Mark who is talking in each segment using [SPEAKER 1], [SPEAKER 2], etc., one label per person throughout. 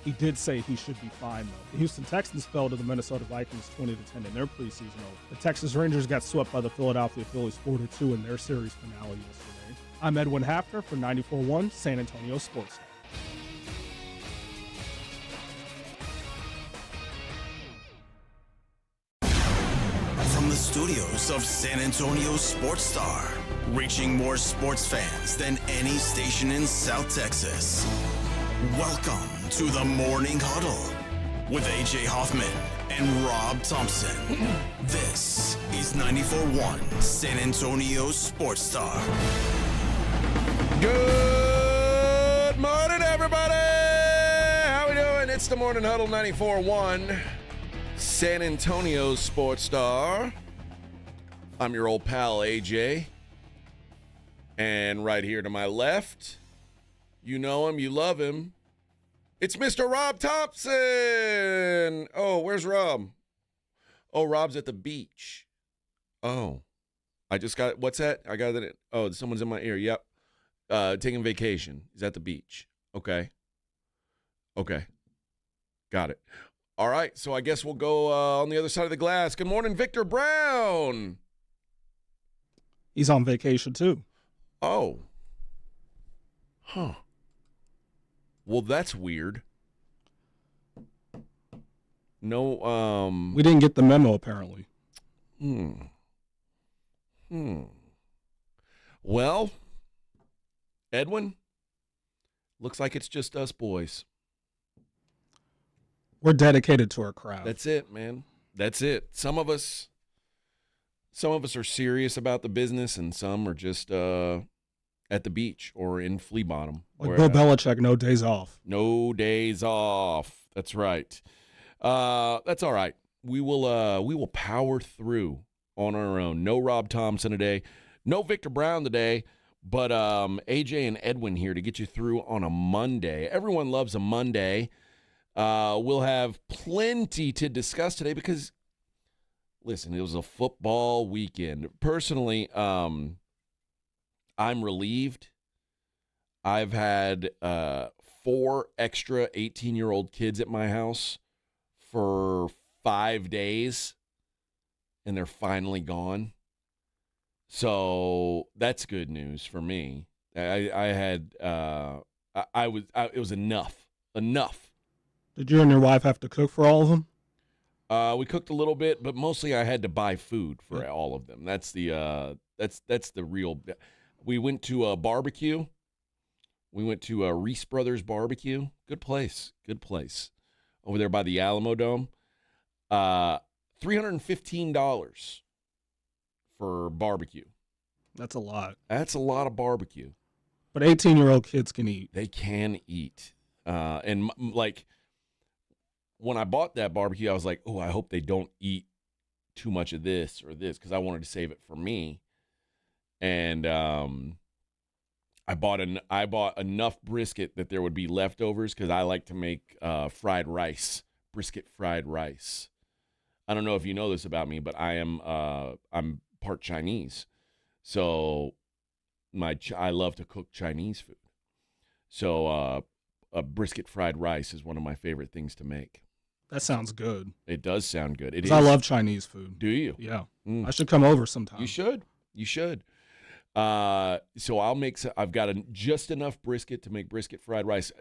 [SPEAKER 1] He did say he should be fine, though. The Houston Texans fell to the Minnesota Vikings 20-10 in their preseason opener. The Texas Rangers got swept by the Philadelphia Phillies 4-2 in their series finale yesterday. I'm Edwin Hafner for 94.1 San Antonio Sports.
[SPEAKER 2] From the studios of San Antonio Sports Star, reaching more sports fans than any station in South Texas. Welcome to the Morning Huddle with AJ Hoffman and Rob Thompson. This is 94.1 San Antonio Sports Star.
[SPEAKER 3] Good morning, everybody. How we doing? It's the Morning Huddle 94.1 San Antonio Sports Star. I'm your old pal, AJ. And right here to my left, you know him, you love him. It's Mr. Rob Thompson. Oh, where's Rob? Oh, Rob's at the beach. Oh, I just got, what's that? I got it. Oh, someone's in my ear. Yep. Taking vacation. He's at the beach. Okay. Got it. All right, so I guess we'll go on the other side of the glass. Good morning, Victor Brown.
[SPEAKER 1] He's on vacation, too.
[SPEAKER 3] Oh. Huh. Well, that's weird. No,
[SPEAKER 1] We didn't get the memo, apparently.
[SPEAKER 3] Well, Edwin, looks like it's just us boys.
[SPEAKER 1] We're dedicated to our craft.
[SPEAKER 3] That's it, man. That's it. Some of us are serious about the business, and some are just at the beach or in Flea Bottom.
[SPEAKER 1] Like Bill Belichick, no days off.
[SPEAKER 3] No days off. That's right. That's all right. We will power through on our own. No Rob Thompson today. No Victor Brown today. But AJ and Edwin here to get you through on a Monday. Everyone loves a Monday. We'll have plenty to discuss today because, listen, it was a football weekend. Personally, I'm relieved. I've had 4 extra 18-year-old kids at my house for 5 days, and they're finally gone. So that's good news for me. It was enough.
[SPEAKER 1] Did you and your wife have to cook for all of them?
[SPEAKER 3] We cooked a little bit, but mostly I had to buy food for all of them. That's the real. We went to a barbecue. We went to a Reese Brothers barbecue. Good place. Over there by the Alamo Dome. $315 for barbecue.
[SPEAKER 1] That's a lot.
[SPEAKER 3] That's a lot of barbecue.
[SPEAKER 1] But 18-year-old kids can eat.
[SPEAKER 3] They can eat. And like, when I bought that barbecue, I was like, oh, I hope they don't eat too much of this or this, because I wanted to save it for me. And I bought enough brisket that there would be leftovers, because I like to make brisket fried rice. I don't know if you know this about me, but I'm part Chinese, so I love to cook Chinese food. So a brisket fried rice is one of my favorite things to make.
[SPEAKER 1] That sounds good.
[SPEAKER 3] It does sound good. It is.
[SPEAKER 1] I love Chinese food.
[SPEAKER 3] Do you?
[SPEAKER 1] Yeah. I should come over sometime.
[SPEAKER 3] You should. So I've got just enough brisket to make brisket fried rice.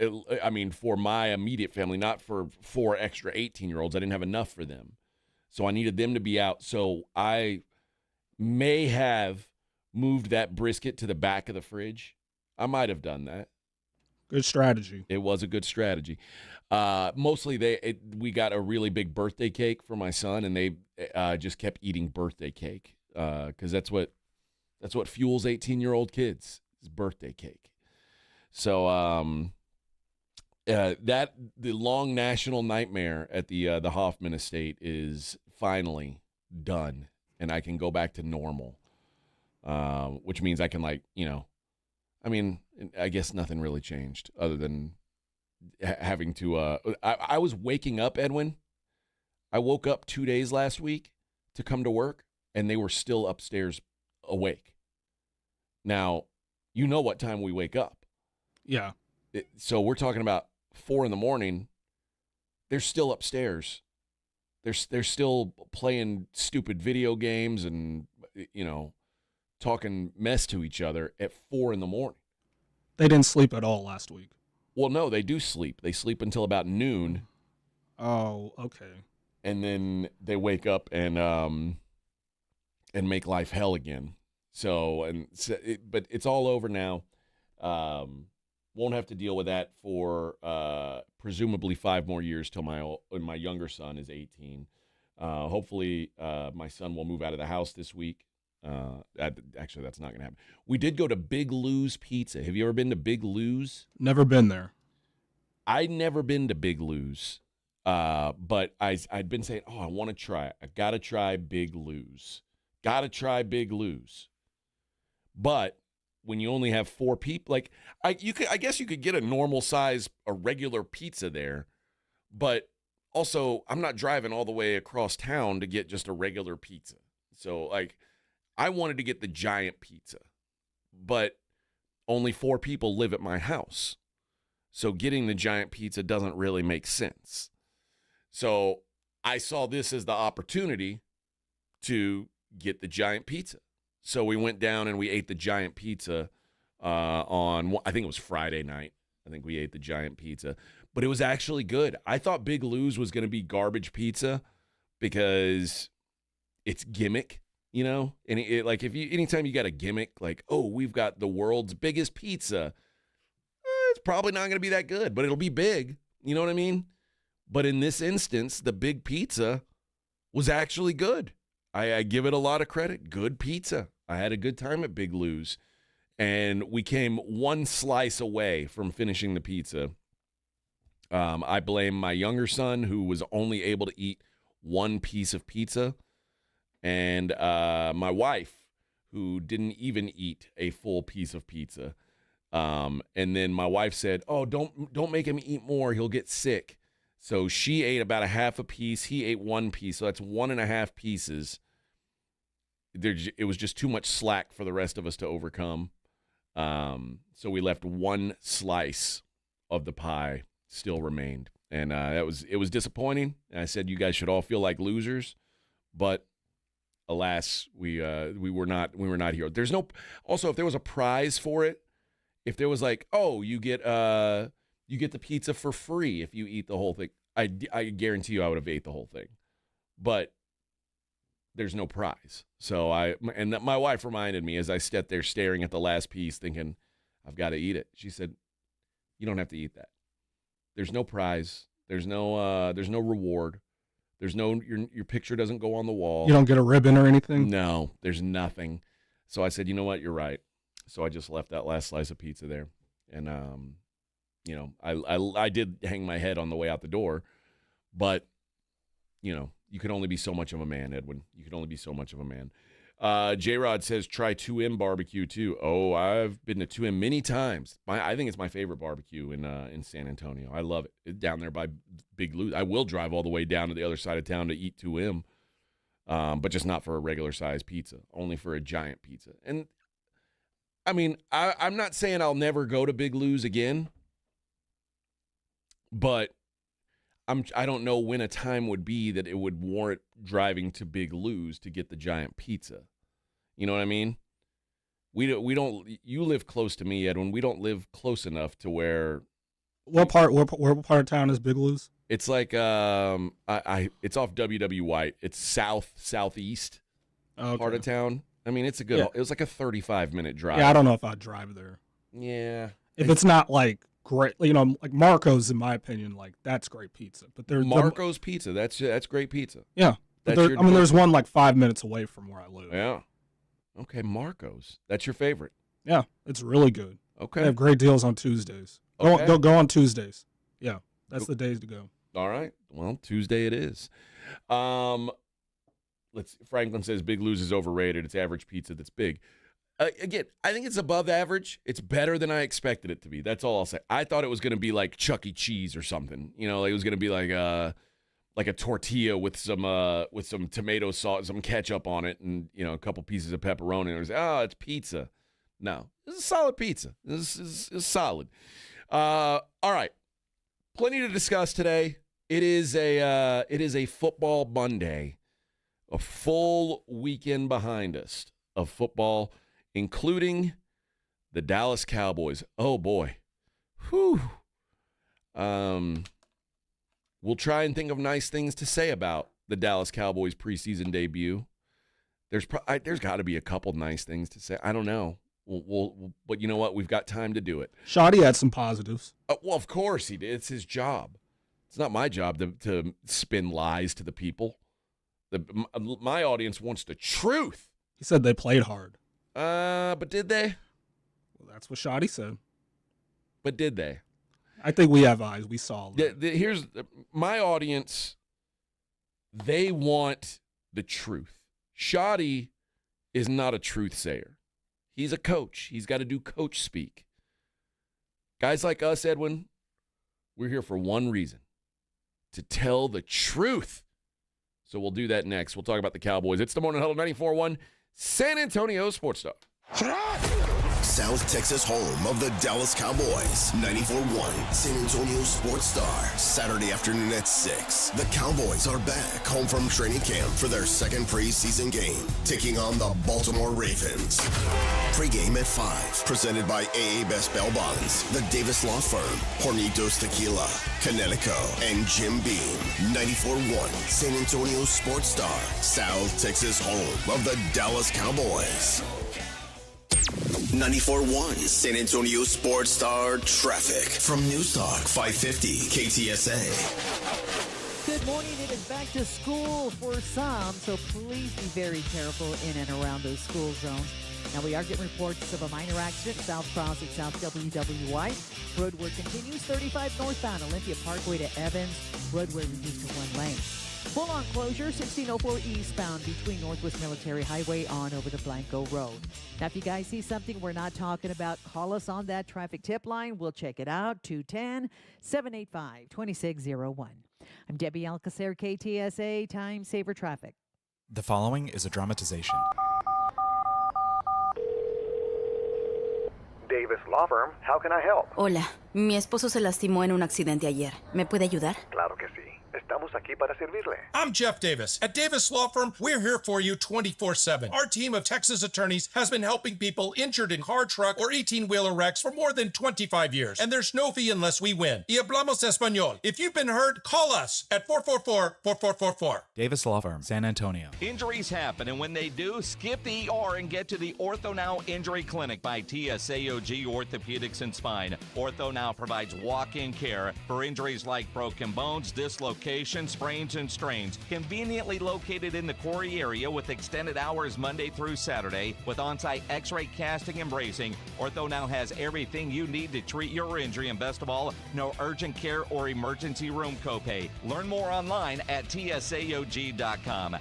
[SPEAKER 3] I mean, for my immediate family, not for 4 extra 18-year-olds. I didn't have enough for them. So I needed them to be out. So I may have moved that brisket to the back of the fridge. I might have done that.
[SPEAKER 1] Good strategy.
[SPEAKER 3] It was a good strategy. Mostly we got a really big birthday cake for my son, and they just kept eating birthday cake because that's what fuels 18-year-old kids is birthday cake. So the long national nightmare at the Hoffman estate is finally done, and I can go back to normal, which means I can I guess nothing really changed other than having to I was waking up, Edwin. I woke up 2 days last week to come to work, and they were still upstairs awake. Now, you know what time we wake up.
[SPEAKER 1] Yeah.
[SPEAKER 3] So we're talking about 4 in the morning, they're still upstairs. They're still playing stupid video games and, talking mess to each other at 4 a.m.
[SPEAKER 1] They didn't sleep at all last week.
[SPEAKER 3] Well, no, they do sleep. They sleep until about noon.
[SPEAKER 1] Oh, okay.
[SPEAKER 3] And then they wake up and make life hell again. But it's all over now. Won't have to deal with that for presumably 5 more years till my younger son is 18. Hopefully, my son will move out of the house this week. Actually, that's not going to happen. We did go to Big Lou's Pizza. Have you ever been to Big Lou's?
[SPEAKER 1] Never been there.
[SPEAKER 3] I'd never been to Big Lou's, but I'd been saying, I want to try it. I got to try Big Lou's. Got to try Big Lou's. But when you only have 4 people, I guess you could get a regular pizza there, but also I'm not driving all the way across town to get just a regular pizza. So I wanted to get the giant pizza, but only 4 people live at my house. So getting the giant pizza doesn't really make sense. So I saw this as the opportunity to get the giant pizza. So we went down and we ate the giant pizza on, I think it was Friday night. I think we ate the giant pizza, but it was actually good. I thought Big Lou's was going to be garbage pizza because it's gimmick, and anytime you got a gimmick, we've got the world's biggest pizza, it's probably not going to be that good, but it'll be big. You know what I mean? But in this instance, the big pizza was actually good. I give it a lot of credit. Good pizza. I had a good time at Big Lou's. And we came 1 slice away from finishing the pizza. I blame my younger son, who was only able to eat 1 piece of pizza, and my wife, who didn't even eat a full piece of pizza. And then my wife said, don't make him eat more. He'll get sick. So she ate about a half a piece. He ate 1 piece. So that's 1.5 pieces. It was just too much slack for the rest of us to overcome. So we left 1 slice of the pie still remained. And it was disappointing. And I said, you guys should all feel like losers. But alas, we were not heroes. There's no, also, if there was a prize for it, if there was you get the pizza for free if you eat the whole thing, I guarantee you I would have ate the whole thing. But there's no prize. So my wife reminded me as I sat there staring at the last piece thinking, I've got to eat it. She said, you don't have to eat that. There's no prize. There's no reward. There's no, your picture doesn't go on the wall.
[SPEAKER 1] You don't get a ribbon or anything?
[SPEAKER 3] No, there's nothing. So I said, you know what? You're right. So I just left that last slice of pizza there. And, I did hang my head on the way out the door, but, you can only be so much of a man, Edwin. You can only be so much of a man. J-Rod says, try 2M barbecue too. Oh, I've been to 2M many times. I think it's my favorite barbecue in San Antonio. I love it. It's down there by Big Lou's. I will drive all the way down to the other side of town to eat 2M, but just not for a regular size pizza, only for a giant pizza. And I mean, I'm not saying I'll never go to Big Lou's again, but I don't know when a time would be that it would warrant driving to Big Lou's to get the giant pizza. You know what I mean? We don't. You live close to me, Edwin. We don't live close enough to where.
[SPEAKER 1] What part of town is Big Lou's?
[SPEAKER 3] It's it's off W.W. White. It's southeast part of town. I mean, it's a good. Yeah. It was like a 35-minute drive.
[SPEAKER 1] Yeah, I don't know if I'd drive there.
[SPEAKER 3] Yeah,
[SPEAKER 1] if it's not great, like Marco's, in my opinion, that's great pizza. But there's
[SPEAKER 3] Marco's Pizza. That's great pizza.
[SPEAKER 1] Yeah, there's one 5 minutes away from where I live.
[SPEAKER 3] Yeah. Okay, Marco's. That's your favorite.
[SPEAKER 1] Yeah, it's really good.
[SPEAKER 3] Okay.
[SPEAKER 1] They have great deals on Tuesdays.
[SPEAKER 3] Okay.
[SPEAKER 1] Go on Tuesdays. Yeah, that's the days to go.
[SPEAKER 3] All right. Well, Tuesday it is. Franklin says Big Lou's is overrated. It's average pizza that's big. Again, I think it's above average. It's better than I expected it to be. That's all I'll say. I thought it was going to be like Chuck E. Cheese or something. It was going to be like a tortilla with some tomato sauce, some ketchup on it, and a couple pieces of pepperoni. And it was, it's pizza. No, it's a solid pizza. This is solid. All right, plenty to discuss today. It is a football Monday, a full weekend behind us of football, including the Dallas Cowboys. Oh boy, whew. We'll try and think of nice things to say about the Dallas Cowboys preseason debut. There's got to be a couple nice things to say. I don't know. But you know what? We've got time to do it.
[SPEAKER 1] Shoddy had some positives.
[SPEAKER 3] Well, of course he did. It's his job. It's not my job to spin lies to the people. My audience wants the truth.
[SPEAKER 1] He said they played hard.
[SPEAKER 3] But did they?
[SPEAKER 1] Well, that's what Shoddy said.
[SPEAKER 3] But did they?
[SPEAKER 1] I think we have eyes. We saw.
[SPEAKER 3] Here's my audience. They want the truth. Shoddy is not a truth sayer. He's a coach. He's got to do coach speak. Guys like us, Edwin, we're here for one reason, to tell the truth. So we'll do that next. We'll talk about the Cowboys. It's the Morning Huddle 94.1 San Antonio Sports Star.
[SPEAKER 2] South Texas home of the Dallas Cowboys. 94.1 San Antonio Sports Star. Saturday afternoon at 6. The Cowboys are back home from training camp for their second preseason game, taking on the Baltimore Ravens. Pre-game at 5. Presented by AA Best Bail Bonds, the Davis Law Firm, Hornitos Tequila, Connecticut, and Jim Beam. 94.1 San Antonio Sports Star. South Texas home of the Dallas Cowboys. 94.1 San Antonio Sports Star traffic from News Talk 550 KTSA.
[SPEAKER 4] Good morning. It is back to school for some, so please be very careful in and around those school zones. Now, we are getting reports of a minor accident south crossing South WWY. Roadwork continues 35 northbound Olympia Parkway to Evans. Roadway reduced to one lane. Full-on closure, 1604 eastbound between Northwest Military Highway on over to Blanco Road. Now, if you guys see something we're not talking about, call us on that traffic tip line. We'll check it out, 210-785-2601. I'm Debbie Alcacer, KTSA, Time Saver Traffic.
[SPEAKER 5] The following is a dramatization.
[SPEAKER 6] Davis Law Firm, how can I help?
[SPEAKER 7] Hola, mi esposo se lastimó en un accidente ayer. ¿Me puede ayudar?
[SPEAKER 6] Claro que sí. Estamos aquí para servirle.
[SPEAKER 8] I'm Jeff Davis. At Davis Law Firm, we're here for you 24/7. Our team of Texas attorneys has been helping people injured in car, truck, or 18-wheeler wrecks for more than 25 years. And there's no fee unless we win. Y hablamos español. If you've been hurt, call us at 444-4444.
[SPEAKER 5] Davis Law Firm, San Antonio.
[SPEAKER 9] Injuries happen, and when they do, skip the ER and get to the Ortho Now Injury Clinic by TSAOG Orthopedics and Spine. Ortho Now provides walk-in care for injuries like broken bones, dislocations, sprains, and strains. Conveniently located in the Quarry area with extended hours Monday through Saturday with on-site x-ray casting and bracing, Ortho Now has everything you need to treat your injury, and best of all, no urgent care or emergency room copay. Learn more online at tsaog.com.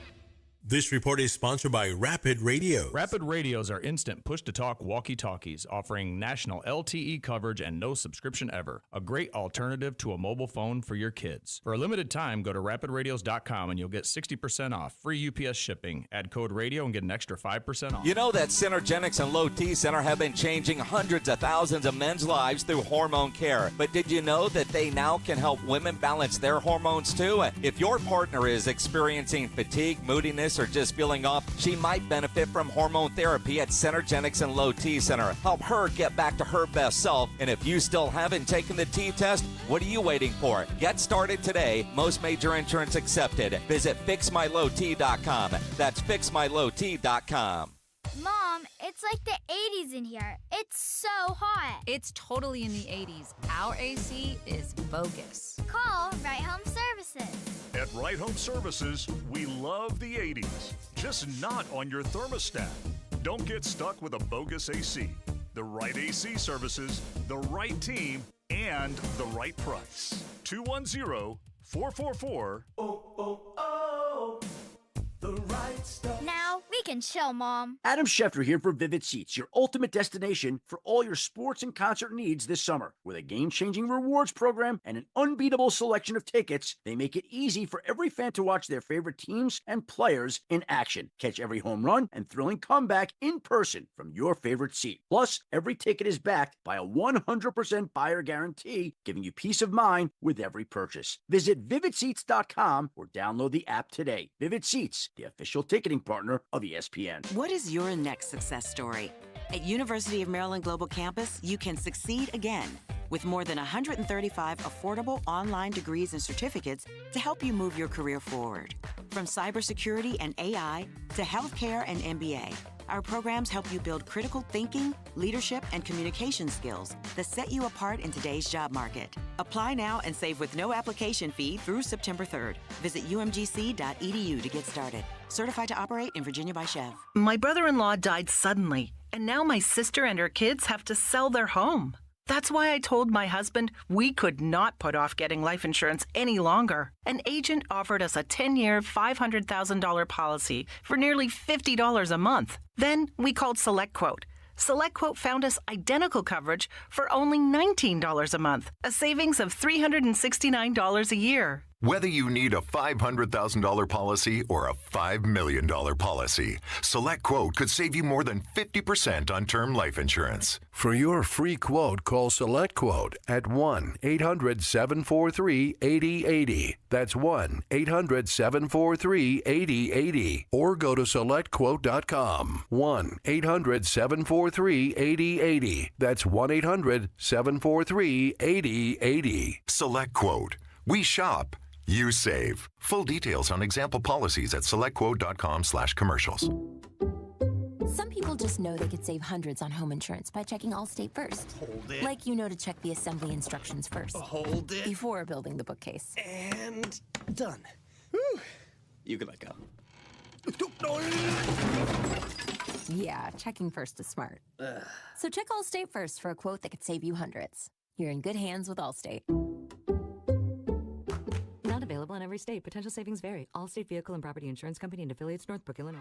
[SPEAKER 10] This report is sponsored by Rapid Radio.
[SPEAKER 11] Rapid Radios are instant push-to-talk walkie-talkies offering national LTE coverage and no subscription ever. A great alternative to a mobile phone for your kids. For a limited time, go to rapidradios.com and you'll get 60% off. Free UPS shipping. Add code radio and get an extra 5% off.
[SPEAKER 9] You know that Synergenics and Low T Center have been changing hundreds of thousands of men's lives through hormone care. But did you know that they now can help women balance their hormones too? If your partner is experiencing fatigue, moodiness, or just feeling off, she might benefit from hormone therapy at Synergenics and Low T Center. Help her get back to her best self. And if you still haven't taken the T test, what are you waiting for? Get started today. Most major insurance accepted. Visit fixmylowt.com. That's fixmylowt.com.
[SPEAKER 12] Mom, it's like the 80s in here. It's so hot.
[SPEAKER 13] It's totally in the 80s. Our AC is bogus.
[SPEAKER 12] Call Right Home Services.
[SPEAKER 14] At Right Home Services, we love the 80s, just not on your thermostat. Don't get stuck with a bogus AC. The right AC services, the right team, and the right price. 210-444.
[SPEAKER 12] Now we can chill, Mom.
[SPEAKER 15] Adam Schefter here for Vivid Seats, your ultimate destination for all your sports and concert needs this summer. With a game-changing rewards program and an unbeatable selection of tickets, they make it easy for every fan to watch their favorite teams and players in action. Catch every home run and thrilling comeback in person from your favorite seat. Plus, every ticket is backed by a 100% buyer guarantee, giving you peace of mind with every purchase. Visit VividSeats.com or download the app today. Vivid Seats, the official ticketing partner of ESPN.
[SPEAKER 16] What is your next success story? At University of Maryland Global Campus, you can succeed again with more than 135 affordable online degrees and certificates to help you move your career forward. From cybersecurity and AI to healthcare and MBA, our programs help you build critical thinking, leadership, and communication skills that set you apart in today's job market. Apply now and save with no application fee through September 3rd. Visit umgc.edu to get started. Certified to operate in Virginia by Chev.
[SPEAKER 17] My brother-in-law died suddenly, and now my sister and her kids have to sell their home. That's why I told my husband we could not put off getting life insurance any longer. An agent offered us a 10-year, $500,000 policy for nearly $50 a month. Then we called SelectQuote. SelectQuote found us identical coverage for only $19 a month, a savings of $369 a year.
[SPEAKER 18] Whether you need a $500,000 policy or a $5 million policy, SelectQuote could save you more than 50% on term life insurance.
[SPEAKER 19] For your free quote, call SelectQuote at 1-800-743-8080. That's 1-800-743-8080. Or go to SelectQuote.com. 1-800-743-8080. That's 1-800-743-8080.
[SPEAKER 18] SelectQuote. We shop. You save. Full details on example policies at selectquote.com/commercials.
[SPEAKER 20] Some people just know they could save hundreds on home insurance by checking Allstate first.
[SPEAKER 21] Hold it.
[SPEAKER 20] Like you know to check the assembly instructions first.
[SPEAKER 21] Hold it.
[SPEAKER 20] Before building the bookcase.
[SPEAKER 21] And done. Whew. You can let go.
[SPEAKER 20] Yeah, checking first is smart. So check Allstate first for a quote that could save you hundreds. You're in good hands with Allstate.
[SPEAKER 22] Not available in every state. Potential savings vary. Allstate Vehicle and Property Insurance Company and affiliates, Northbrook, Illinois.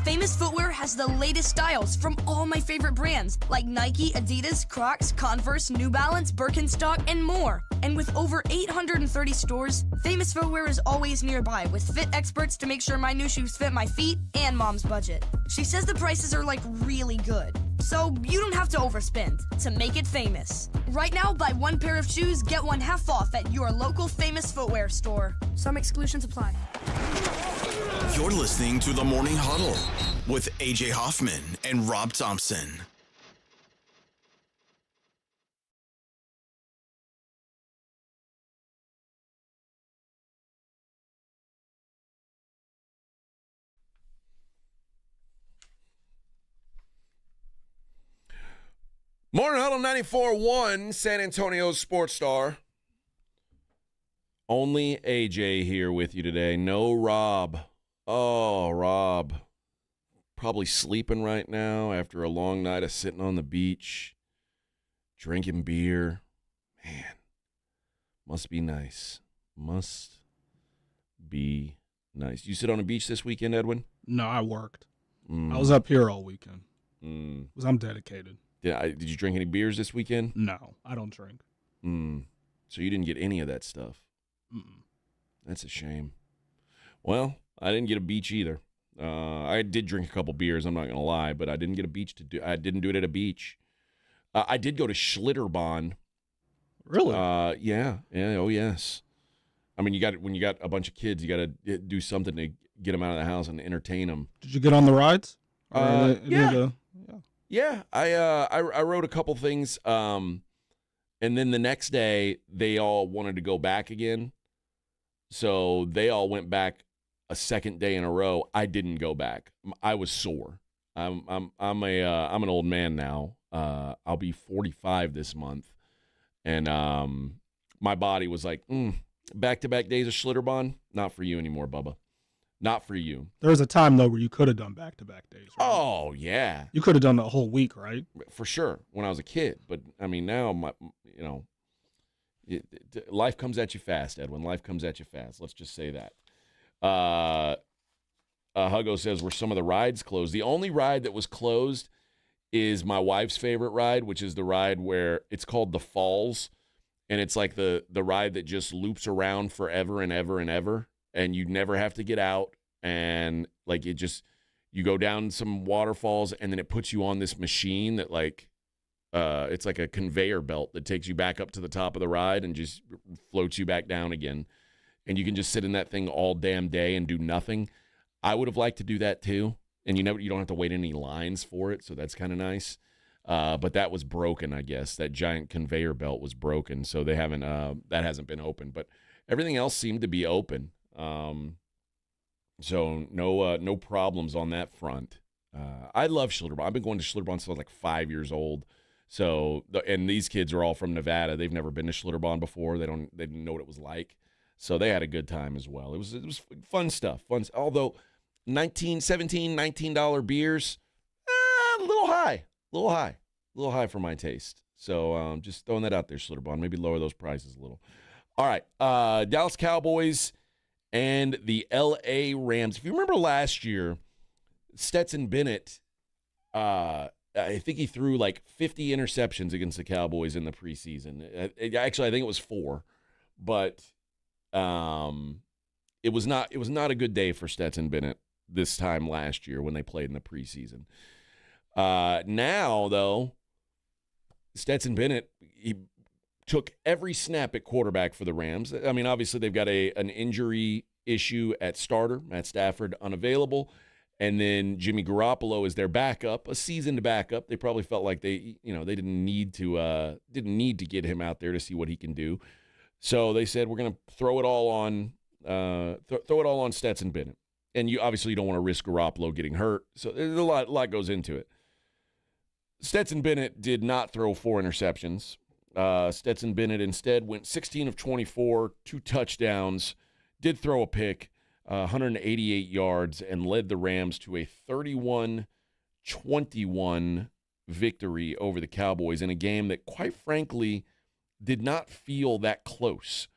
[SPEAKER 23] Famous Footwear has the latest styles from all my favorite brands like Nike, Adidas, Crocs, Converse, New Balance, Birkenstock, and more. And with over 830 stores, Famous Footwear is always nearby with fit experts to make sure my new shoes fit my feet and Mom's budget. She says the prices are like really good, so you don't have to overspend to make it famous. Right now, buy one pair of shoes, get one half off at your local Famous Footwear store. Some exclusions apply.
[SPEAKER 2] You're listening to the Morning Huddle with AJ Hoffman and Rob Thompson.
[SPEAKER 3] Morning Huddle 94.1, San Antonio's Sports Star. Only AJ here with you today. No Rob. Oh, Rob. Probably sleeping right now after a long night of sitting on the beach, drinking beer. Man, must be nice. Must be nice. You sit on a beach this weekend, Edwin?
[SPEAKER 1] No, I worked. I was up here all weekend. Because I'm dedicated.
[SPEAKER 3] Did you drink any beers this weekend?
[SPEAKER 1] No, I don't drink.
[SPEAKER 3] So you didn't get any of that stuff?
[SPEAKER 1] Mm-mm.
[SPEAKER 3] That's a shame. Well, I didn't get a beach either. I did drink a couple beers, I'm not going to lie, but I didn't get a beach to do. I didn't do it at a beach. I did go to Schlitterbahn.
[SPEAKER 1] Really?
[SPEAKER 3] Yeah. Oh, yes. I mean, when you got a bunch of kids, you got to do something to get them out of the house and entertain them.
[SPEAKER 1] Did you get on the rides?
[SPEAKER 3] Yeah. I wrote a couple things, and then the next day they all wanted to go back again, so they all went back a second day in a row. I didn't go back. I was sore. I'm an old man now. I'll be 45 this month, and my body was like, back-to-back days of Schlitterbahn, not for you anymore, Bubba. Not for you.
[SPEAKER 1] There was a time, though, where you could have done back-to-back days, right?
[SPEAKER 3] Oh, yeah.
[SPEAKER 1] You could have done the whole week, right?
[SPEAKER 3] For sure, when I was a kid. But, I mean, now, life comes at you fast, Edwin. Life comes at you fast. Let's just say that. Huggo says, were some of the rides closed? The only ride that was closed is my wife's favorite ride, which is the ride where it's called the Falls, and it's like the ride that just loops around forever and ever and ever, and you never have to get out, and like you go down some waterfalls, and then it puts you on this machine that like it's like a conveyor belt that takes you back up to the top of the ride and just floats you back down again, and you can just sit in that thing all damn day and do nothing. I would have liked to do that too. And you don't have to wait any lines for it, so that's kind of nice. But that was broken, I guess. That giant conveyor belt was broken, so they haven't. That hasn't been open. But everything else seemed to be open. So no problems on that front. I love Schlitterbahn. I've been going to Schlitterbahn since I was like 5 years old. So and these kids are all from Nevada. They've never been to Schlitterbahn before. They didn't know what it was like. So they had a good time as well. It was fun stuff. Although $19 beers, a little high for my taste. So just throwing that out there, Schlitterbahn. Maybe lower those prices a little. All right, Dallas Cowboys and the L.A. Rams. If you remember last year, Stetson Bennett, I think he threw like 50 interceptions against the Cowboys in the preseason. Actually, I think it was 4, but it was not a good day for Stetson Bennett this time last year when they played in the preseason. Now, though, Stetson Bennett, he took every snap at quarterback for the Rams. I mean, obviously they've got an injury issue at starter, Matt Stafford unavailable, and then Jimmy Garoppolo is their backup, a seasoned backup. They probably felt like they didn't need to get him out there to see what he can do. So they said, we're going to throw it all on Stetson Bennett. And you obviously don't want to risk Garoppolo getting hurt. So there's a lot goes into it. Stetson Bennett did not throw 4 interceptions. Stetson Bennett instead went 16 of 24, 2 touchdowns, did throw a pick, 188 yards, and led the Rams to a 31-21 victory over the Cowboys in a game that, quite frankly, did not feel that close.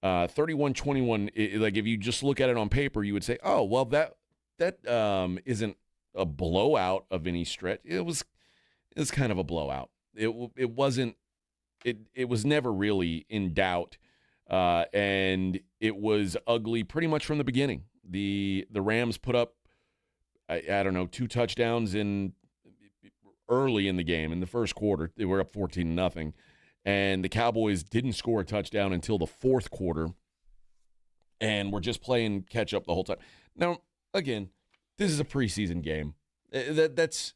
[SPEAKER 3] 31-21, like if you just look at it on paper, you would say, oh, well, that isn't a blowout of any stretch. It was kind of a blowout. It wasn't. It was never really in doubt, and it was ugly pretty much from the beginning. The Rams put up, I don't know, 2 touchdowns early in the game in the first quarter. They were up 14-0. And the Cowboys didn't score a touchdown until the fourth quarter, and we're just playing catch-up the whole time. Now, again, this is a preseason game. That's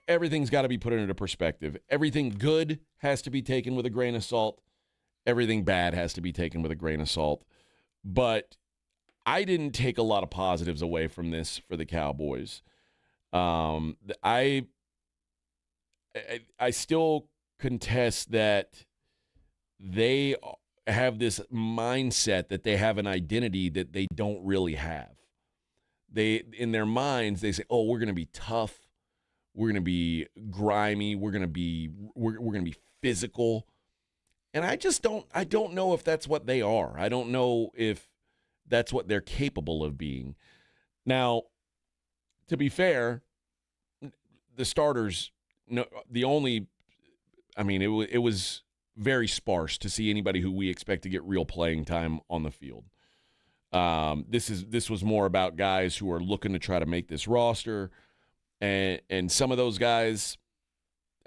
[SPEAKER 3] everything's got to be put into perspective. Everything good has to be taken with a grain of salt. Everything bad has to be taken with a grain of salt. But I didn't take a lot of positives away from this for the Cowboys. I still contest that they have this mindset that they have an identity that they don't really have. They, in their minds, they say, "Oh, we're going to be tough. We're going to be grimy. We're going to be physical." And I don't know if that's what they are. I don't know if that's what they're capable of being. Now, to be fair, the starters, it was very sparse to see anybody who we expect to get real playing time on the field. This was more about guys who are looking to try to make this roster, and some of those guys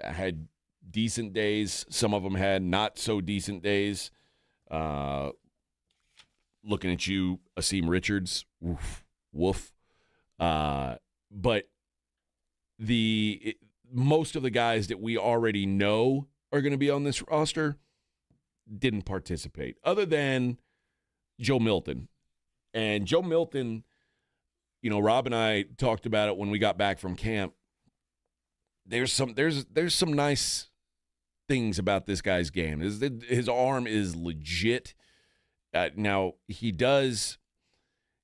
[SPEAKER 3] had decent days. Some of them had not so decent days. Looking at you, Asim Richards, woof. But most of the guys that we already know are going to be on this roster didn't participate, other than Joe Milton. And Joe Milton, Rob and I talked about it when we got back from camp. There's some nice things about this guy's game. His arm is legit. Now, he does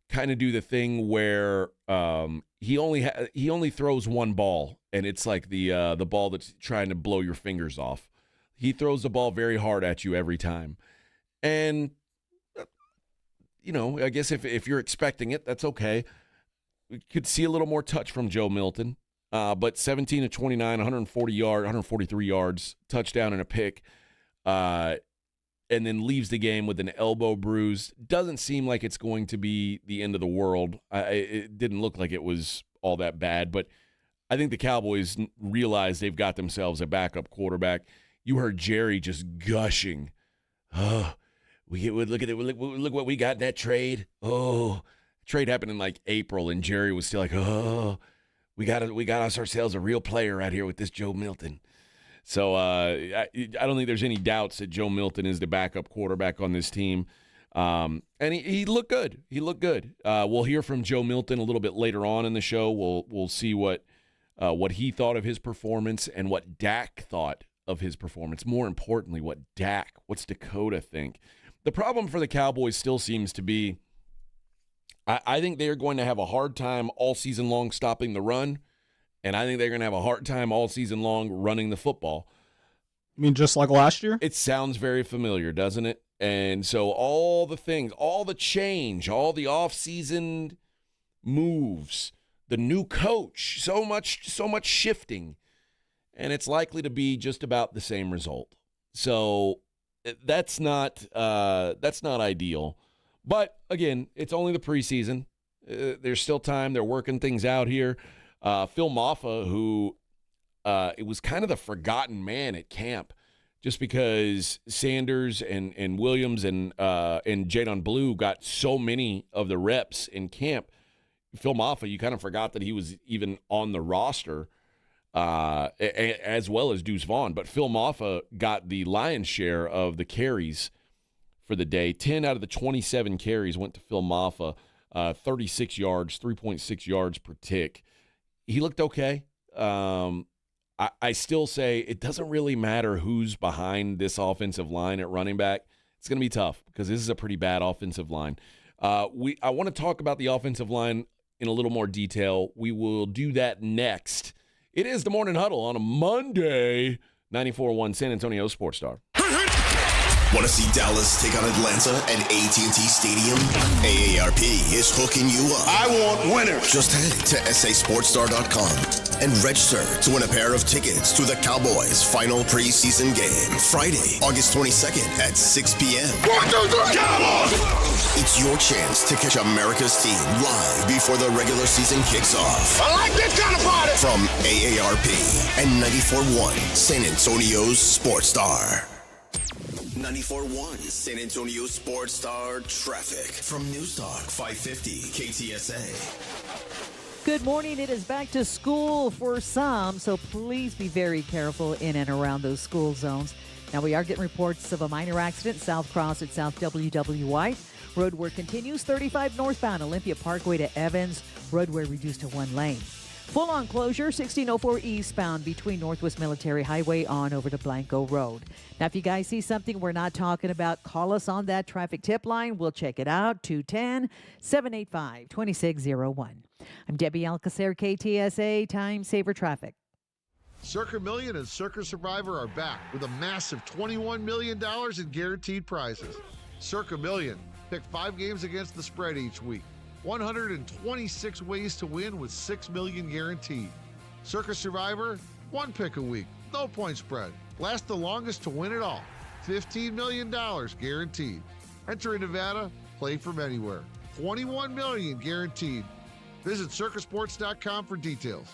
[SPEAKER 3] kind of do the thing where he only throws one ball, and it's like the ball that's trying to blow your fingers off. He throws the ball very hard at you every time. And I guess if you're expecting it, that's okay. We could see a little more touch from Joe Milton. But 17 of 29, 143 yards, touchdown and a pick, and then leaves the game with an elbow bruise. Doesn't seem like it's going to be the end of the world. It didn't look like it was all that bad, but I think the Cowboys realize they've got themselves a backup quarterback. You heard Jerry just gushing. Oh, look what we got in that trade. Oh, trade happened in like April, and Jerry was still like, oh. We got ourselves a real player right here with this Joe Milton. So I don't think there's any doubts that Joe Milton is the backup quarterback on this team. And he looked good. He looked good. We'll hear from Joe Milton a little bit later on in the show. We'll see what he thought of his performance and what Dak thought of his performance. More importantly, what's Dakota think? The problem for the Cowboys still seems to be, I think they're going to have a hard time all season long stopping the run, and I think they're going to have a hard time all season long running the football.
[SPEAKER 1] You mean just like last year?
[SPEAKER 3] It sounds very familiar, doesn't it? And so all the things, all the change, all the off-season moves, the new coach, so much shifting, and it's likely to be just about the same result. So that's not ideal. But, again, it's only the preseason. There's still time. They're working things out here. Phil Maffa, who it was kind of the forgotten man at camp just because Sanders and Williams and Jadon Blue got so many of the reps in camp. Phil Maffa, you kind of forgot that he was even on the roster as well as Deuce Vaughn. But Phil Maffa got the lion's share of the carries for the day. 10 out of the 27 carries went to Phil Maffa, 36 yards, 3.6 yards per tick. He looked okay. I still say it doesn't really matter who's behind this offensive line at running back. It's going to be tough because this is a pretty bad offensive line. I want to talk about the offensive line in a little more detail. We will do that next. It is the Morning Huddle on a Monday, 94.1 San Antonio Sports Star.
[SPEAKER 2] Want to see Dallas take on Atlanta at AT&T Stadium? AARP is hooking you up. I want winners. Just head to sasportstar.com and register to win a pair of tickets to the Cowboys' final preseason game, Friday, August 22nd at 6 p.m. 1, 2, 3, Cowboys! It's your chance to catch America's team live before the regular season kicks off. I like this kind of party! From AARP and 94.1 San Antonio's Sports Star. 94.1 San Antonio Sports Star traffic from News Talk 550 KTSA.
[SPEAKER 4] Good morning. It is back to school for some, so please be very careful in and around those school zones. Now, we are getting reports of a minor accident, South Cross at South WWY. Road work continues, 35 northbound, Olympia Parkway to Evans. Roadway reduced to 1 lane. Full-on closure, 1604 eastbound between Northwest Military Highway on over to Blanco Road. Now, if you guys see something we're not talking about, call us on that traffic tip line. We'll check it out, 210-785-2601. I'm Debbie Alcacer, KTSA, Time Saver Traffic.
[SPEAKER 6] Circa Million and Circa Survivor are back with a massive $21 million in guaranteed prizes. Circa Million, pick 5 games against the spread each week. 126 ways to win with $6 million guaranteed. Circa Survivor, 1 pick a week, no point spread. Last the longest to win it all. $15 million guaranteed. Enter in Nevada, play from anywhere. $21 million guaranteed. Visit circasports.com for details.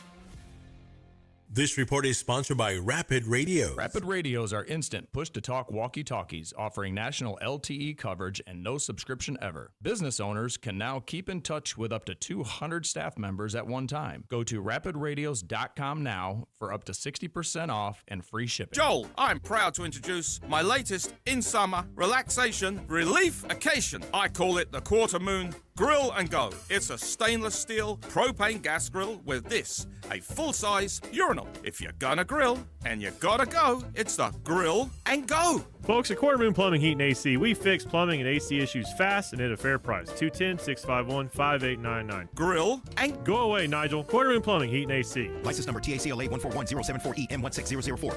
[SPEAKER 10] This report is sponsored by Rapid Radio.
[SPEAKER 11] Rapid Radios are instant push-to-talk walkie-talkies offering national LTE coverage and no subscription ever. Business owners can now keep in touch with up to 200 staff members at one time. Go to rapidradios.com now for up to 60% off and free shipping.
[SPEAKER 7] Joel, I'm proud to introduce my latest in-summer relaxation relief-cation. I call it the Quarter Moon Grill and Go. It's a stainless steel propane gas grill with this, a full-size urinal. If you're gonna grill and you gotta go, it's the Grill and Go.
[SPEAKER 24] Folks, at Quarter Moon Plumbing, Heat and AC, we fix plumbing and AC issues fast and at a fair price. 210-651-5899.
[SPEAKER 7] Grill and
[SPEAKER 24] Go away, Nigel. Quarter Moon Plumbing, Heat and AC.
[SPEAKER 25] License number TACLA 141074E M16004.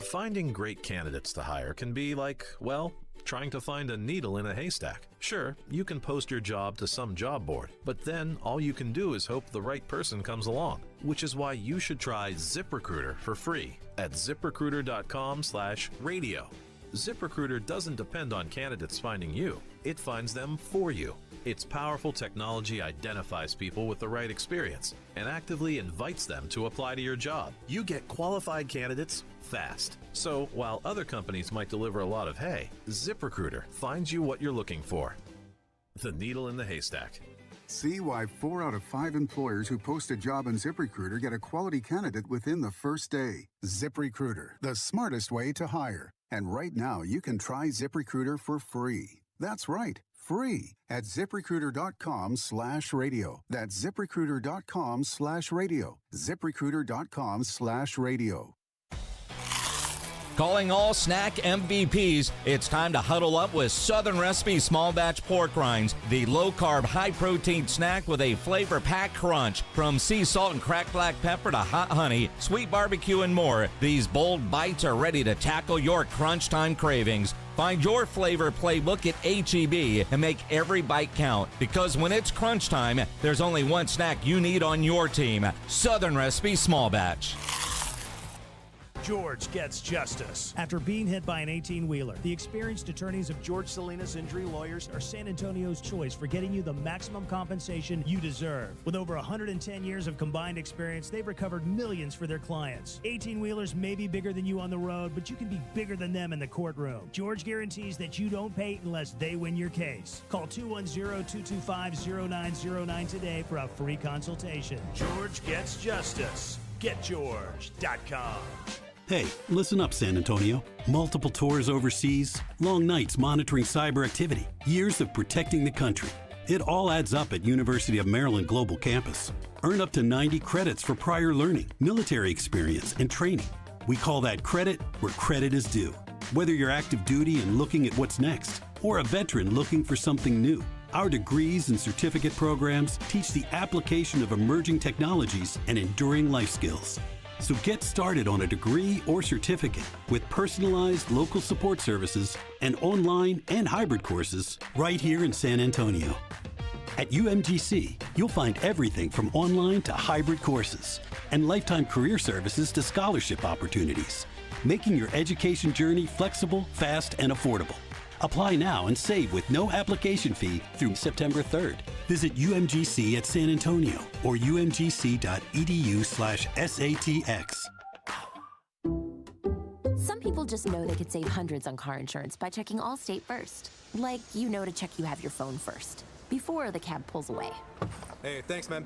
[SPEAKER 26] Finding great candidates to hire can be like, well,
[SPEAKER 5] trying to find a needle in a haystack. Sure, you can post your job to some job board, but then all you can do is hope the right person comes along, which is why you should try ZipRecruiter for free at ZipRecruiter.com/radio. ZipRecruiter doesn't depend on candidates finding you. It finds them for you. Its powerful technology identifies people with the right experience and actively invites them to apply to your job. You get qualified candidates fast. So while other companies might deliver a lot of hay, ZipRecruiter finds you what you're looking for. The needle in the haystack.
[SPEAKER 8] See why 4 out of 5 employers who post a job on ZipRecruiter get a quality candidate within the first day. ZipRecruiter, the smartest way to hire. And right now, you can try ZipRecruiter for free. That's right, free at ZipRecruiter.com/radio. That's ZipRecruiter.com/radio. ZipRecruiter.com/radio.
[SPEAKER 9] Calling all snack MVPs, it's time to huddle up with Southern Recipe Small Batch Pork Rinds, the low-carb, high-protein snack with a flavor-packed crunch. From sea salt and cracked black pepper to hot honey, sweet barbecue, and more, these bold bites are ready to tackle your crunch time cravings. Find your flavor playbook at H-E-B and make every bite count. Because when it's crunch time, there's only one snack you need on your team. Southern Recipe Small Batch.
[SPEAKER 13] George gets justice. After being hit by an 18-wheeler, the experienced attorneys of George Salinas Injury Lawyers are San Antonio's choice for getting you the maximum compensation you deserve. With over 110 years of combined experience, they've recovered millions for their clients. 18-wheelers may be bigger than you on the road, but you can be bigger than them in the courtroom. George guarantees that you don't pay unless they win your case. Call 210-225-0909 today for a free consultation. George gets justice. GetGeorge.com.
[SPEAKER 25] Hey, listen up, San Antonio. Multiple tours overseas, long nights monitoring cyber activity, years of protecting the country. It all adds up at University of Maryland Global Campus. Earn up to 90 credits for prior learning, military experience, and training. We call that credit where credit is due. Whether you're active duty and looking at what's next, or a veteran looking for something new, our degrees and certificate programs teach the application of emerging technologies and enduring life skills. So get started on a degree or certificate with personalized local support services and online and hybrid courses right here in San Antonio. At UMGC, you'll find everything from online to hybrid courses and lifetime career services to scholarship opportunities, making your education journey flexible, fast, and affordable. Apply now and save with no application fee through September 3rd. Visit UMGC at San Antonio or umgc.edu/SATX.
[SPEAKER 20] Some people just know they could save hundreds on car insurance by checking Allstate first. Like, you know to check you have your phone first, before the cab pulls away.
[SPEAKER 26] Hey, thanks, man.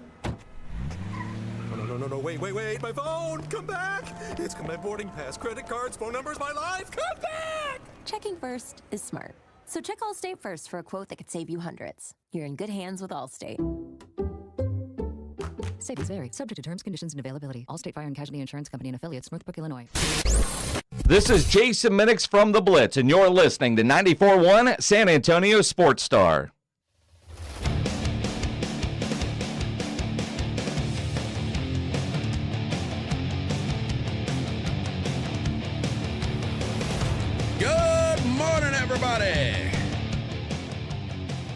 [SPEAKER 26] No, wait, my phone! Come back! It's got my boarding pass, credit cards, phone numbers, my life! Come back!
[SPEAKER 20] Checking first is smart. So check Allstate first for a quote that could save you hundreds. You're in good hands with Allstate.
[SPEAKER 22] Savings vary. Subject to terms, conditions, and availability. Allstate Fire and Casualty Insurance Company and affiliates, Northbrook, Illinois.
[SPEAKER 9] This is Jason Minix from The Blitz, and you're listening to 94.1 San Antonio Sports Star.
[SPEAKER 3] Good morning, everybody.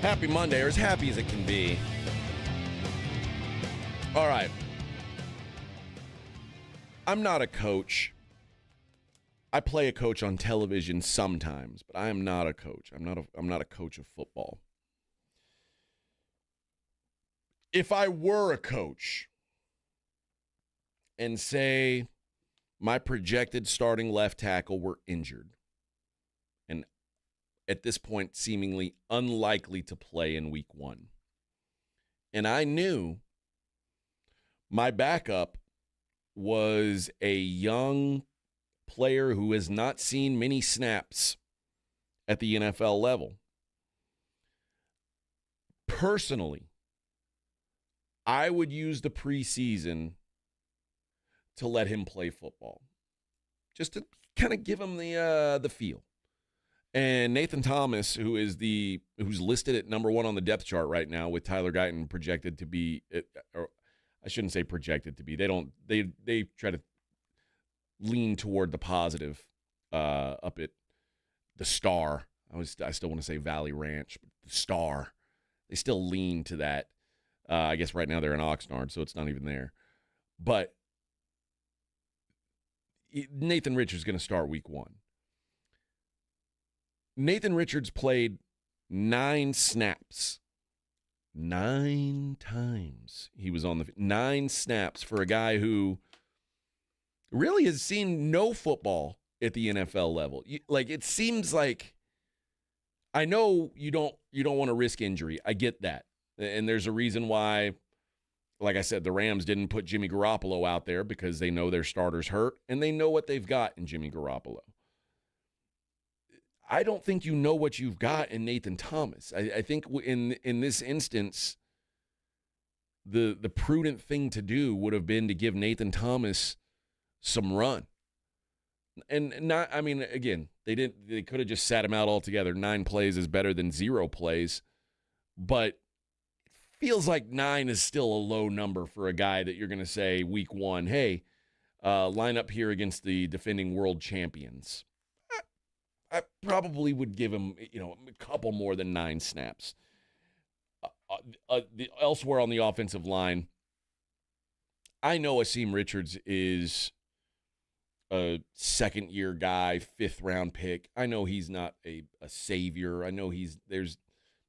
[SPEAKER 3] Happy Monday, or as happy as it can be. All right. I'm not a coach. I play a coach on television sometimes, but I am not a coach. I'm not a coach of football. If I were a coach and say my projected starting left tackle were injured and at this point seemingly unlikely to play in week 1, and I knew my backup was a young player who has not seen many snaps at the NFL level. Personally, I would use the preseason to let him play football, just to kind of give him the feel. And Nathan Thomas, who's listed at number 1 on the depth chart right now, with Tyler Guyton projected to be, or I shouldn't say projected to be. They try to lean toward the positive up at the Star. I still want to say Valley Ranch, but the Star. They still lean to that. I guess right now they're in Oxnard, so it's not even there. But Nathan Richards is going to start week 1. Nathan Richards played 9 snaps. 9 times he was on the 9 snaps for a guy who really has seen no football at the NFL level. Like, it seems like, I know you don't want to risk injury. I get that. And there's a reason why, like I said, the Rams didn't put Jimmy Garoppolo out there, because they know their starter's hurt and they know what they've got in Jimmy Garoppolo. I don't think you know what you've got in Nathan Thomas. I think in this instance, the prudent thing to do would have been to give Nathan Thomas some run. And not, I mean, again, they could have just sat him out altogether. 9 plays is better than 0 plays, but it feels like 9 is still a low number for a guy that you're going to say week 1, hey, line up here against the defending world champions. I probably would give him, a couple more than 9 snaps. Elsewhere on the offensive line, I know Asim Richards is a second-year guy, 5th-round pick. I know he's not a savior. I know there's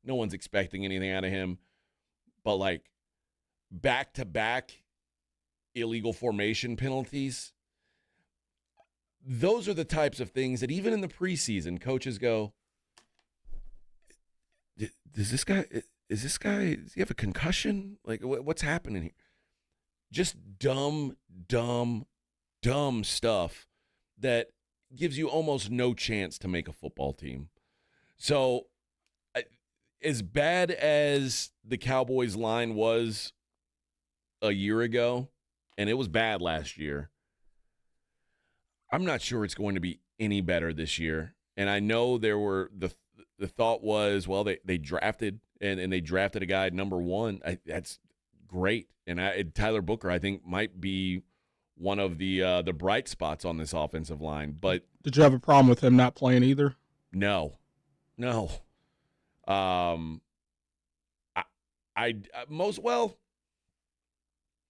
[SPEAKER 3] no one's expecting anything out of him. But, like, back-to-back illegal formation penalties, those are the types of things that even in the preseason, coaches go, does he have a concussion? Like, what's happening here? Just dumb stuff that gives you almost no chance to make a football team. So, as bad as the Cowboys line was a year ago, and it was bad last year, I'm not sure it's going to be any better this year. And I know there were the thought was, well, they drafted and they drafted a guy number 1. That's great. And Tyler Booker, I think, might be one of the bright spots on this offensive line. But
[SPEAKER 1] did you have a problem with him not playing either?
[SPEAKER 3] No.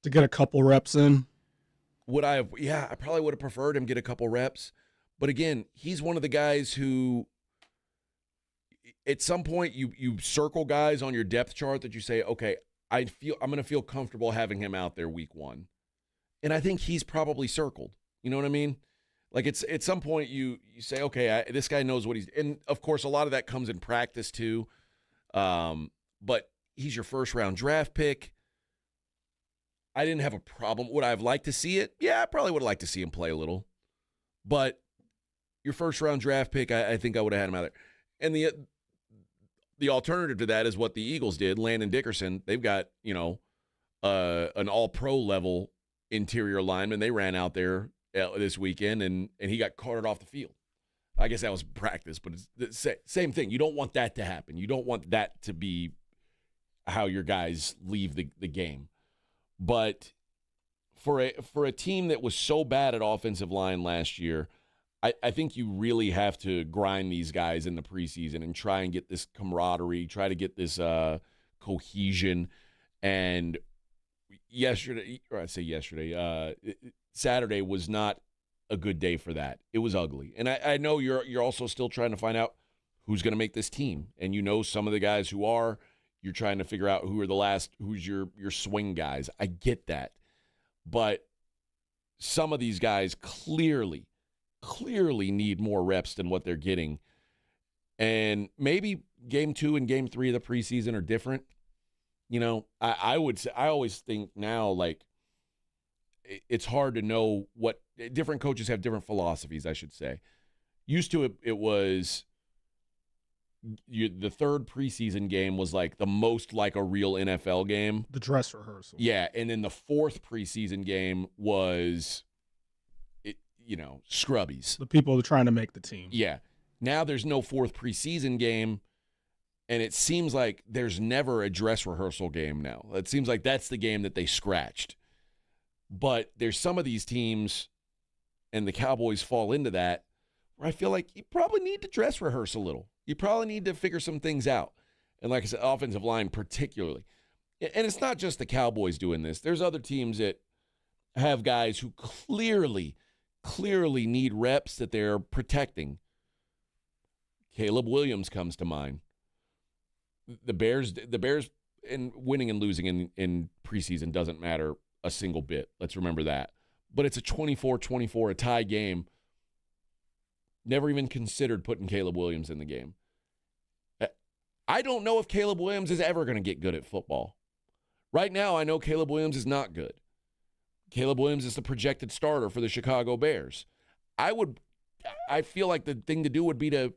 [SPEAKER 1] To get a couple reps in.
[SPEAKER 3] Would I have? Yeah, I probably would have preferred him get a couple reps. But again, he's one of the guys who, at some point, you circle guys on your depth chart that you say, okay, I'm going to feel comfortable having him out there week 1. And I think he's probably circled. You know what I mean? Like, it's at some point you say, okay, this guy knows what he's. And of course, a lot of that comes in practice too. But he's your 1st-round draft pick. I didn't have a problem. Would I have liked to see it? Yeah, I probably would have liked to see him play a little. But your 1st-round draft pick, I think I would have had him out there. And the alternative to that is what the Eagles did. Landon Dickerson, they've got, an all-pro level interior lineman. They ran out there this weekend, and he got carted off the field. I guess that was practice, but it's the same thing. You don't want that to happen. You don't want that to be how your guys leave the game. But for a team that was so bad at offensive line last year, I think you really have to grind these guys in the preseason and try and get this camaraderie, try to get this cohesion. And Saturday was not a good day for that. It was ugly. And I know you're also still trying to find out who's going to make this team. And some of the guys who are. You're trying to figure out who's your swing guys. I get that. But some of these guys clearly need more reps than what they're getting. And maybe game 2 and game 3 of the preseason are different. I would say, I always think now, like, it's hard to know what different coaches have different philosophies, I should say. Used to it was the 3rd preseason game was like the most like a real NFL game.
[SPEAKER 1] The dress rehearsal.
[SPEAKER 3] Yeah, and then the 4th preseason game was, scrubbies.
[SPEAKER 1] The people trying to make the team.
[SPEAKER 3] Yeah. Now there's no 4th preseason game, and it seems like there's never a dress rehearsal game now. It seems like that's the game that they scratched. But there's some of these teams, and the Cowboys fall into that, where I feel like you probably need to dress rehearse a little. You probably need to figure some things out. And like I said, offensive line particularly. And it's not just the Cowboys doing this. There's other teams that have guys who clearly need reps that they're protecting. Caleb Williams comes to mind. The Bears, and winning and losing in preseason doesn't matter a single bit. Let's remember that. But it's a 24-24, a tie game. Never even considered putting Caleb Williams in the game. I don't know if Caleb Williams is ever going to get good at football. Right now, I know Caleb Williams is not good. Caleb Williams is the projected starter for the Chicago Bears. I feel like the thing to do would be to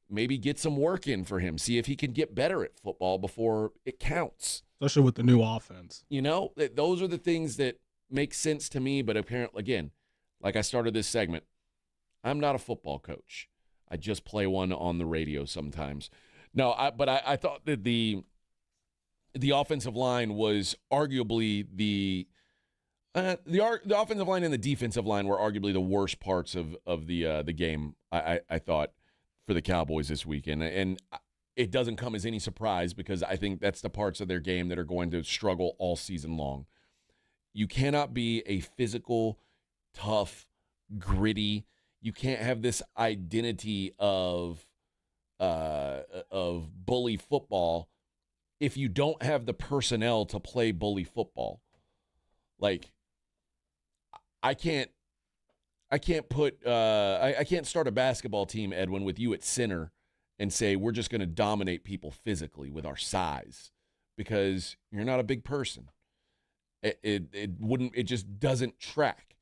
[SPEAKER 3] maybe get some work in for him, see if he can get better at football before it counts.
[SPEAKER 1] Especially with the new offense.
[SPEAKER 3] You know, those are the things that make sense to me, but apparently, again, like I started this segment, I'm not a football coach. I just play one on the radio sometimes. No, I thought that the offensive line was arguably the offensive line and the defensive line were arguably the worst parts of the game. I thought for the Cowboys this weekend, and it doesn't come as any surprise because I think that's the parts of their game that are going to struggle all season long. You cannot be a physical, tough, gritty. You can't have this identity of bully football if you don't have the personnel to play bully football. Like, I can't start a basketball team, Edwin, with you at center and say we're just going to dominate people physically with our size because you're not a big person. It just doesn't track.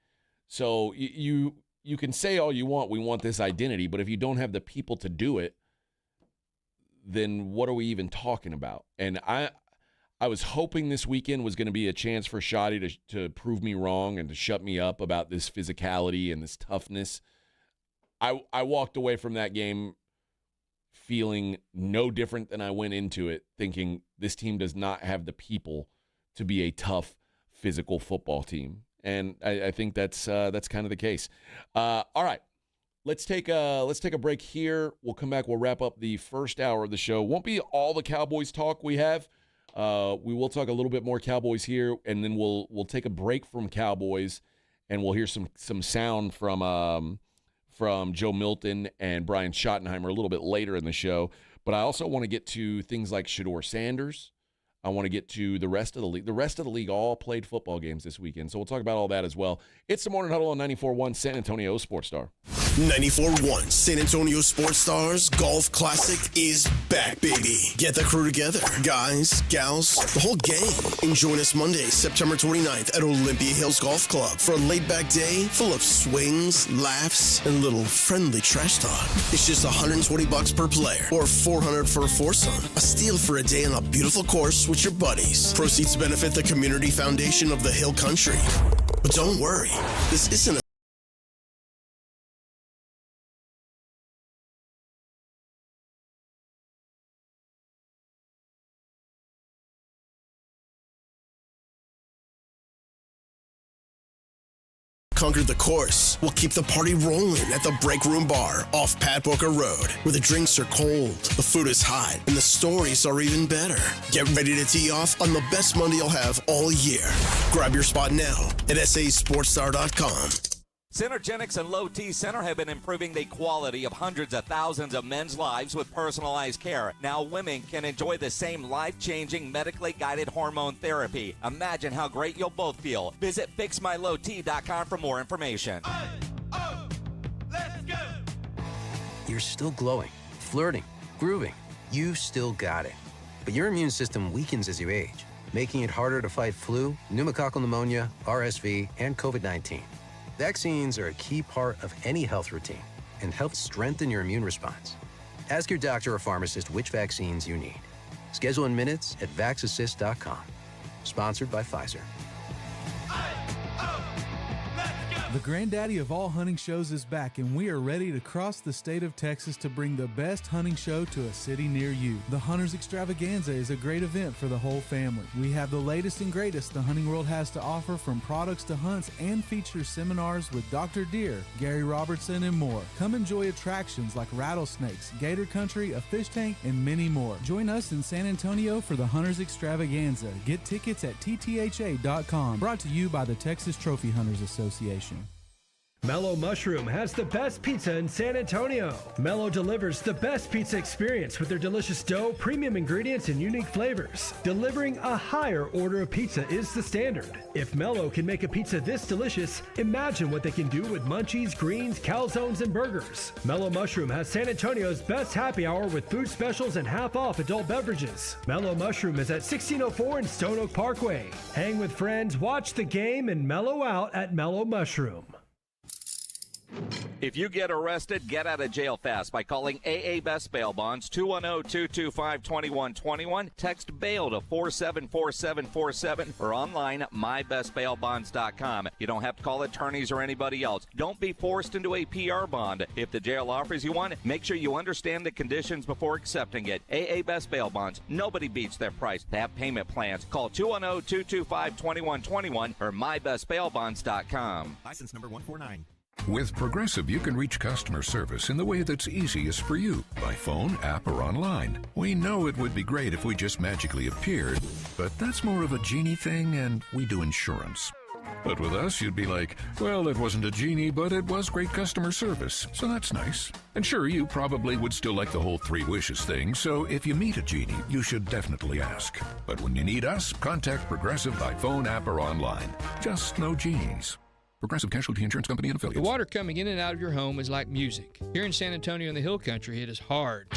[SPEAKER 3] So you can say all you want, we want this identity, but if you don't have the people to do it, then what are we even talking about? And I was hoping this weekend was going to be a chance for Shotty to prove me wrong and to shut me up about this physicality and this toughness. I walked away from that game feeling no different than I went into it, thinking this team does not have the people to be a tough, physical football team. And I think that's kind of the case. All right. Let's take a break here. We'll come back. We'll wrap up the first hour of the show. Won't be all the Cowboys talk we have. We will talk a little bit more Cowboys here, and then we'll take a break from Cowboys, and we'll hear some sound from Joe Milton and Brian Schottenheimer a little bit later in the show. But I also want to get to things like Shedeur Sanders. I want to get to the rest of the league. The rest of the league all played football games this weekend, so we'll talk about all that as well. It's the Morning Huddle on 94.1 San Antonio Sports Star.
[SPEAKER 2] 94.1 San Antonio Sports Stars Golf Classic is back, baby. Get the crew together. Guys, gals, the whole gang. And join us Monday, September 29th at Olympia Hills Golf Club for a laid-back day full of swings, laughs, and a little friendly trash talk. It's just $120 per player or $400 for a foursome. A steal for a day on a beautiful course with your buddies. Proceeds benefit the Community Foundation of the Hill Country. But don't worry, this isn't a conquered the course. We'll keep the party rolling at the Break Room Bar off Pat Booker Road, where the drinks are cold, the food is hot, and the stories are even better. Get ready to tee off on the best Monday you'll have all year. Grab your spot now at sasportstar.com.
[SPEAKER 9] Synergenics and Low T Center have been improving the quality of hundreds of thousands of men's lives with personalized care. Now women can enjoy the same life-changing, medically guided hormone therapy. Imagine how great you'll both feel. Visit FixMyLowT.com for more information.
[SPEAKER 21] Let's go! You're still glowing, flirting, grooving. You still got it. But your immune system weakens as you age, making it harder to fight flu, pneumococcal pneumonia, RSV, and COVID-19. Vaccines are a key part of any health routine and help strengthen your immune response. Ask your doctor or pharmacist which vaccines you need. Schedule in minutes at VaxAssist.com. Sponsored by Pfizer.
[SPEAKER 26] Let's go!
[SPEAKER 12] The granddaddy of all hunting shows is back, and we are ready to cross the state of Texas to bring the best hunting show to a city near you. The Hunters Extravaganza is a great event for the whole family. We have the latest and greatest the hunting world has to offer, from products to hunts, and feature seminars with Dr. Deer, Gary Robertson, and more. Come enjoy attractions like rattlesnakes, gator country, a fish tank, and many more. Join us in San Antonio for the Hunters Extravaganza. Get tickets at ttha.com. Brought to you by the Texas Trophy Hunters Association.
[SPEAKER 14] Mellow Mushroom has the best pizza in San Antonio. Mellow delivers the best pizza experience with their delicious dough, premium ingredients, and unique flavors. Delivering a higher order of pizza is the standard. If Mellow can make a pizza this delicious, imagine what they can do with munchies, greens, calzones, and burgers. Mellow Mushroom has San Antonio's best happy hour with food specials and half-off adult beverages. Mellow Mushroom is at 1604 and Stone Oak Parkway. Hang with friends, watch the game, and mellow out at Mellow Mushroom.
[SPEAKER 9] If you get arrested, get out of jail fast by calling AA Best Bail Bonds, 210-225-2121. Text bail to 474747 or online at mybestbailbonds.com. You don't have to call attorneys or anybody else. Don't be forced into a PR bond. If the jail offers you one, make sure you understand the conditions before accepting it. AA Best Bail Bonds. Nobody beats their price. They have payment plans. Call 210-225-2121 or mybestbailbonds.com.
[SPEAKER 15] License number 149.
[SPEAKER 16] With Progressive, you can reach customer service in the way that's easiest for you, by phone, app, or online. We know it would be great if we just magically appeared, but that's more of a genie thing, and we do insurance. But with us, you'd be like, well, it wasn't a genie, but it was great customer service, so that's nice. And sure, you probably would still like the whole 3 wishes thing, so if you meet a genie, you should definitely ask. But when you need us, contact Progressive by phone, app, or online. Just no genies. Progressive Casualty Insurance Company and affiliates.
[SPEAKER 17] The water coming in and out of your home is like music. Here in San Antonio in the Hill Country, it is hard.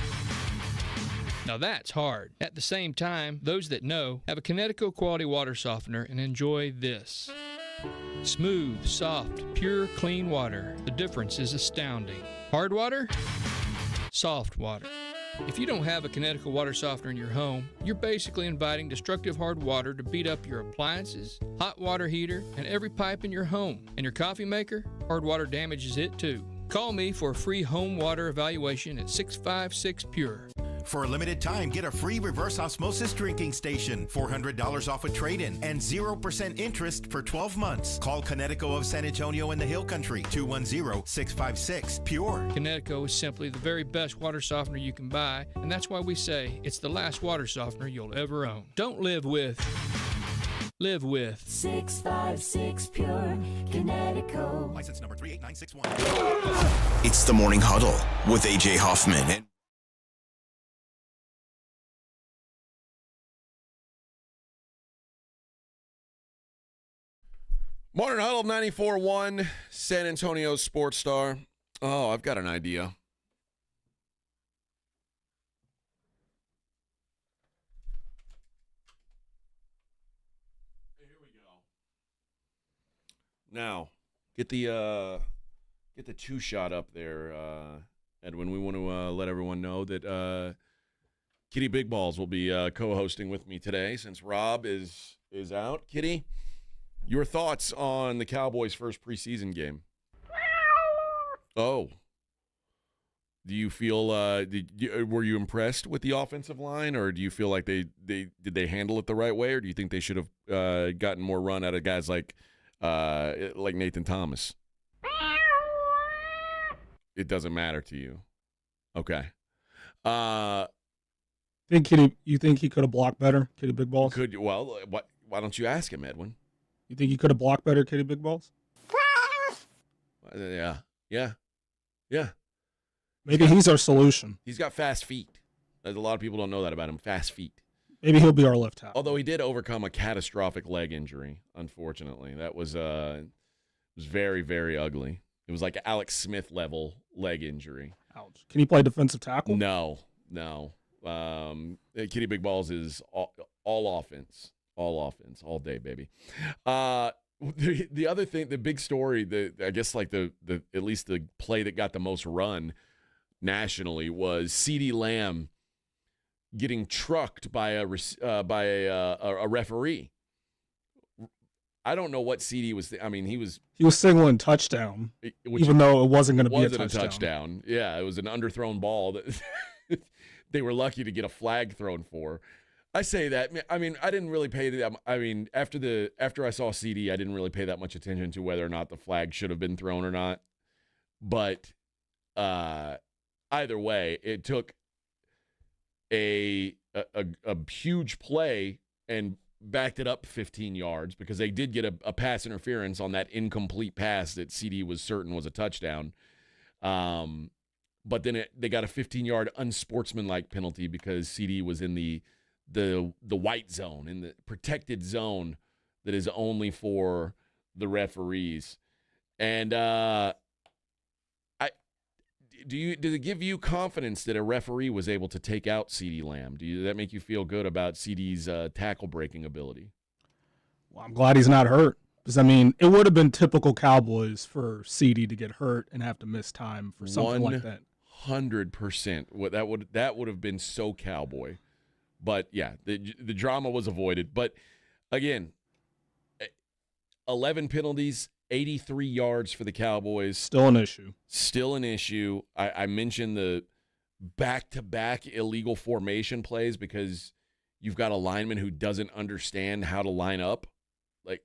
[SPEAKER 17] Now that's hard. At the same time, those that know have a Connecticut quality water softener and enjoy this. Smooth, soft, pure, clean water. The difference is astounding. Hard water, soft water. If you don't have a Connecticut water softener in your home, you're basically inviting destructive hard water to beat up your appliances, hot water heater, and every pipe in your home. And your coffee maker, hard water damages it too. Call me for a free home water evaluation at 656 Pure.
[SPEAKER 26] For a limited time, get a free reverse osmosis drinking station, $400 off a trade-in, and 0% interest for 12 months. Call Connecticut of San Antonio in the Hill Country, 210-656-PURE.
[SPEAKER 17] Connecticut is simply the very best water softener you can buy, and that's why we say it's the last water softener you'll ever own. Don't live with. Live with
[SPEAKER 19] 656 Pure Connecticut.
[SPEAKER 26] License number 38961.
[SPEAKER 2] It's the Morning Huddle with AJ Hoffman and
[SPEAKER 3] Morning Huddle 94.1, San Antonio Sports Star. Oh, I've got an idea. Here we go. Now, get the 2-shot up there, Edwin. We want to let everyone know that Kitty Big Balls will be co-hosting with me today since Rob is out. Kitty, your thoughts on the Cowboys' first preseason game? Oh. Do you feel were you impressed with the offensive line, or do you feel like did they handle it the right way, or do you think they should have gotten more run out of guys like Nathan Thomas? It doesn't matter to you. Okay.
[SPEAKER 1] You think he could have blocked better, Kitty Big Balls?
[SPEAKER 3] Why don't you ask him, Edwin?
[SPEAKER 1] You think he could have blocked better, Kitty Big Balls?
[SPEAKER 3] Yeah.
[SPEAKER 1] Maybe he's our solution.
[SPEAKER 3] He's got fast feet. A lot of people don't know that about him. Fast feet.
[SPEAKER 1] Maybe he'll be our left tackle.
[SPEAKER 3] Although he did overcome a catastrophic leg injury, unfortunately. That was very, very ugly. It was like Alex Smith level leg injury.
[SPEAKER 1] Ouch. Can he play defensive tackle?
[SPEAKER 3] No. Kitty Big Balls is all offense. All offense, all day, baby. The other thing, the big story, I guess like the at least the play that got the most run nationally was CeeDee Lamb getting trucked by a referee. I don't know what CD was. I mean, he was
[SPEAKER 1] signaling touchdown, even though it wasn't going to be a
[SPEAKER 3] touchdown. Yeah, it was an underthrown ball that they were lucky to get a flag thrown for. I say that. I mean, I didn't really pay that. I mean, after I saw CD, I didn't really pay that much attention to whether or not the flag should have been thrown or not. But either way, it took a huge play and backed it up 15 yards because they did get a pass interference on that incomplete pass that CD was certain was a touchdown. But then they got a 15-yard unsportsmanlike penalty because CD was in the white zone, in the protected zone that is only for the referees. And does it give you confidence that a referee was able to take out CeeDee Lamb? Does that make you feel good about CeeDee's tackle breaking ability?
[SPEAKER 1] Well, I'm glad he's not hurt. Because, I mean, it would have been typical Cowboys for CeeDee to get hurt and have to miss time for something like that.
[SPEAKER 3] 100%. That would have been so Cowboy. But, yeah, the drama was avoided. But, again, 11 penalties, 83 yards for the Cowboys.
[SPEAKER 1] Still an issue. I mentioned the back-to-back illegal formation plays because you've got a lineman who doesn't understand how to line up. Like,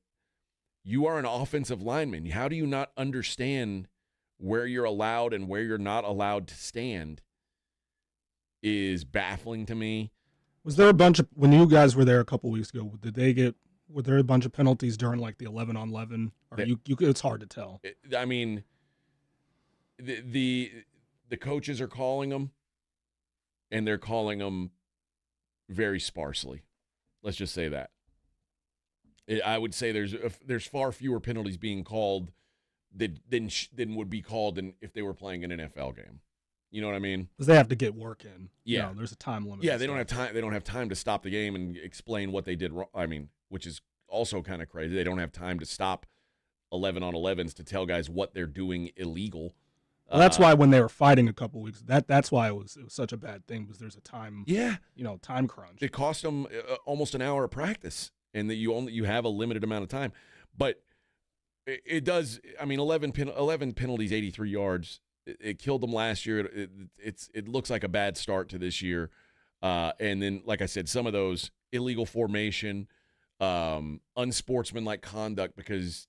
[SPEAKER 1] you are an offensive lineman. How do you not understand where you're allowed and where you're not allowed to stand is baffling to me. Was there a bunch of, when you guys were there a couple weeks ago, were there a bunch of penalties during like the 11-on-11? Or it's hard to tell.
[SPEAKER 3] I mean, the coaches are calling them, and they're calling them very sparsely. Let's just say that. I would say there's far fewer penalties being called than would be called if they were playing an NFL game. You know what I mean?
[SPEAKER 1] Because they have to get work in.
[SPEAKER 3] Yeah,
[SPEAKER 1] there's a time limit.
[SPEAKER 3] Yeah, they don't have time. They don't have time to stop the game and explain what they did wrong. I mean, which is also kind of crazy. They don't have time to stop 11-on-11s to tell guys what they're doing illegal.
[SPEAKER 1] Well, that's why when they were fighting a couple weeks, that's why it was such a bad thing, because there's a time.
[SPEAKER 3] Yeah,
[SPEAKER 1] time crunch.
[SPEAKER 3] It cost them almost an hour of practice, and that you have a limited amount of time. But it does. I mean, 11 penalties, 83 yards. It killed them last year. It looks like a bad start to this year. And then, like I said, some of those illegal formation, unsportsmanlike conduct, because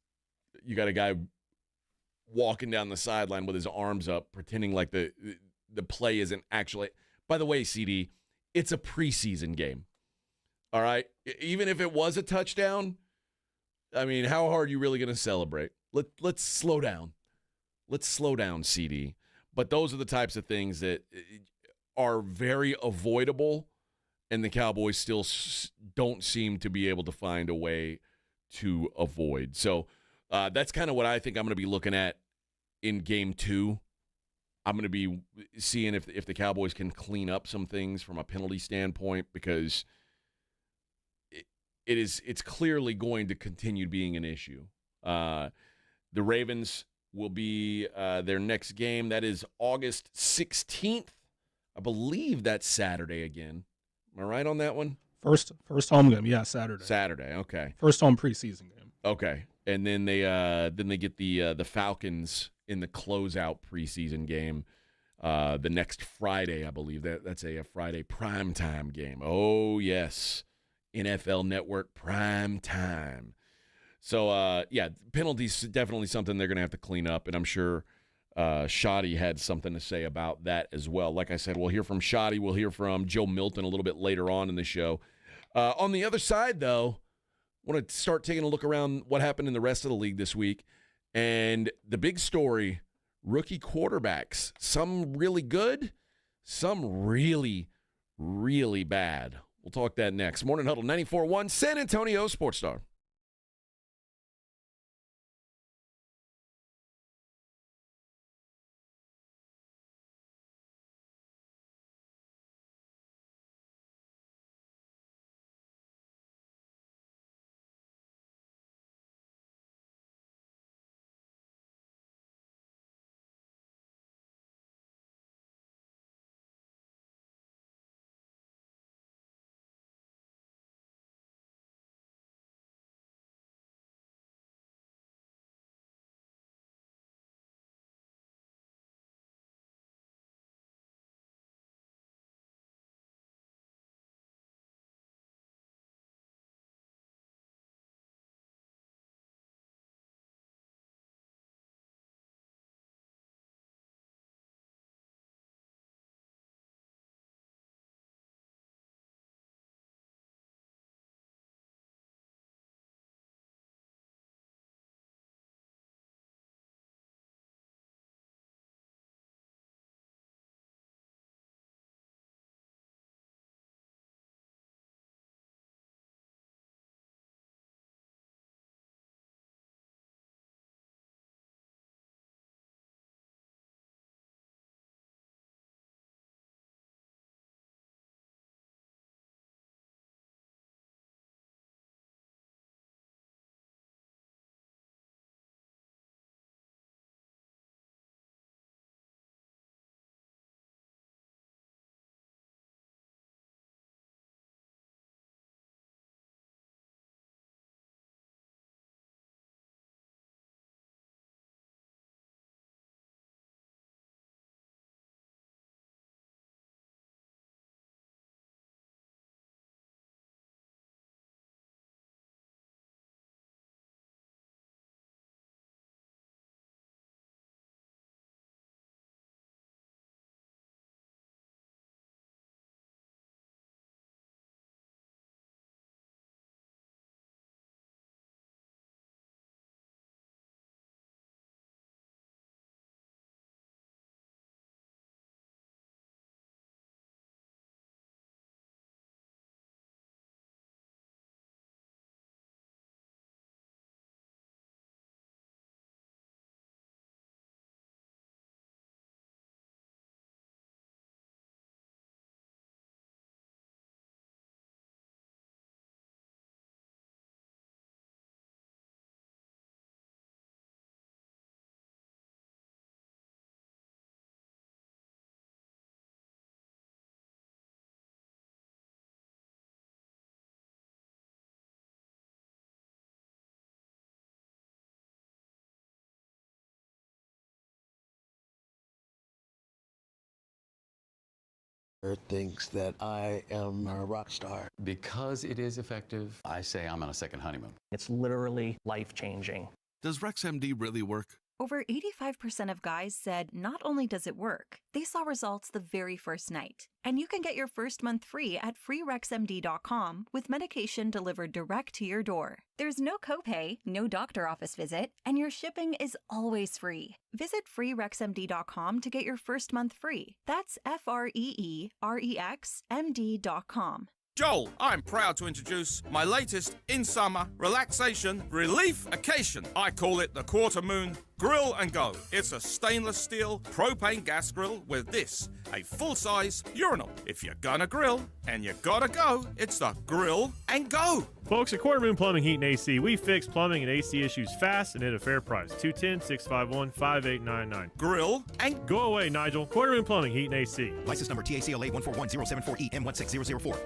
[SPEAKER 3] you got a guy walking down the sideline with his arms up, pretending like the play isn't actually. By the way, CD, it's a preseason game. All right? Even if it was a touchdown, I mean, how hard are you really going to celebrate? Let's slow down. Let's slow down, CD. But those are the types of things that are very avoidable, and the Cowboys still don't seem to be able to find a way to avoid. So that's kind of what I think I'm going to be looking at in Game 2. I'm going to be seeing if the Cowboys can clean up some things from a penalty standpoint, because it's clearly going to continue being an issue. The Ravens will be their next game. That is August 16th. I believe that's Saturday again. Am I right on that one?
[SPEAKER 1] First home game, yeah, Saturday.
[SPEAKER 3] Saturday, okay.
[SPEAKER 1] First home preseason game.
[SPEAKER 3] Okay, and then they get the Falcons in the closeout preseason game the next Friday, I believe. That's a Friday primetime game. Oh yes, NFL Network primetime. So, penalties definitely something they're going to have to clean up, and I'm sure Shoddy had something to say about that as well. Like I said, we'll hear from Shoddy. We'll hear from Joe Milton a little bit later on in the show. On the other side, though, I want to start taking a look around what happened in the rest of the league this week. And the big story, rookie quarterbacks. Some really good, some really, really bad. We'll talk that next. Morning Huddle 94.1 San Antonio Sports Star.
[SPEAKER 4] thinks that I am a rock star.
[SPEAKER 6] Because it is effective, I say I'm on a second honeymoon.
[SPEAKER 10] It's literally life-changing.
[SPEAKER 15] Does RexMD really work?
[SPEAKER 18] Over 85% of guys said not only does it work, they saw results the very first night. And you can get your first month free at freerexmd.com with medication delivered direct to your door. There's no copay, no doctor office visit, and your shipping is always free. Visit freerexmd.com to get your first month free. That's FREEREXMD.com.
[SPEAKER 7] Joel, I'm proud to introduce my latest in-summer relaxation relief-acation. I call it the Quarter Moon Grill and Go. It's a stainless steel propane gas grill with this, a full-size urinal. If you're gonna grill and you gotta go, it's the Grill and Go.
[SPEAKER 24] Folks, at Quarter Moon Plumbing, Heat and AC, we fix plumbing and AC issues fast and at a fair price. 210-651-5899.
[SPEAKER 7] Grill and
[SPEAKER 24] Go away, Nigel. Quarter Moon Plumbing, Heat and AC.
[SPEAKER 26] License number TACLA 141-074-EM16004.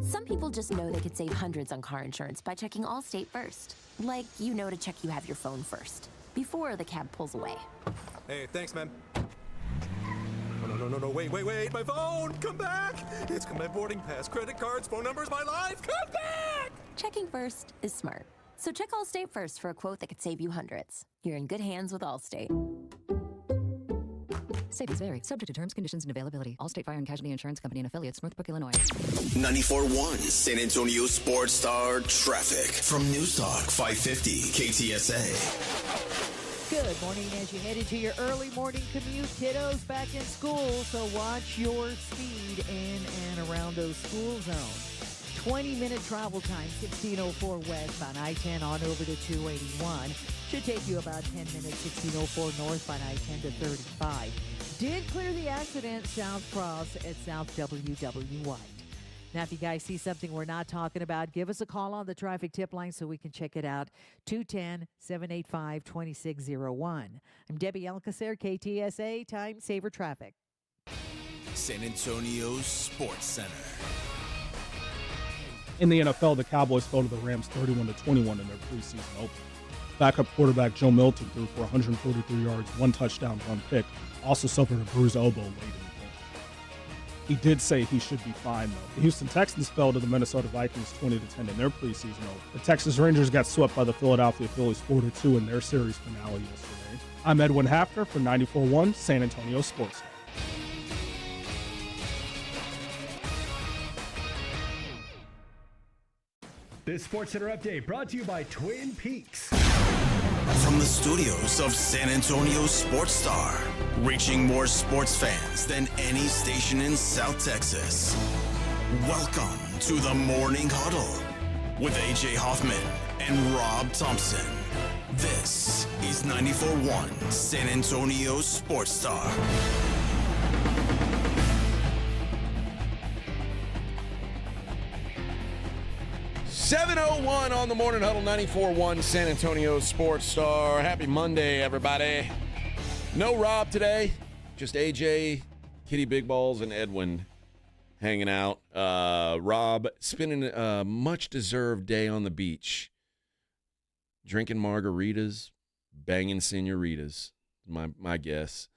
[SPEAKER 20] Some people just know they could save hundreds on car insurance by checking Allstate first. Like, you know to check you have your phone first, before the cab pulls away.
[SPEAKER 23] Hey, thanks, man. No, wait, my phone! Come back! It's my boarding pass, credit cards, phone numbers, my life! Come back!
[SPEAKER 20] Checking first is smart. So check Allstate first for a quote that could save you hundreds. You're in good hands with Allstate.
[SPEAKER 22] Savings vary. Subject to terms, conditions, and availability. Allstate Fire and Casualty Insurance Company and affiliates, Northbrook, Illinois.
[SPEAKER 2] 94.1 San Antonio Sports Star traffic from News Talk 550 KTSA.
[SPEAKER 27] Good morning as you head into your early morning commute. Kiddos back in school, so watch your speed in and around those school zones. 20-minute travel time, 1604 westbound I-10 on over to 281. Should take you about 10 minutes, 1604 northbound I-10 to 35. Did clear the accident, South Cross at South W.W. White. Now, if you guys see something we're not talking about, give us a call on the traffic tip line so we can check it out. 210-785-2601. I'm Debbie Alcacer, KTSA, Time Saver Traffic.
[SPEAKER 2] San Antonio Sports Center.
[SPEAKER 1] In the NFL, the Cowboys fell to the Rams 31-21 in their preseason opener. Backup quarterback Joe Milton threw for 143 yards, 1 touchdown, 1 pick. Also suffered a bruised elbow late in the game. He did say he should be fine, though. The Houston Texans fell to the Minnesota Vikings 20-10 in their preseason opener. The Texas Rangers got swept by the Philadelphia Phillies 4-2 in their series finale yesterday. I'm Edwin Hafner for 94.1 San Antonio Sports.
[SPEAKER 14] This SportsCenter update brought to you by Twin Peaks.
[SPEAKER 2] From the studios of San Antonio Sports Star, reaching more sports fans than any station in South Texas. Welcome to the Morning Huddle with AJ Hoffman and Rob Thompson. This is 94.1 San Antonio Sports Star.
[SPEAKER 3] .701 on the Morning Huddle, 94.1 San Antonio Sports Star. Happy Monday, everybody. No Rob today, just AJ, Kitty Big Balls, and Edwin hanging out. Rob spending a much-deserved day on the beach, drinking margaritas, banging senoritas, my guess.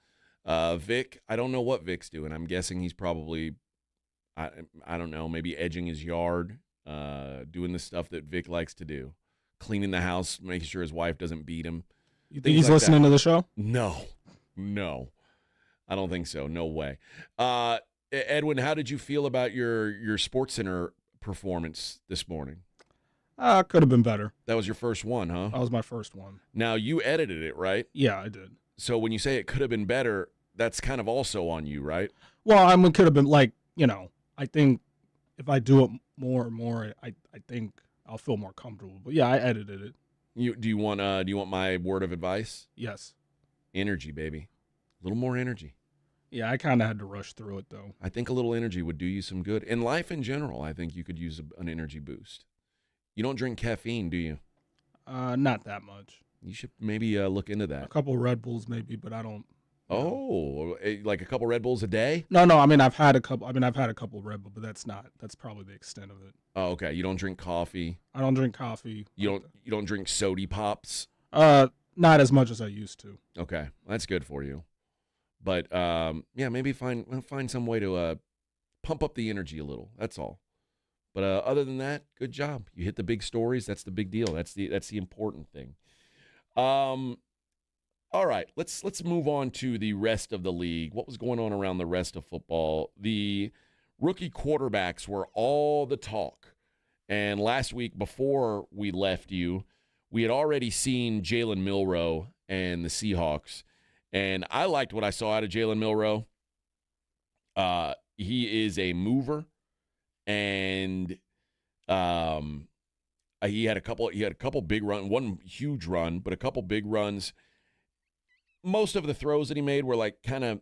[SPEAKER 3] Vic, I don't know what Vic's doing. I'm guessing he's probably, I don't know, maybe edging his yard. Doing the stuff that Vic likes to do, cleaning the house, making sure his wife doesn't beat him.
[SPEAKER 1] You think he's listening to the show?
[SPEAKER 3] No, I don't think so. No way. Edwin, how did you feel about your SportsCenter performance this morning?
[SPEAKER 1] Could have been better.
[SPEAKER 3] That was your first one, huh?
[SPEAKER 1] That was my first one.
[SPEAKER 3] Now, you edited it, right?
[SPEAKER 1] Yeah, I did.
[SPEAKER 3] So when you say it could have been better, that's kind of also on you, right?
[SPEAKER 1] Well, I mean, could have been I think if I do it more and more, I think I'll feel more comfortable. But yeah, I edited it.
[SPEAKER 3] Do you want my word of advice?
[SPEAKER 1] Yes.
[SPEAKER 3] Energy, baby. A little more energy.
[SPEAKER 1] Yeah, I kind of had to rush through it, though.
[SPEAKER 3] I think a little energy would do you some good. In life in general, I think you could use an energy boost. You don't drink caffeine, do you?
[SPEAKER 1] Not that much.
[SPEAKER 3] You should maybe look into that.
[SPEAKER 1] A couple Red Bulls maybe, but I don't.
[SPEAKER 3] Oh, like a couple Red Bulls a day?
[SPEAKER 1] No. I mean, I've had a couple Red Bulls, but that's probably the extent of it.
[SPEAKER 3] Oh, okay. You don't drink coffee?
[SPEAKER 1] I don't drink coffee.
[SPEAKER 3] You don't drink sody pops?
[SPEAKER 1] Not as much as I used to.
[SPEAKER 3] Okay. That's good for you. But maybe find some way to pump up the energy a little. That's all. But other than that, good job. You hit the big stories. That's the big deal. That's the important thing. All right, let's move on to the rest of the league. What was going on around the rest of football? The rookie quarterbacks were all the talk. And last week, before we left you, we had already seen Jalen Milroe and the Seahawks. And I liked what I saw out of Jalen Milroe. He is a mover. And he had a couple big runs, one huge run, but a couple big runs. Most of the throws that he made were like kind of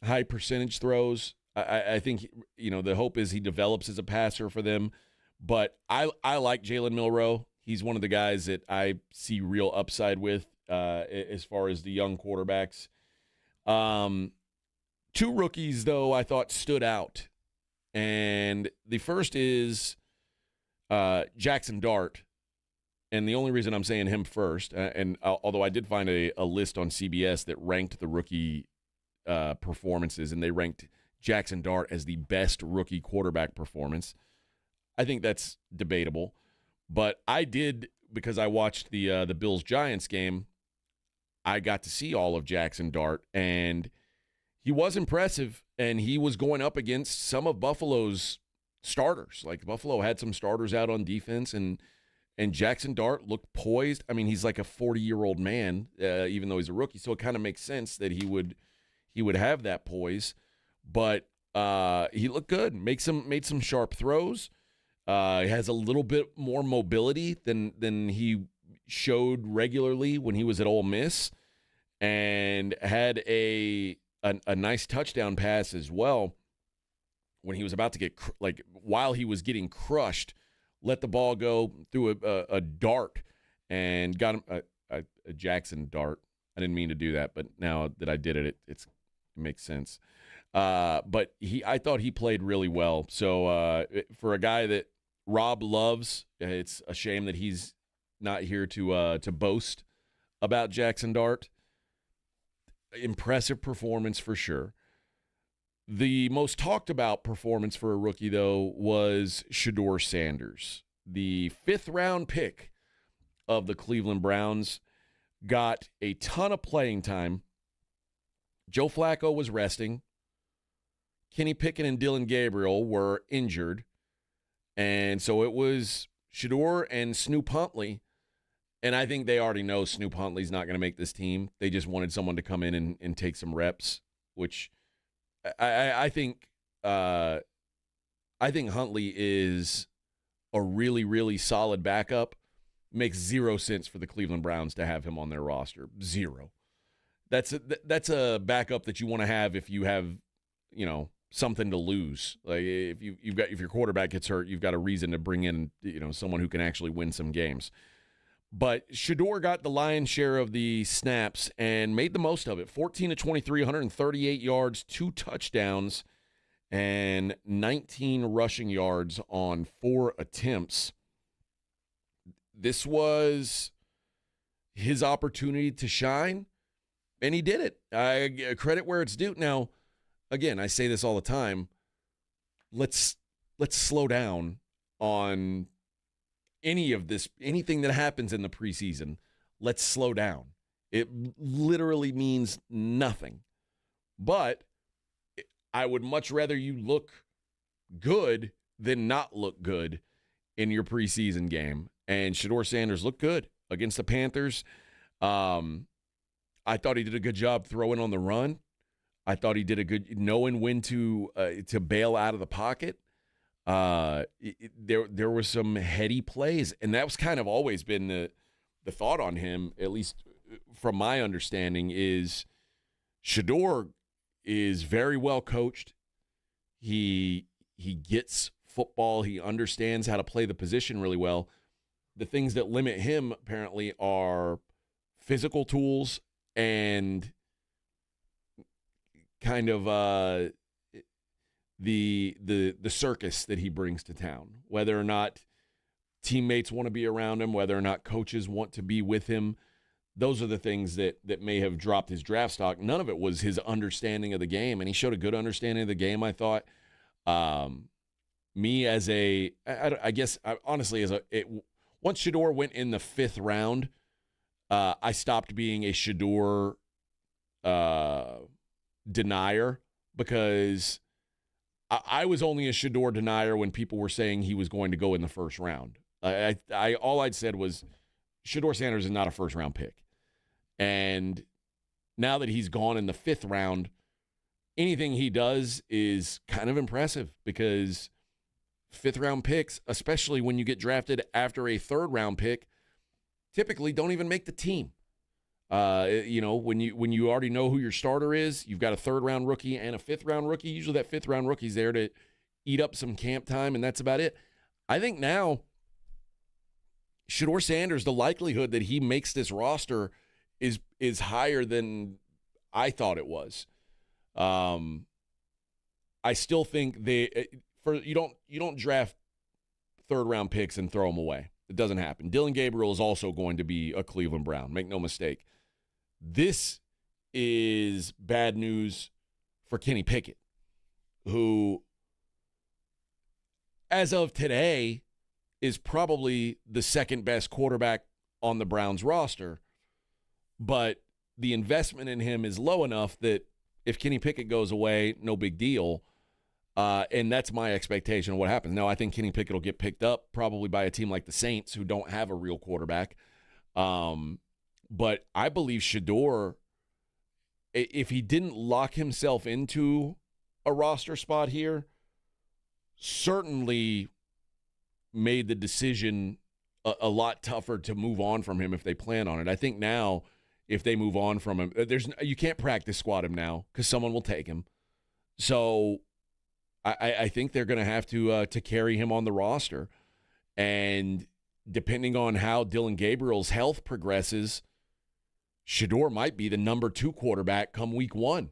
[SPEAKER 3] high percentage throws. I think the hope is he develops as a passer for them. But I like Jalen Milroe. He's one of the guys that I see real upside with as far as the young quarterbacks. Two rookies though I thought stood out. And the first is Jackson Dart. And the only reason I'm saying him first, although I did find a list on CBS that ranked the rookie performances, and they ranked Jackson Dart as the best rookie quarterback performance. I think that's debatable. But I did, because I watched the Bills-Giants game, I got to see all of Jackson Dart, and he was impressive, and he was going up against some of Buffalo's starters. Like, Buffalo had some starters out on defense, and Jackson Dart looked poised. I mean, he's like a 40-year-old man, even though he's a rookie, so it kind of makes sense that he would have that poise. But he looked good, made some sharp throws. He has a little bit more mobility than he showed regularly when he was at Ole Miss, and had a nice touchdown pass as well when he was about to get while he was getting crushed, let the ball go through a dart and got him a Jackson Dart. I didn't mean to do that, but now that I did it makes sense. But I thought he played really well. So for a guy that Rob loves, it's a shame that he's not here to boast about Jackson Dart. Impressive performance for sure. The most talked about performance for a rookie, though, was Shedeur Sanders. The 5th round pick of the Cleveland Browns got a ton of playing time. Joe Flacco was resting. Kenny Pickett and Dylan Gabriel were injured. And so it was Shedeur and Snoop Huntley. And I think they already know Snoop Huntley's not going to make this team. They just wanted someone to come in and take some reps, which I think Huntley is a really, really solid backup. Makes zero sense for the Cleveland Browns to have him on their roster. Zero. That's a backup that you want to have if you have, something to lose. Like if your quarterback gets hurt, you've got a reason to bring in, someone who can actually win some games. But Shedeur got the lion's share of the snaps and made the most of it. 14 to 23, 138 yards, 2 touchdowns, and 19 rushing yards on 4 attempts. This was his opportunity to shine, and he did it. I credit where it's due. Now, again, I say this all the time. Let's slow down on anything that happens in the preseason. Let's slow down. It literally means nothing. But I would much rather you look good than not look good in your preseason game. And Shedeur Sanders looked good against the Panthers. I thought he did a good job throwing on the run. I thought he did a good knowing when to bail out of the pocket. There were some heady plays, and that's kind of always been the thought on him, at least from my understanding, is Shedeur is very well coached. He gets football. He understands how to play the position really well. The things that limit him apparently are physical tools and kind of the circus that he brings to town, whether or not teammates want to be around him, whether or not coaches want to be with him. those are the things that may have dropped his draft stock. None of it was his understanding of the game, and he showed a good understanding of the game, I thought. Me as I guess, honestly, once Shedeur went in the 5th round, I stopped being a Shedeur denier, because I was only a Shedeur denier when people were saying he was going to go in the 1st round. All I'd said was Shedeur Sanders is not a 1st-round pick. And now that he's gone in the 5th round, anything he does is kind of impressive, because 5th-round picks, especially when you get drafted after a 3rd-round pick, typically don't even make the team. When you already know who your starter is, you've got a 3rd-round rookie and a 5th-round rookie. Usually that 5th-round rookie's there to eat up some camp time, and that's about it. I think now Shedeur Sanders, the likelihood that he makes this roster is higher than I thought it was. I still think you don't draft 3rd-round picks and throw them away. It doesn't happen. Dillon Gabriel is also going to be a Cleveland Brown. Make no mistake. This is bad news for Kenny Pickett, who, as of today, is probably the 2nd-best quarterback on the Browns roster. But the investment in him is low enough that if Kenny Pickett goes away, no big deal. And that's my expectation of what happens. Now, I think Kenny Pickett will get picked up probably by a team like the Saints, who don't have a real quarterback. But I believe Shedeur, if he didn't lock himself into a roster spot here, certainly made the decision a lot tougher to move on from him if they plan on it. I think now, if they move on from him, you can't practice squad him now because someone will take him. So I think they're going to have to carry him on the roster. And depending on how Dillon Gabriel's health progresses, Shedeur might be the number 2 quarterback come week 1,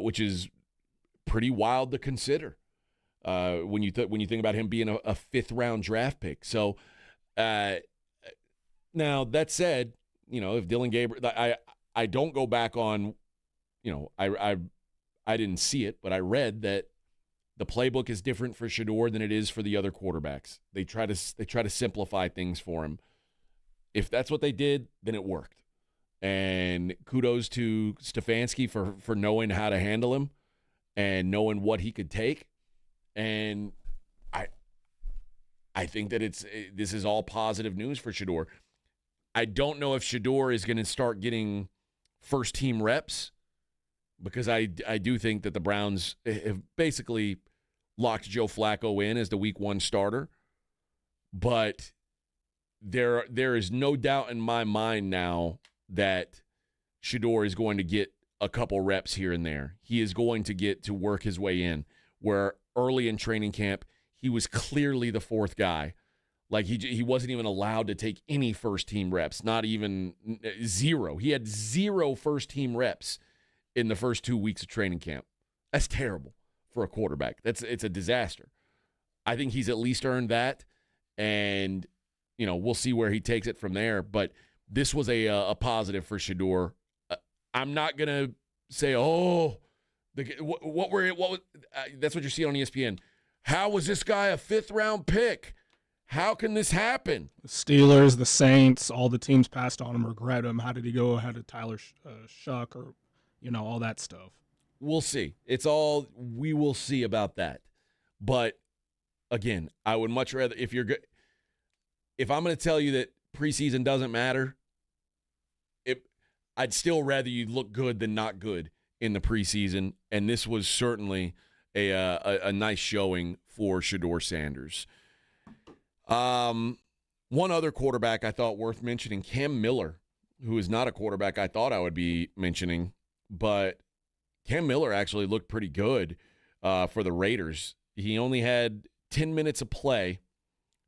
[SPEAKER 3] which is pretty wild to consider when you think about him being a 5th-round draft pick. So now, that said, if Dillon Gabriel, I don't go back on, I didn't see it, but I read that the playbook is different for Shedeur than it is for the other quarterbacks. They try to simplify things for him. If that's what they did, then it worked. And kudos to Stefanski for knowing how to handle him and knowing what he could take. And I think that this is all positive news for Shedeur. I don't know if Shedeur is going to start getting first-team reps, because I do think that the Browns have basically locked Joe Flacco in as the Week 1 starter. But there is no doubt in my mind now that Shedeur is going to get a couple reps here and there. He is going to get to work his way in, where early in training camp, he was clearly the 4th guy. Like, he wasn't even allowed to take any first-team reps, not even 0. He had 0 first-team reps in the first 2 weeks of training camp. That's terrible for a quarterback. It's a disaster. I think he's at least earned that, and we'll see where he takes it from there. But this was a positive for Shedeur. I'm not gonna say, that's what you're seeing on ESPN. How was this guy a 5th-round pick? How can this happen?
[SPEAKER 1] The Steelers, the Saints, all the teams passed on him, regret him. How did he go ahead of Tyler Shuck, or all that stuff?
[SPEAKER 3] We'll see. We will see about that. But again, I would much rather, if I'm going to tell you that preseason doesn't matter, I'd still rather you look good than not good in the preseason. And this was certainly a nice showing for Shedeur Sanders. One other quarterback I thought worth mentioning, Cam Miller, who is not a quarterback I thought I would be mentioning, but Cam Miller actually looked pretty good for the Raiders. He only had 10 minutes of play,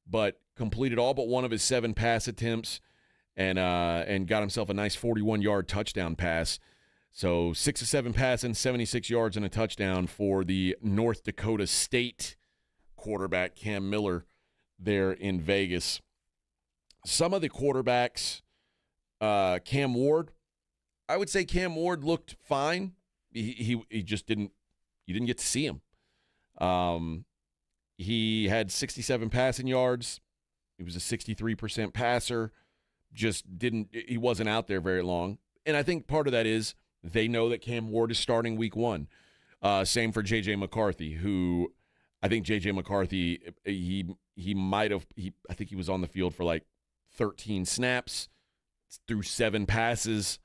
[SPEAKER 3] but completed all but one of his 7 pass attempts and got himself a nice 41-yard touchdown pass. So 6 of 7 passing, 76 yards and a touchdown for the North Dakota State quarterback, Cam Miller, there in Vegas. Some of the quarterbacks Cam Ward, I would say Cam Ward looked fine. He just didn't, you didn't get to see him. He had 67 passing yards. He was a 63% passer. He wasn't out there very long. And I think part of that is they know that Cam Ward is starting week 1. Same for J.J. McCarthy, who I think J.J. McCarthy, I think he was on the field for like 13 snaps, threw 7 passes.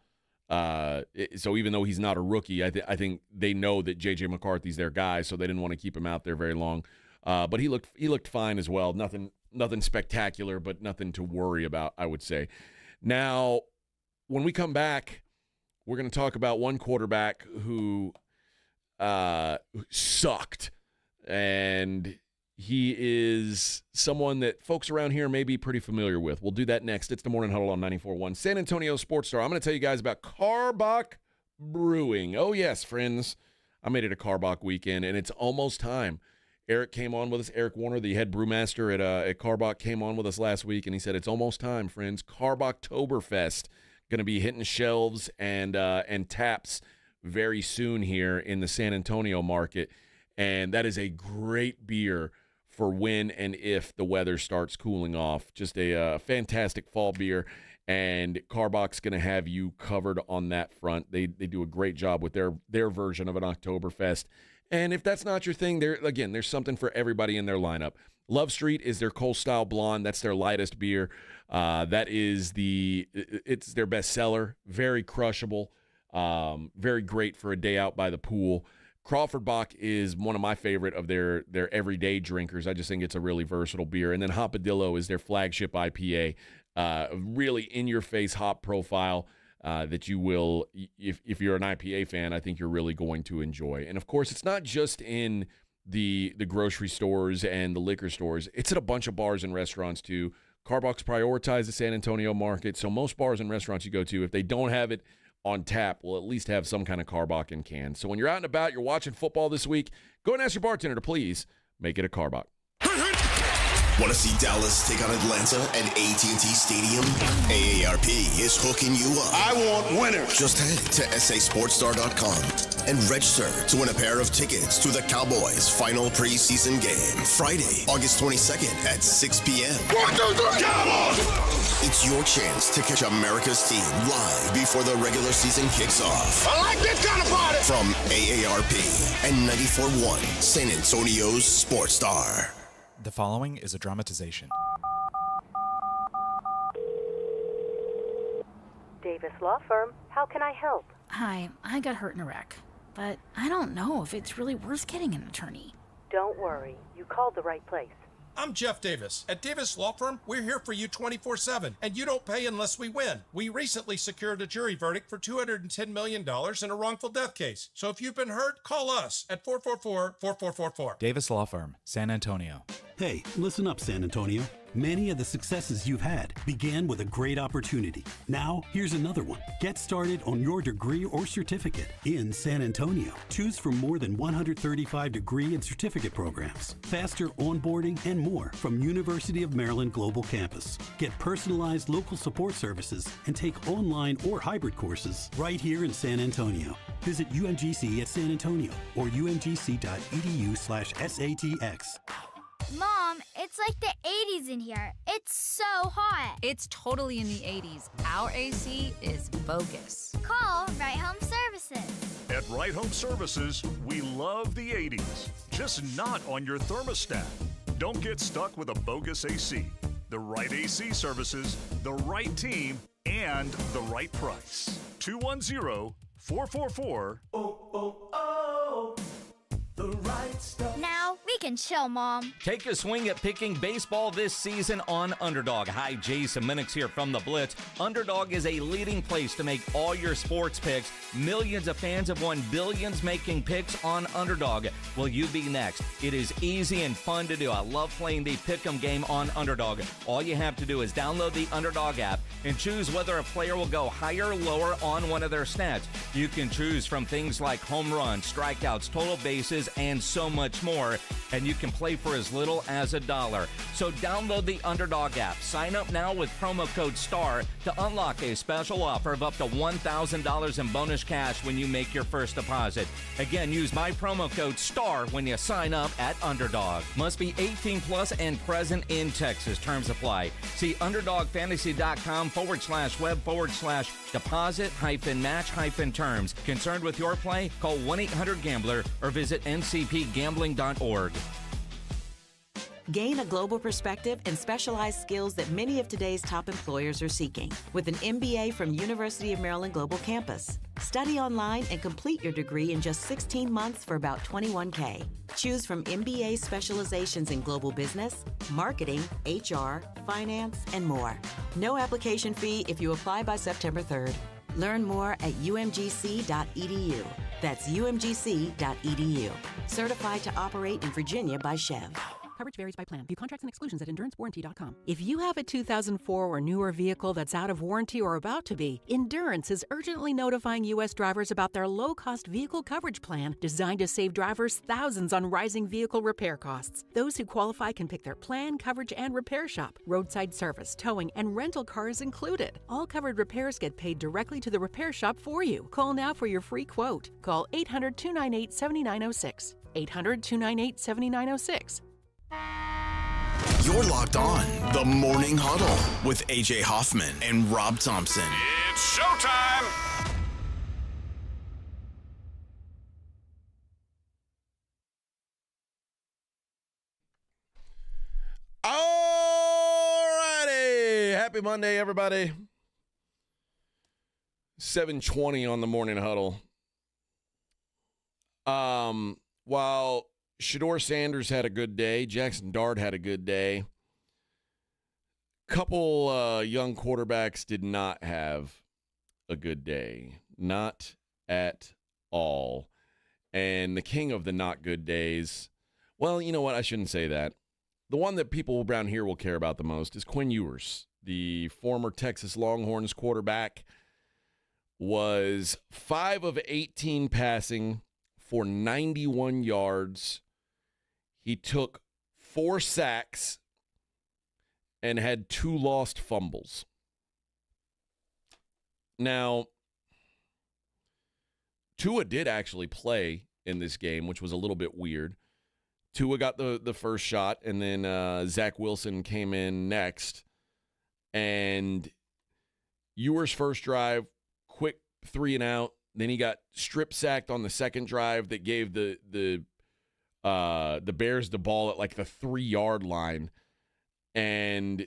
[SPEAKER 3] So even though he's not a rookie, I think they know that J.J. McCarthy's their guy, so they didn't want to keep him out there very long. But he looked fine as well. Nothing spectacular, but nothing to worry about, I would say. Now, when we come back, we're going to talk about one quarterback who sucked, and he is someone that folks around here may be pretty familiar with. We'll do that next. It's the Morning Huddle on 94.1 San Antonio Sports Star. I'm going to tell you guys about Karbach Brewing. Oh, yes, friends. I made it a Karbach weekend, and it's almost time. Eric came on with us. Eric Warner, the head brewmaster at Karbach, came on with us last week, and he said, it's almost time, friends. Karbachtoberfest going to be hitting shelves and taps very soon here in the San Antonio market, and that is a great beer for when and if the weather starts cooling off. Just a fantastic fall beer, and Karbach's going to have you covered on that front. They do a great job with their version of an Oktoberfest. And if that's not your thing, there's something for everybody in their lineup. Love Street is their Cold Style Blonde. That's their lightest beer. It's their best seller. Very crushable. Very great for a day out by the pool. Crawford Bock is one of my favorite of their everyday drinkers. I just think it's a really versatile beer. And then Hopadillo is their flagship IPA. Really in-your-face hop profile. That you will, if you're an IPA fan, I think you're really going to enjoy. And, of course, it's not just in the grocery stores and the liquor stores. It's at a bunch of bars and restaurants, too. Karbach's prioritize the San Antonio market, so most bars and restaurants you go to, if they don't have it on tap, will at least have some kind of Karbach in can. So when you're out and about, you're watching football this week, go and ask your bartender to please make it a Karbach.
[SPEAKER 2] Want to see Dallas take on Atlanta at AT&T Stadium? AARP is hooking you up. I want winners. Just head to sasportstar.com and register to win a pair of tickets to the Cowboys' final preseason game, Friday, August 22nd at 6 p.m. 1, 2, 3, Cowboys! It's your chance to catch America's team live before the regular season kicks off. I like this kind of party! From AARP and 94.1 San Antonio's Sports Star.
[SPEAKER 5] The following is a dramatization.
[SPEAKER 8] Davis Law Firm, how can I help?
[SPEAKER 11] Hi, I got hurt in a wreck, but I don't know if it's really worth getting an attorney.
[SPEAKER 8] Don't worry, you called the right place.
[SPEAKER 12] I'm Jeff Davis. At Davis Law Firm, we're here for you 24/7, and you don't pay unless we win. We recently secured a jury verdict for $210 million in a wrongful death case. So if you've been hurt, call us at 444-4444.
[SPEAKER 5] Davis Law Firm, San Antonio.
[SPEAKER 13] Hey, listen up, San Antonio. Many of the successes you've had began with a great opportunity. Now, here's another one. Get started on your degree or certificate in San Antonio. Choose from more than 135 degree and certificate programs, faster onboarding, and more from University of Maryland Global Campus. Get personalized local support services and take online or hybrid courses right here in San Antonio. Visit UMGC at San Antonio or umgc.edu/SATX.
[SPEAKER 21] Mom, it's like the 80s in here. It's so hot.
[SPEAKER 25] It's totally in the 80s. Our AC is bogus.
[SPEAKER 21] Call Right Home Services.
[SPEAKER 28] At Right Home Services, we love the 80s, just not on your thermostat. Don't get stuck with a bogus AC. The right AC services, the right team, and the right price. 210-444.
[SPEAKER 21] The right stuff. Now we can chill, Mom.
[SPEAKER 9] Take a swing at picking baseball this season on Underdog. Hi, Jason Minix here from The Blitz. Underdog is a leading place to make all your sports picks. Millions of fans have won billions making picks on Underdog. Will you be next? It is easy and fun to do. I love playing the pick'em game on Underdog. All you have to do is download the Underdog app and choose whether a player will go higher or lower on one of their stats. You can choose from things like home runs, strikeouts, total bases, and so much more. and you can play for as little as $1. So download the Underdog app. Sign up now with promo code STAR to unlock a special offer of up to $1,000 in bonus cash when you make your first deposit. Again, use my promo code STAR when you sign up at Underdog. Must be 18 plus and present in Texas. Terms apply. See UnderdogFantasy.com/deposit-match-terms. Concerned with your play? Call 1-800-GAMBLER or visit ncpgambling.org.
[SPEAKER 4] Gain a global perspective and specialized skills that many of today's top employers are seeking with an MBA from University of Maryland Global Campus. Study online and complete your degree in just 16 months for about $21K. Choose from MBA specializations in global business, marketing, HR, finance, and more. No application fee if you apply by September 3rd. Learn more at umgc.edu. That's umgc.edu. Certified to operate in Virginia by Chev.
[SPEAKER 6] Coverage varies by plan. View contracts and exclusions at endurancewarranty.com. If you have a 2004 or newer vehicle that's out of warranty or about to be, Endurance is urgently notifying U.S. drivers about their low-cost vehicle coverage plan designed to save drivers thousands on rising vehicle repair costs. Those who qualify can pick their plan, coverage, and repair shop. Roadside service, towing, and rental cars included. All covered repairs get paid directly to the repair shop for you. Call now for your free quote. Call 800-298-7906. 800-298-7906.
[SPEAKER 2] You're locked on the Morning Huddle with AJ Hoffman and Rob Thompson.
[SPEAKER 28] It's showtime!
[SPEAKER 3] Alrighty. Happy Monday, everybody. 7:20 on the Morning Huddle. While Shedeur Sanders had a good day, Jackson Dart had a good day, couple young quarterbacks did not have a good day. Not at all. And the king of the not good days, well, you know what? I shouldn't say that. The one that people around here will care about the most is Quinn Ewers, the former Texas Longhorns quarterback, was 5 of 18 passing for 91 yards. He took 4 sacks and had 2 lost fumbles. Now, Tua did actually play in this game, which was a little bit weird. Tua got the first shot, and then Zach Wilson came in next. And Ewers' first drive, quick 3 and out. Then he got strip sacked on the second drive that gave the Bears the ball at like the 3-yard line. And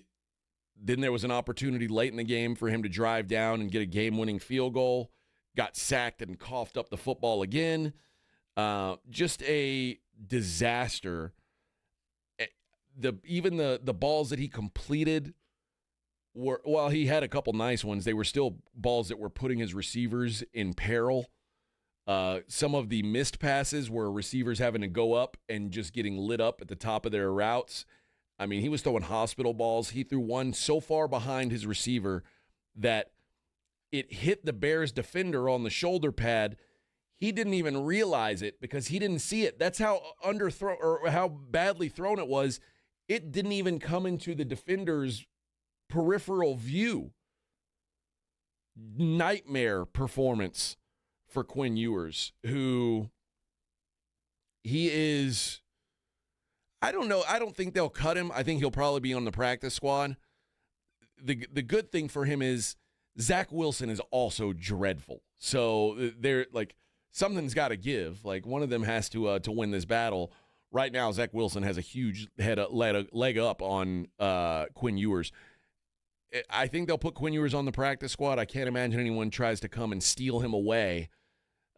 [SPEAKER 3] then there was an opportunity late in the game for him to drive down and get a game-winning field goal. Got sacked and coughed up the football again. Just a disaster. Even the balls that he completed were, while he had a couple nice ones, they were still balls that were putting his receivers in peril. Some of the missed passes were receivers having to go up and just getting lit up at the top of their routes. I mean, he was throwing hospital balls. He threw one so far behind his receiver that it hit the Bears defender on the shoulder pad. He didn't even realize it because he didn't see it. That's how underthrown or how badly thrown it was. It didn't even come into the defender's peripheral view. Nightmare performance for Quinn Ewers, who he is, I don't know. I don't think they'll cut him. I think he'll probably be on the practice squad. The good thing for him is Zach Wilson is also dreadful. So they're like, something's got to give. Like, one of them has to win this battle. Right now, Zach Wilson has a huge leg up on Quinn Ewers. I think they'll put Quinn Ewers on the practice squad. I can't imagine anyone tries to come and steal him away.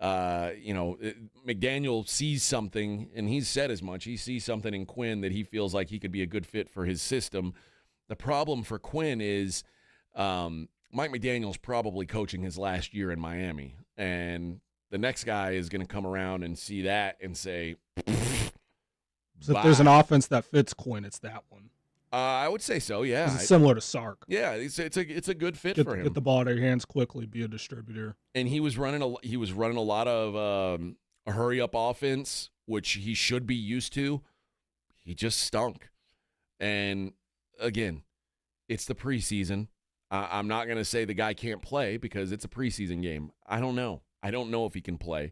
[SPEAKER 3] McDaniel sees something, and he's said as much. He sees something in Quinn that he feels like he could be a good fit for his system. The problem for Quinn is Mike McDaniel's probably coaching his last year in Miami, and the next guy is going to come around and see that and say,
[SPEAKER 1] so if there's an offense that fits Quinn, it's that one.
[SPEAKER 3] I would say so, yeah.
[SPEAKER 1] It's similar to Sark.
[SPEAKER 3] Yeah, it's a good fit for him.
[SPEAKER 1] Get the ball out of your hands quickly, be a distributor.
[SPEAKER 3] And he was running a lot of a hurry up offense, which he should be used to. he just stunk. And again, it's the preseason. I'm not going to say the guy can't play because it's a preseason game. I don't know. I don't know if he can play.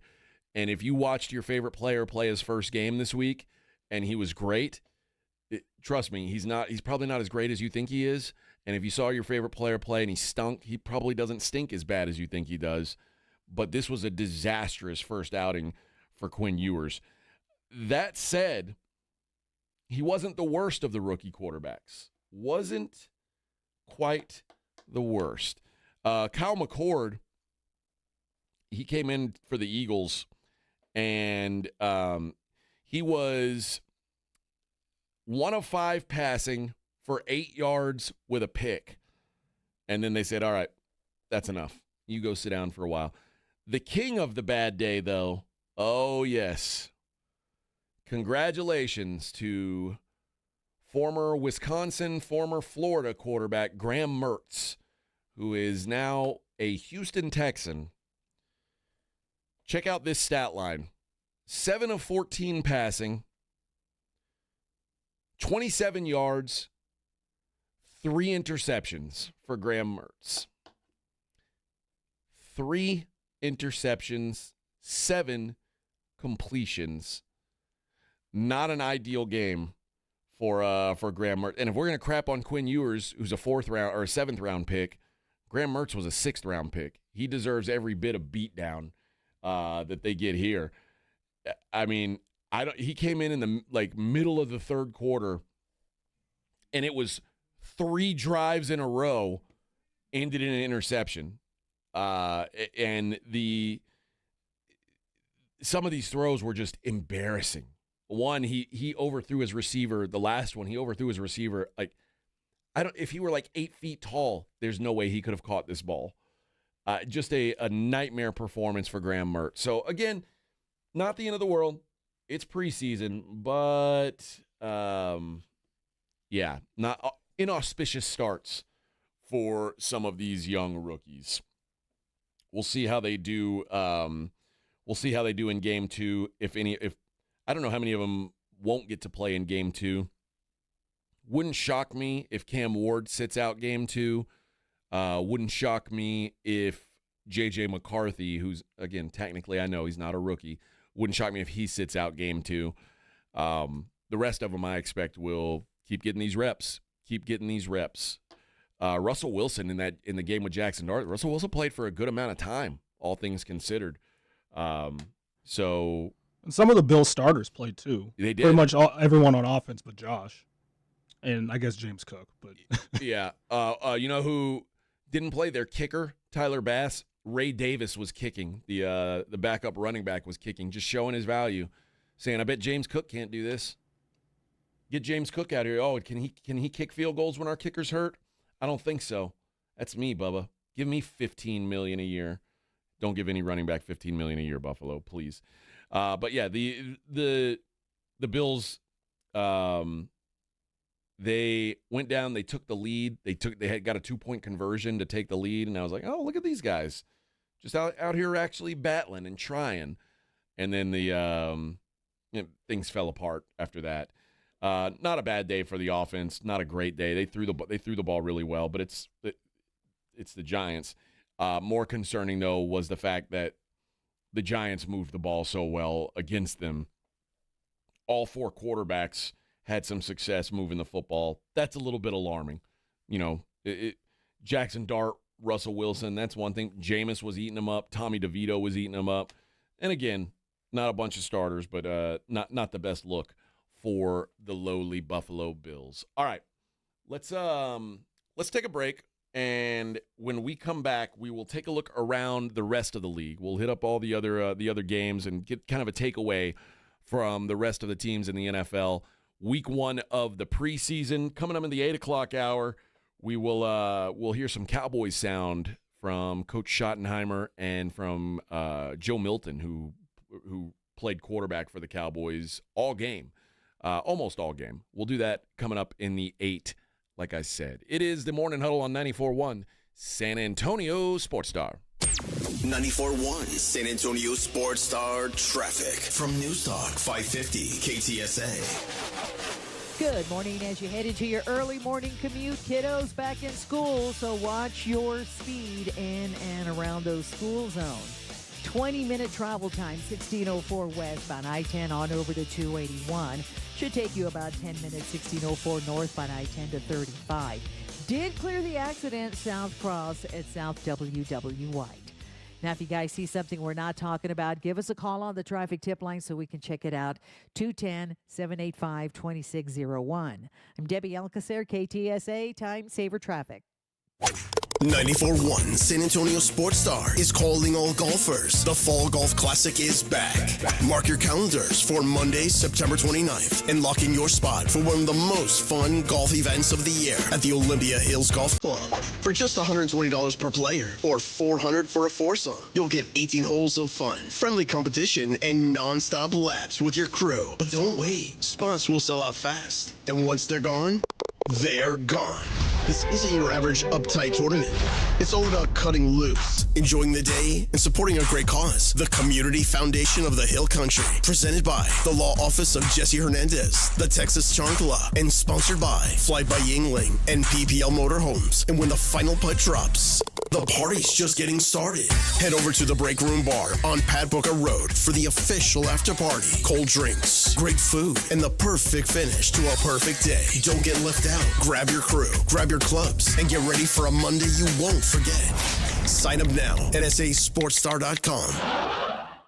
[SPEAKER 3] And if you watched your favorite player play his first game this week and he was great, trust me, he's probably not as great as you think he is. And if you saw your favorite player play and he stunk, he probably doesn't stink as bad as you think he does. But this was a disastrous first outing for Quinn Ewers. That said, he wasn't the worst of the rookie quarterbacks. Wasn't quite the worst. Kyle McCord, he came in for the Eagles, and he was 1 of 5 passing for 8 yards with a pick. And then they said, all right, that's enough. You go sit down for a while. The king of the bad day, though, oh, yes. Congratulations to former Wisconsin, former Florida quarterback Graham Mertz, who is now a Houston Texan. Check out this stat line. 7 of 14 passing, 27 yards, 3 interceptions for Graham Mertz. 3 interceptions, 7 completions. Not an ideal game for Graham Mertz. And if we're going to crap on Quinn Ewers, who's a 4th round or a 7th round pick, Graham Mertz was a 6th round pick. He deserves every bit of beatdown that they get here. I mean, he came in the middle of the third quarter, and it was 3 drives in a row ended in an interception. And some of these throws were just embarrassing. One, he overthrew his receiver. The last one, he overthrew his receiver. If he were 8 feet tall, there's no way he could have caught this ball. Just a nightmare performance for Graham Mertz. So again, not the end of the world. It's preseason, but not inauspicious starts for some of these young rookies. We'll see how they do. We'll see how they do in game 2. If I don't know how many of them won't get to play in game 2. Wouldn't shock me if Cam Ward sits out game 2. Wouldn't shock me if J.J. McCarthy, who's, again, technically I know he's not a rookie, wouldn't shock me if he sits out game 2. The rest of them I expect will keep getting these reps. Russell Wilson in the game with Jackson Dart, Russell Wilson played for a good amount of time, all things considered.
[SPEAKER 1] And some of the Bills starters played too.
[SPEAKER 3] They did.
[SPEAKER 1] Pretty much everyone on offense but Josh. And I guess James Cook. But
[SPEAKER 3] yeah. You know who didn't play? Their kicker, Tyler Bass. Ray Davis was kicking. The backup running back was kicking, just showing his value, saying, I bet James Cook can't do this. Get James Cook out here. Oh, can he kick field goals when our kicker's hurt? I don't think so. That's me, Bubba. Give me $15 million a year. Don't give any running back $15 million a year, Buffalo, please. But yeah, the Bills, they went down. They took the lead. They had got a 2-point conversion to take the lead, and I was like, oh, look at these guys, just out here actually battling and trying. And then things fell apart after that. Not a bad day for the offense. Not a great day. They threw the ball really well, but it's the Giants. More concerning though was the fact that the Giants moved the ball so well against them. All 4 quarterbacks had some success moving the football. That's a little bit alarming. Jackson Dart, Russell Wilson, that's one thing. Jameis was eating them up. Tommy DeVito was eating them up. And again, not a bunch of starters, but not the best look for the lowly Buffalo Bills. All right, let's take a break, and when we come back, we will take a look around the rest of the league. We'll hit up all the other games and get kind of a takeaway from the rest of the teams in the NFL. Week 1 of the preseason coming up in the 8:00 hour. We will we'll hear some Cowboys sound from Coach Schottenheimer and from Joe Milton, who played quarterback for the Cowboys all game. Almost all game. We'll do that coming up in the 8, like I said. It is the Morning Huddle on 94.1 San Antonio Sports Star.
[SPEAKER 2] 94.1 San Antonio Sports Star traffic from News Talk 550 KTSA.
[SPEAKER 27] Good morning as you head into your early morning commute. Kiddos back in school, so watch your speed in and around those school zones. 20-minute travel time, 1604 westbound I-10 on over to 281. Should take you about 10 minutes, 1604 northbound I-10 to 35. Did clear the accident, South Cross at South W.W. White. Now, if you guys see something we're not talking about, give us a call on the traffic tip line so we can check it out. 210-785-2601. I'm Debbie Alcacer, KTSA, Time Saver Traffic.
[SPEAKER 2] 94.1 San Antonio Sports Star is calling all golfers. The Fall Golf Classic is back. Mark your calendars for Monday, September 29th, and lock in your spot for one of the most fun golf events of the year at the Olympia Hills Golf Club. For just $120 per player, or $400 for a foursome, you'll get 18 holes of fun, friendly competition, and non-stop laps with your crew. But don't wait. Spots will sell out fast. And once they're gone, they're gone. This isn't your average uptight tournament. It's all about cutting loose, enjoying the day, and supporting a great cause. The Community Foundation of the Hill Country, presented by the Law Office of Jesse Hernandez, the Texas Charm Club, and sponsored by Fly by Yingling and PPL Motorhomes. And when the final putt drops, the party's just getting started. Head over to the Break Room Bar on Pat Booker Road for the official after party. Cold drinks, great food, and the perfect finish to a perfect day. Don't get left out. Grab your crew, grab your clubs, and get ready for a Monday you won't forget. Sign up now at sasportstar.com.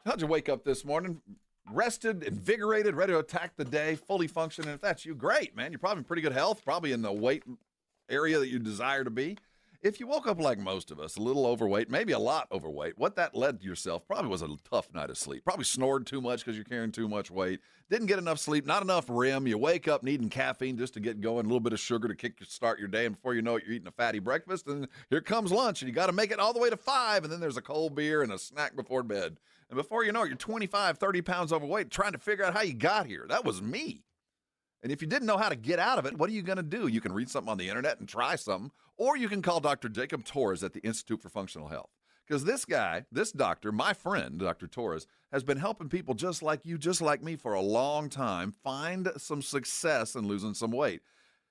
[SPEAKER 7] How'd you wake up this morning? Rested, invigorated, ready to attack the day, fully functioning. If that's you, great, man. You're probably in pretty good health, probably in the weight area that you desire to be. If you woke up like most of us, a little overweight, maybe a lot overweight, what that led to yourself probably was a tough night of sleep. Probably snored too much because you're carrying too much weight. Didn't get enough sleep, not enough REM. You wake up needing caffeine just to get going, a little bit of sugar to start your day, and before you know it, you're eating a fatty breakfast, and here comes lunch, and you got to make it all the way to 5, and then there's a cold beer and a snack before bed. And before you know it, you're 25, 30 pounds overweight, trying to figure out how you got here. That was me. And if you didn't know how to get out of it, what are you going to do? You can read something on the internet and try something, or you can call Dr. Jacob Torres at the Institute for Functional Health. Because this guy, this doctor, my friend, Dr. Torres, has been helping people just like you, just like me, for a long time find some success in losing some weight.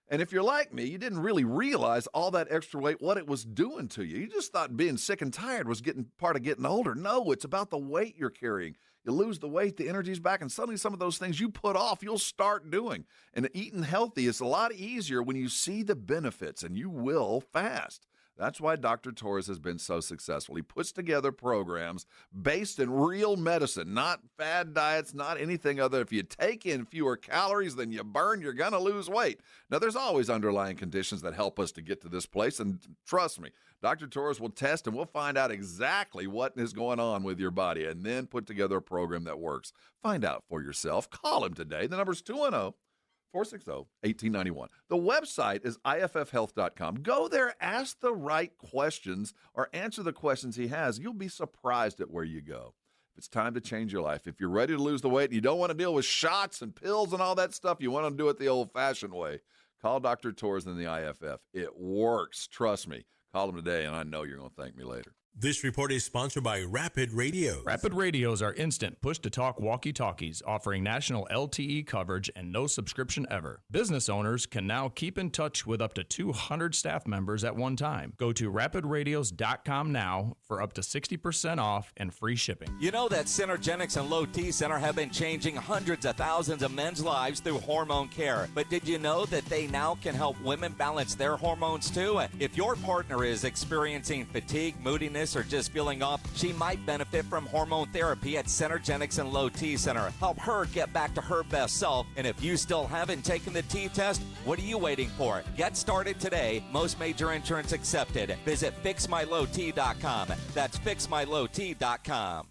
[SPEAKER 7] And if you're like me, you didn't really realize all that extra weight, what it was doing to you. You just thought being sick and tired was part of getting older. No, it's about the weight you're carrying. You lose the weight, the energy's back, and suddenly some of those things you put off, you'll start doing. And eating healthy is a lot easier when you see the benefits, and you will fast. That's why Dr. Torres has been so successful. He puts together programs based in real medicine, not fad diets, not anything other. If you take in fewer calories than you burn, you're going to lose weight. Now, there's always underlying conditions that help us to get to this place, and trust me, Dr. Torres will test and we'll find out exactly what is going on with your body and then put together a program that works. Find out for yourself. Call him today. The number's 210-460-1891. The website is iffhealth.com. Go there, ask the right questions, or answer the questions he has. You'll be surprised at where you go. If it's time to change your life, if you're ready to lose the weight and you don't want to deal with shots and pills and all that stuff, you want to do it the old-fashioned way, call Dr. Torres and the IFF. It works. Trust me. Call him today, and I know you're going to thank me later.
[SPEAKER 10] This report is sponsored by Rapid Radios.
[SPEAKER 15] Rapid Radios are instant push-to-talk walkie-talkies offering national LTE coverage and no subscription ever. Business owners can now keep in touch with up to 200 staff members at one time. Go to rapidradios.com now for up to 60% off and free shipping.
[SPEAKER 9] You know that Synergenics and Low T Center have been changing hundreds of thousands of men's lives through hormone care. But did you know that they now can help women balance their hormones too? If your partner is experiencing fatigue, moodiness, or just feeling off, she might benefit from hormone therapy at Synergenics and Low T Center. Help her get back to her best self. And if you still haven't taken the T test, what are you waiting for? Get started today. Most major insurance accepted. Visit fixmylowt.com. That's fixmylowt.com.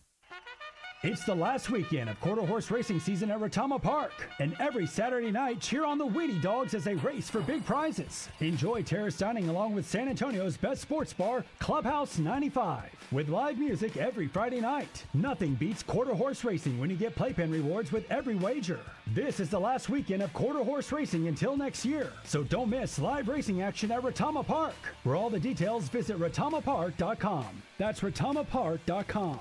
[SPEAKER 14] It's the last weekend of quarter horse racing season at Retama Park. And every Saturday night, cheer on the Weenie Dogs as they race for big prizes. Enjoy terrace dining along with San Antonio's best sports bar, Clubhouse 95. With live music every Friday night. Nothing beats quarter horse racing when you get playpen rewards with every wager. This is the last weekend of quarter horse racing until next year. So don't miss live racing action at Retama Park. For all the details, visit retamapark.com. That's retamapark.com.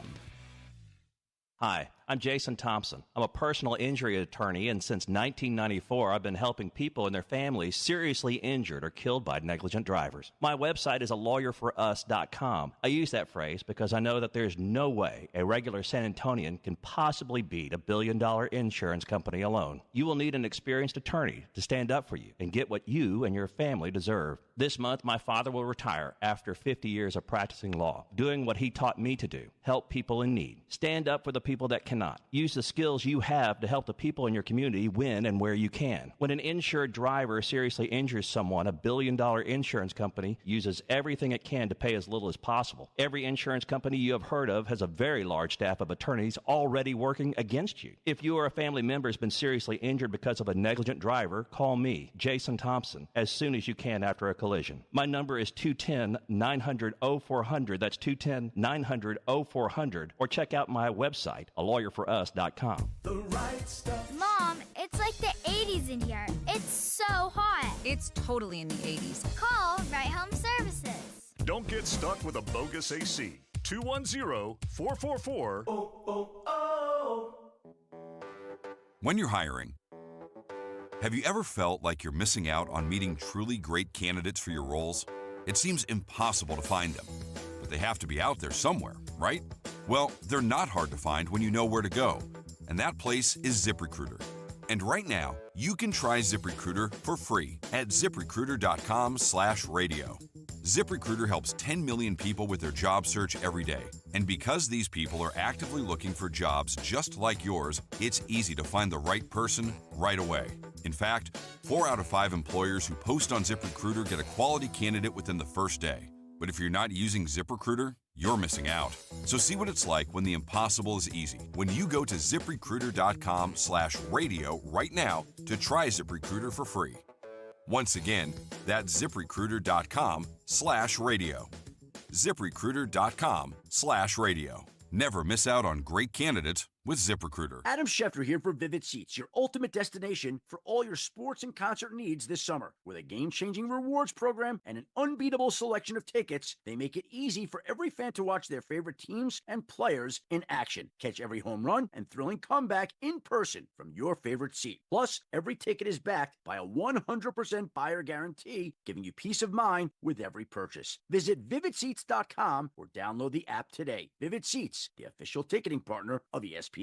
[SPEAKER 16] Hi, I'm Jason Thompson. I'm a personal injury attorney, and since 1994, I've been helping people and their families seriously injured or killed by negligent drivers. My website is alawyer4us.com. I use that phrase because I know that there's no way a regular San Antonian can possibly beat a billion-dollar insurance company alone. You will need an experienced attorney to stand up for you and get what you and your family deserve. This month, my father will retire after 50 years of practicing law, doing what he taught me to do, help people in need. Stand up for the people that cannot. Use the skills you have to help the people in your community win and where you can. When an insured driver seriously injures someone, a billion-dollar insurance company uses everything it can to pay as little as possible. Every insurance company you have heard of has a very large staff of attorneys already working against you. If you or a family member has been seriously injured because of a negligent driver, call me, Jason Thompson, as soon as you can after a collision. My number is 210-900-0400. That's 210-900-0400. Or check out my website, alawyer4us.com.
[SPEAKER 21] The right stuff. Mom, it's like the 80s in here. It's so hot.
[SPEAKER 25] It's totally in the 80s.
[SPEAKER 21] Call Right Home Services.
[SPEAKER 28] Don't get stuck with a bogus AC. 210-444.
[SPEAKER 17] When you're hiring, have you ever felt like you're missing out on meeting truly great candidates for your roles? It seems impossible to find them, but they have to be out there somewhere, right? Well, they're not hard to find when you know where to go, and that place is ZipRecruiter. And right now, you can try ZipRecruiter for free at ZipRecruiter.com/radio. ZipRecruiter helps 10 million people with their job search every day. And because these people are actively looking for jobs just like yours, it's easy to find the right person right away. In fact, 4 out of 5 employers who post on ZipRecruiter get a quality candidate within the first day. But if you're not using ZipRecruiter, you're missing out. So see what it's like when the impossible is easy. When you go to ZipRecruiter.com/radio right now to try ZipRecruiter for free. Once again, that's ZipRecruiter.com/radio. ZipRecruiter.com/radio. Never miss out on great candidates with ZipRecruiter.
[SPEAKER 18] Adam Schefter here for Vivid Seats, your ultimate destination for all your sports and concert needs this summer. With a game-changing rewards program and an unbeatable selection of tickets, they make it easy for every fan to watch their favorite teams and players in action. Catch every home run and thrilling comeback in person from your favorite seat. Plus, every ticket is backed by a 100% buyer guarantee, giving you peace of mind with every purchase. Visit VividSeats.com or download the app today. Vivid Seats, the official ticketing partner of ESPN.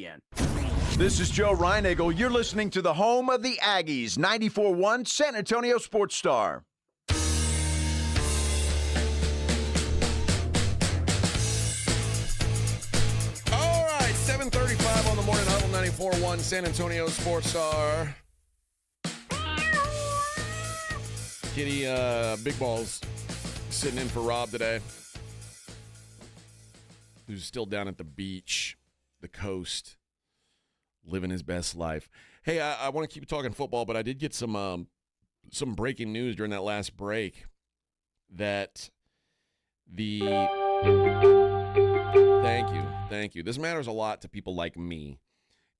[SPEAKER 19] This is Joe Reinagle. You're listening to the home of the Aggies, 94.1 San Antonio Sports Star.
[SPEAKER 3] All right, 7:35 on the Morning Huddle, 94.1 San Antonio Sports Star. Kitty Big Balls sitting in for Rob today, who's still down at the beach, the coast, living his best life. Hey, I want to keep talking football, but I did get some breaking news during that last break that Thank you. This matters a lot to people like me.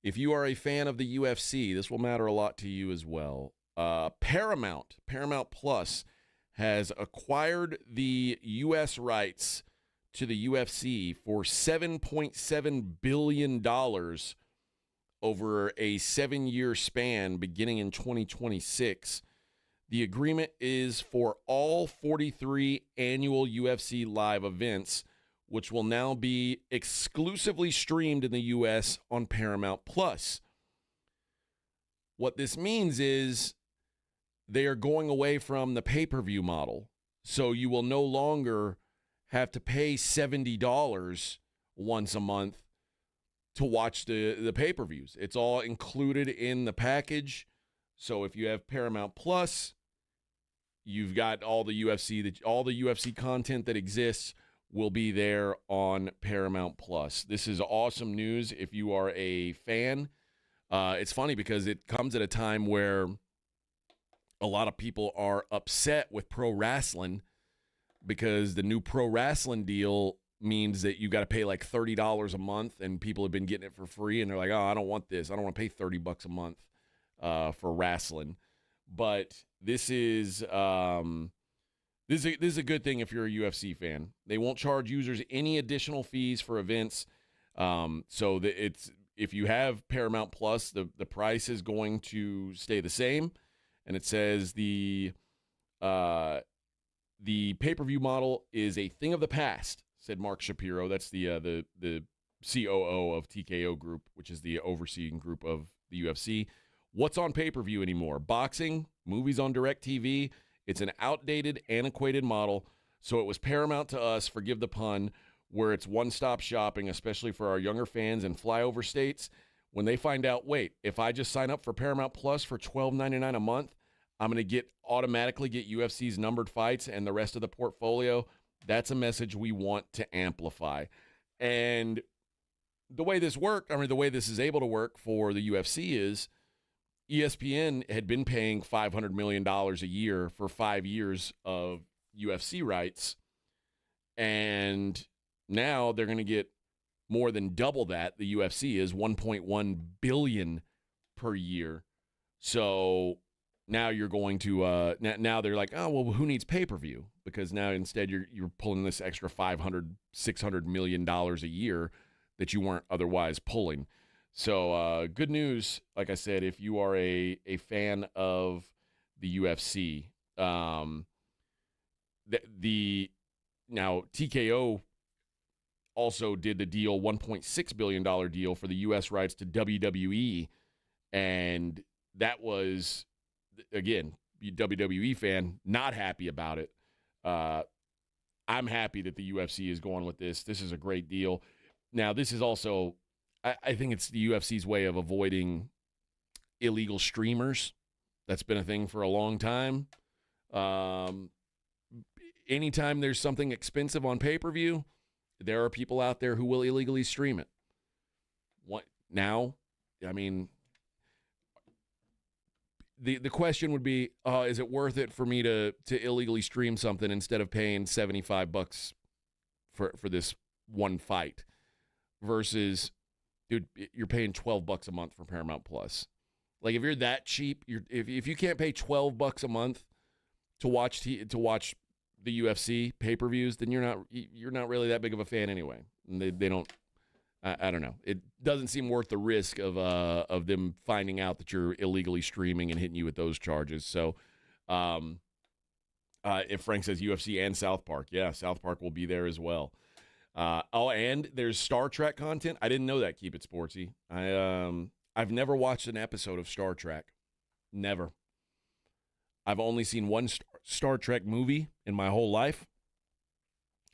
[SPEAKER 3] If you are a fan of the UFC, this will matter a lot to you as well. Paramount Plus has acquired the U.S. rights to the UFC for $7.7 billion over a 7-year span beginning in 2026. The agreement is for all 43 annual UFC live events, which will now be exclusively streamed in the U.S. on Paramount Plus. What this means is they are going away from the pay-per-view model, so you will no longer have to pay $70 once a month to watch the pay-per-views. It's all included in the package. So if you have Paramount Plus, you've got all the UFC content that exists will be there on Paramount Plus. This is awesome news if you are a fan. It's funny because it comes at a time where a lot of people are upset with pro wrestling because the new pro wrestling deal means that you got to pay like $30 a month, and people have been getting it for free, and they're like, oh, I don't want this. I don't want to pay $30 a month for wrestling. But this is a good thing if you're a UFC fan. They won't charge users any additional fees for events, so that if you have Paramount Plus, the price is going to stay the same, and it says the pay-per-view model is a thing of the past, said Mark Shapiro. That's the COO of TKO Group, which is the overseeing group of the UFC. What's on pay-per-view anymore? Boxing, movies on DirecTV. It's an outdated, antiquated model, so it was paramount to us, forgive the pun, where it's one-stop shopping, especially for our younger fans in flyover states. When they find out, wait, if I just sign up for Paramount Plus for $12.99 a month, I'm going to automatically get UFC's numbered fights and the rest of the portfolio. That's a message we want to amplify. And the way this worked, the way this is able to work for the UFC is ESPN had been paying $500 million a year for 5 years of UFC rights, and now they're going to get more than double that. The UFC is $1.1 billion per year. So now you're going to now they're like, oh, well, who needs pay-per-view? Because now instead you're pulling this extra $600 million a year that you weren't otherwise pulling. So good news, like I said, if you are a fan of the UFC, now TKO also did the deal, $1.6 billion deal for the U.S. rights to WWE, and that was, again, WWE fan, not happy about it. I'm happy that the UFC is going with this. This is a great deal. Now, this is also, I think it's the UFC's way of avoiding illegal streamers. That's been a thing for a long time. Anytime there's something expensive on pay-per-view, there are people out there who will illegally stream it. What now? The question would be, is it worth it for me to illegally stream something instead of paying $75 for this one fight? Versus, dude, you're paying $12 a month for Paramount Plus. Like, if you're that cheap, if you can't pay $12 a month to watch the UFC pay-per-views, then you're not really that big of a fan anyway. And they don't. I don't know. It doesn't seem worth the risk of them finding out that you're illegally streaming and hitting you with those charges. So, if Frank says UFC and South Park, yeah, South Park will be there as well. And there's Star Trek content. I didn't know that. Keep it sportsy. I've never watched an episode of Star Trek. Never. I've only seen one Star Trek movie in my whole life,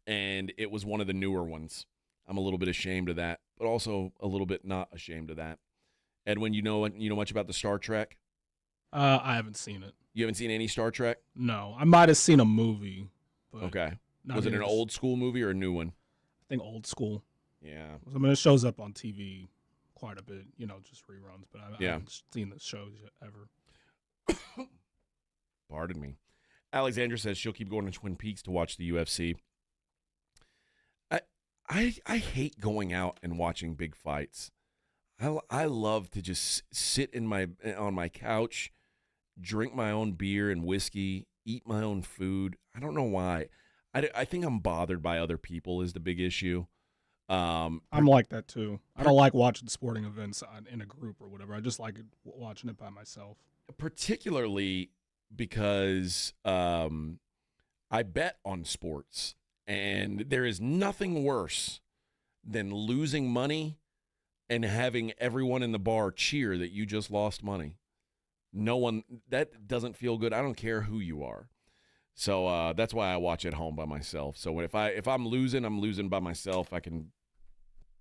[SPEAKER 3] and it was one of the newer ones. I'm a little bit ashamed of that, but also a little bit not ashamed of that. Edwin, you know much about the Star Trek?
[SPEAKER 1] I haven't seen it.
[SPEAKER 3] You haven't seen any Star Trek?
[SPEAKER 1] No, I might have seen a movie. But
[SPEAKER 3] okay. Was it an old school movie or a new one?
[SPEAKER 1] I think old school.
[SPEAKER 3] Yeah.
[SPEAKER 1] It shows up on TV quite a bit, just reruns, but I haven't seen the shows yet, ever.
[SPEAKER 3] Pardon me. Alexandra says she'll keep going to Twin Peaks to watch the UFC. I hate going out and watching big fights. I love to just sit on my couch, drink my own beer and whiskey, eat my own food. I don't know why. I think I'm bothered by other people is the big issue.
[SPEAKER 1] I'm like that too. I don't like watching sporting events in a group or whatever. I just like watching it by myself.
[SPEAKER 3] Particularly because I bet on sports, and there is nothing worse than losing money and having everyone in the bar cheer that you just lost money. That doesn't feel good. I don't care who you are. So that's why I watch at home by myself. So if I'm losing by myself. I can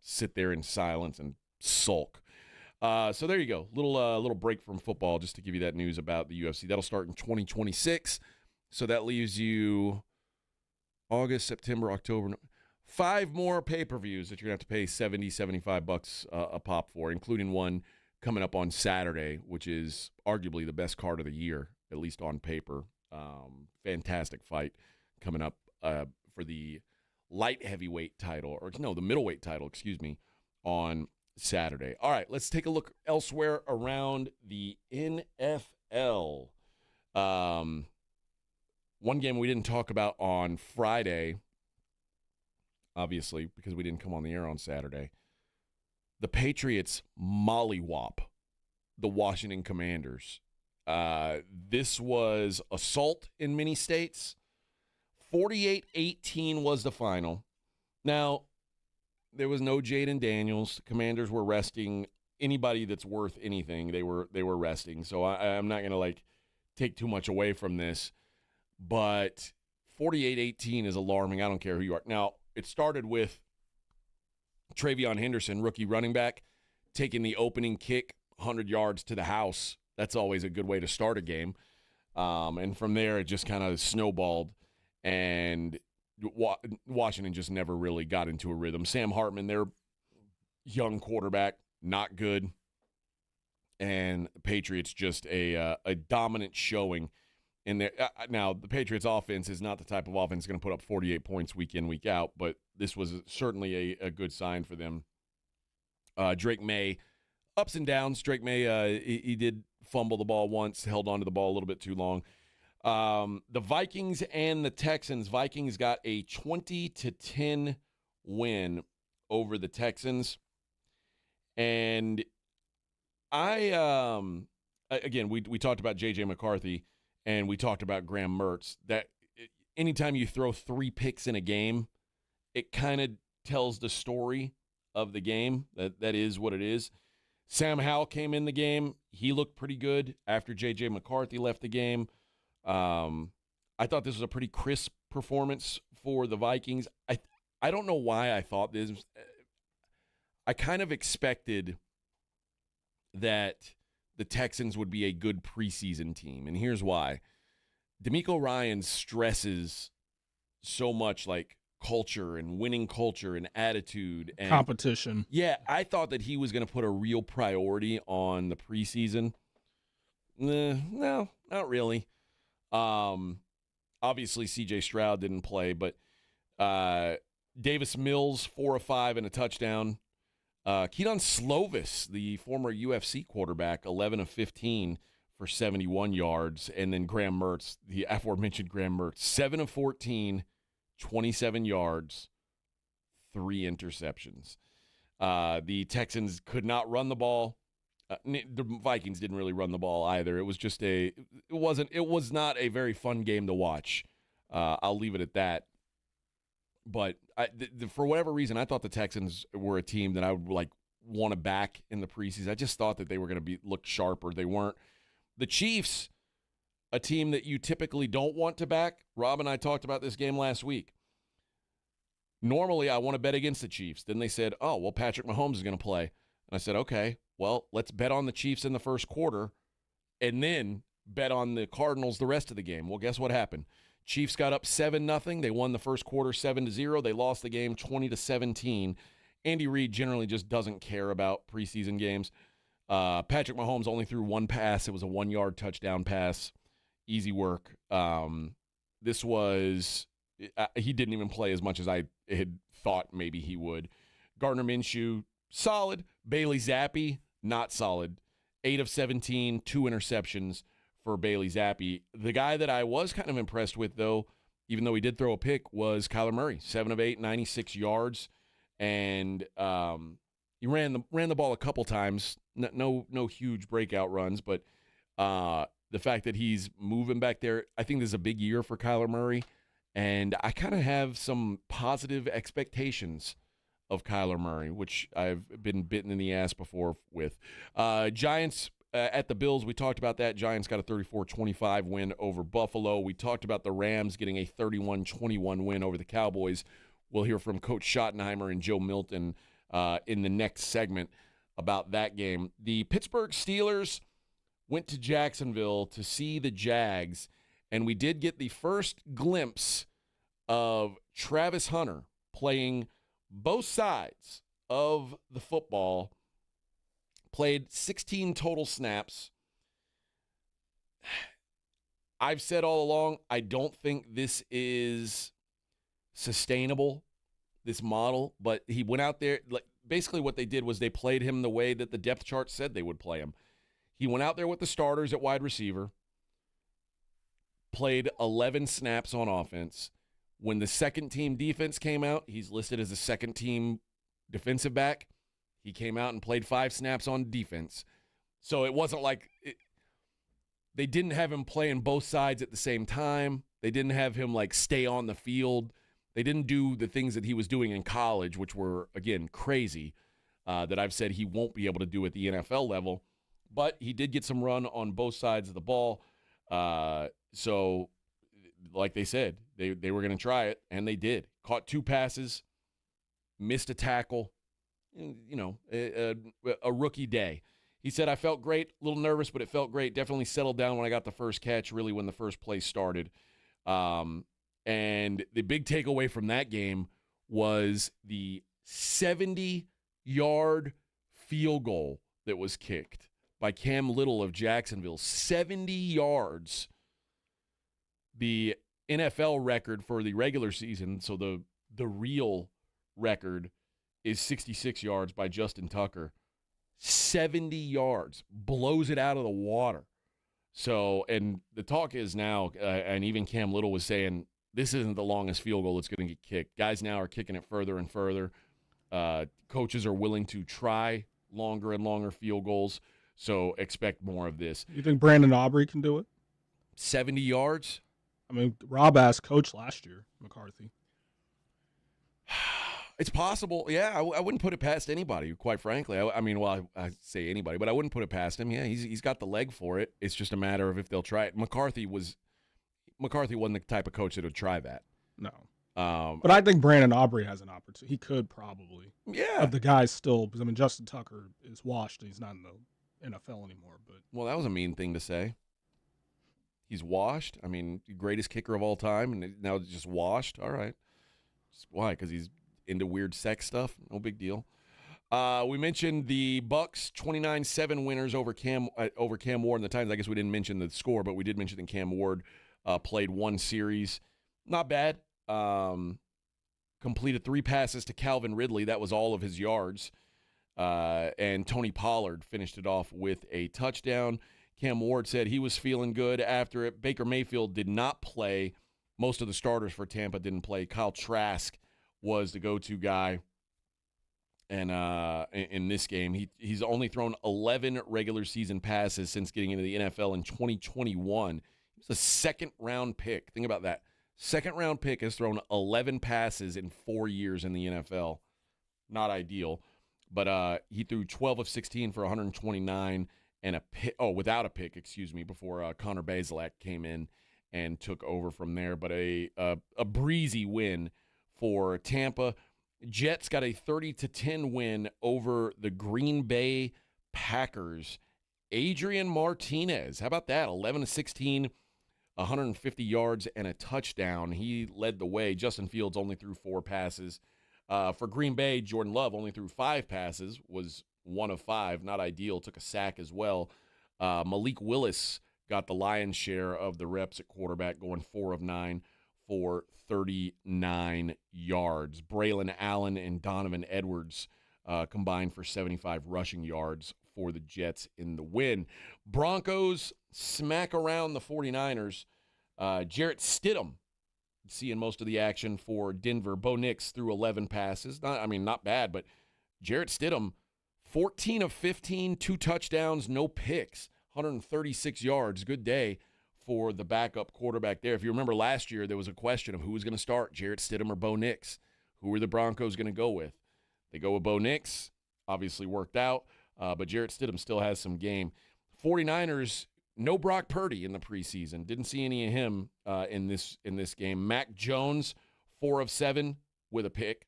[SPEAKER 3] sit there in silence and sulk. So there you go. Little break from football just to give you that news about the UFC. That'll start in 2026. So that leaves you August, September, October. 5 more pay-per-views that you're going to have to pay $75 a pop for, including one coming up on Saturday, which is arguably the best card of the year, at least on paper. Fantastic fight coming up for the light heavyweight title, the middleweight title, on Saturday. All right, let's take a look elsewhere around the NFL. One game we didn't talk about on Friday, obviously, because we didn't come on the air on Saturday. the Patriots mollywop the Washington Commanders. This was assault in many states. 48-18 was the final. Now, there was no Jaden Daniels. The Commanders were resting anybody that's worth anything. They were resting. So I'm not going to take too much away from this. But 48-18 is alarming. I don't care who you are. Now, it started with Travion Henderson, rookie running back, taking the opening kick 100 yards to the house. That's always a good way to start a game. And from there, it just kind of snowballed. And Washington just never really got into a rhythm. Sam Hartman, their young quarterback, not good. And the Patriots just a dominant showing in there. Now, the Patriots offense is not the type of offense that's going to put up 48 points week in, week out, but this was certainly a good sign for them. Drake May, ups and downs. Drake May, he did fumble the ball once, held onto the ball a little bit too long. The Vikings and the Texans. Vikings got a 20-10 win over the Texans. And again, we talked about J.J. McCarthy and we talked about Graham Mertz. That anytime you throw 3 picks in a game, it kind of tells the story of the game. That is what it is. Sam Howell came in the game. He looked pretty good after J.J. McCarthy left the game. I thought this was a pretty crisp performance for the Vikings. I don't know why I thought this. I kind of expected that the Texans would be a good preseason team, and here's why. DeMeco Ryans stresses so much culture and winning culture and attitude and
[SPEAKER 1] competition. Yeah,
[SPEAKER 3] I thought that he was going to put a real priority on the preseason. No, not really. Obviously, C.J. Stroud didn't play, but Davis Mills, 4 of 5 and a touchdown. Keaton Slovis, the former UFC quarterback, 11 of 15 for 71 yards. And then Graham Mertz, the aforementioned Graham Mertz, 7 of 14, 27 yards, 3 interceptions. The Texans could not run the ball. The Vikings didn't really run the ball either. It was just it was not a very fun game to watch. I'll leave it at that. But for whatever reason, I thought the Texans were a team that I would want to back in the preseason. I just thought that they were going to look sharper. They weren't. The Chiefs, a team that you typically don't want to back. Rob and I talked about this game last week. Normally, I want to bet against the Chiefs. Then they said, oh, well, Patrick Mahomes is going to play. And I said, okay, well, let's bet on the Chiefs in the first quarter and then bet on the Cardinals the rest of the game. Well, guess what happened? Chiefs got up 7-0. They won the first quarter 7-0. They lost the game 20-17. Andy Reid generally just doesn't care about preseason games. Patrick Mahomes only threw 1 pass. It was a 1-yard touchdown pass. Easy work. This was he didn't even play as much as I had thought maybe he would. Gardner Minshew, solid. Bailey Zappi, not solid. 8 of 17, 2 interceptions for Bailey Zappi. The guy that I was kind of impressed with, though, even though he did throw a pick, was Kyler Murray. 7 of 8, 96 yards. And he ran the ball a couple times. No huge breakout runs, but the fact that he's moving back there, I think this is a big year for Kyler Murray. And I kind of have some positive expectations of Kyler Murray, which I've been bitten in the ass before with. Giants at the Bills, we talked about that. Giants got a 34-25 win over Buffalo. We talked about the Rams getting a 31-21 win over the Cowboys. We'll hear from Coach Schottenheimer and Joe Milton in the next segment about that game. The Pittsburgh Steelers went to Jacksonville to see the Jags, and we did get the first glimpse of Travis Hunter playing both sides of the football. Played 16 total snaps. I've said all along, I don't think this is sustainable, this model, but he went out there. Basically what they did was they played him the way that the depth chart said they would play him. He went out there with the starters at wide receiver, played 11 snaps on offense. When the second-team defense came out, he's listed as a second-team defensive back. He came out and played 5 snaps on defense. So it wasn't like they didn't have him playing both sides at the same time. They didn't have him, like, stay on the field. They didn't do the things that he was doing in college, which were, again, crazy, that I've said he won't be able to do at the NFL level. But he did get some run on both sides of the ball. So, like they said, they were going to try it, and they did. Caught 2 passes, missed a tackle, a rookie day. He said, I felt great, a little nervous, but it felt great. Definitely settled down when I got the first catch, really when the first play started. And the big takeaway from that game was the 70-yard field goal that was kicked by Cam Little of Jacksonville. 70 yards. The NFL record for the regular season, so the real record, is 66 yards by Justin Tucker. 70 yards. Blows it out of the water. So, and the talk is now, and even Cam Little was saying, this isn't the longest field goal that's going to get kicked. Guys now are kicking it further and further. Coaches are willing to try longer and longer field goals, so expect more of this.
[SPEAKER 1] You think Brandon Aubrey can do it?
[SPEAKER 3] 70 yards?
[SPEAKER 1] I mean, Rob asked coach last year, McCarthy.
[SPEAKER 3] It's possible. Yeah, I wouldn't put it past anybody, quite frankly. I say anybody, but I wouldn't put it past him. Yeah, he's got the leg for it. It's just a matter of if they'll try it. McCarthy wasn't the type of coach that would try that.
[SPEAKER 1] No. But I think Brandon Aubrey has an opportunity. He could probably.
[SPEAKER 3] Yeah.
[SPEAKER 1] Of the guys still, because, I mean, Justin Tucker is washed and he's not in the NFL anymore. But
[SPEAKER 3] well, that was a mean thing to say. He's washed. I mean, greatest kicker of all time, and now it's just washed. All right. Why? Because he's into weird sex stuff? No big deal. We mentioned the Bucks 29-7 winners over Cam Ward and the Titans. I guess we didn't mention the score, but we did mention that Cam Ward played 1 series. Not bad. Completed 3 passes to Calvin Ridley. That was all of his yards. And Tony Pollard finished it off with a touchdown. Cam Ward said he was feeling good after it. Baker Mayfield did not play. Most of the starters for Tampa didn't play. Kyle Trask was the go-to guy. And in this game, he's only thrown 11 regular season passes since getting into the NFL in 2021. He was a second-round pick. Think about that. Second-round pick has thrown 11 passes in 4 years in the NFL. Not ideal. But he threw 12 of 16 for 129 and a pick. Oh, without a pick, before Connor Bazelak came in and took over from there. But a breezy win for Tampa. Jets got a 30-10 win over the Green Bay Packers. Adrian Martinez, how about that? 11-16, 150 yards and a touchdown. He led the way. Justin Fields only threw 4 passes. For Green Bay, Jordan Love only threw 5 passes, was 1 of 5, not ideal, took a sack as well. Malik Willis got the lion's share of the reps at quarterback, going 4 of 9 for 39 yards. Braylon Allen and Donovan Edwards combined for 75 rushing yards for the Jets in the win. Broncos smack around the 49ers. Jarrett Stidham seeing most of the action for Denver. Bo Nix threw 11 passes. Not bad, but Jarrett Stidham, 14 of 15, 2 touchdowns, no picks, 136 yards. Good day for the backup quarterback there. If you remember last year, there was a question of who was going to start, Jarrett Stidham or Bo Nix. Who were the Broncos going to go with? They go with Bo Nix. Obviously worked out, but Jarrett Stidham still has some game. 49ers, no Brock Purdy in the preseason. Didn't see any of him in this game. Mac Jones, 4 of 7 with a pick.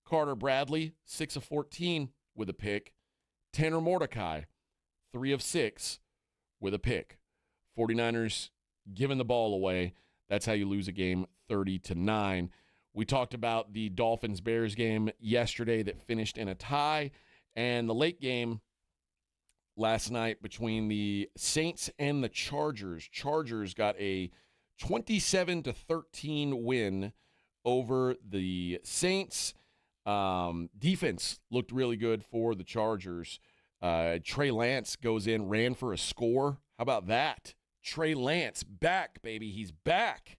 [SPEAKER 3] Carter Bradley, 6 of 14 with a pick. Tanner Mordecai, 3 of 6 with a pick. 49ers giving the ball away. That's how you lose a game 30-9. We talked about the Dolphins-Bears game yesterday that finished in a tie, and the late game last night between the Saints and the Chargers. Chargers got a 27-13 win over the Saints. Defense looked really good for the Chargers. Trey Lance goes in, ran for a score. How about that? Trey Lance back, baby. He's back.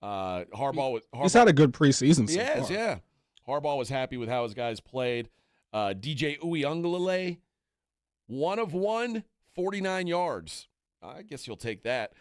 [SPEAKER 3] Harbaugh
[SPEAKER 1] he's had a good preseason so
[SPEAKER 3] far.
[SPEAKER 1] far.
[SPEAKER 3] Yeah. Harbaugh was happy with how his guys played. DJ Uiagalelei, 1 of 1, 49 yards. I guess you'll take that.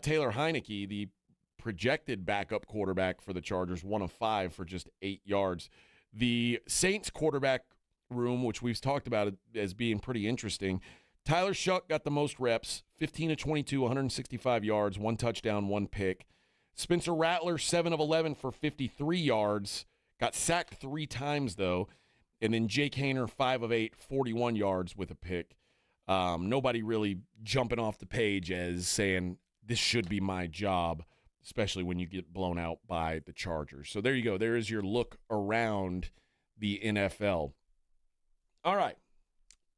[SPEAKER 3] Taylor Heineke, the projected backup quarterback for the Chargers, 1 of 5 for just 8 yards. The Saints quarterback room, which we've talked about as being pretty interesting, Tyler Shuck got the most reps, 15 of 22, 165 yards, 1 touchdown, 1 pick. Spencer Rattler, 7 of 11 for 53 yards, got sacked 3 times, though. And then Jake Haener, 5 of 8, 41 yards with a pick. Nobody really jumping off the page as saying, this should be my job, especially when you get blown out by the Chargers. So there you go. There is your look around the NFL. All right.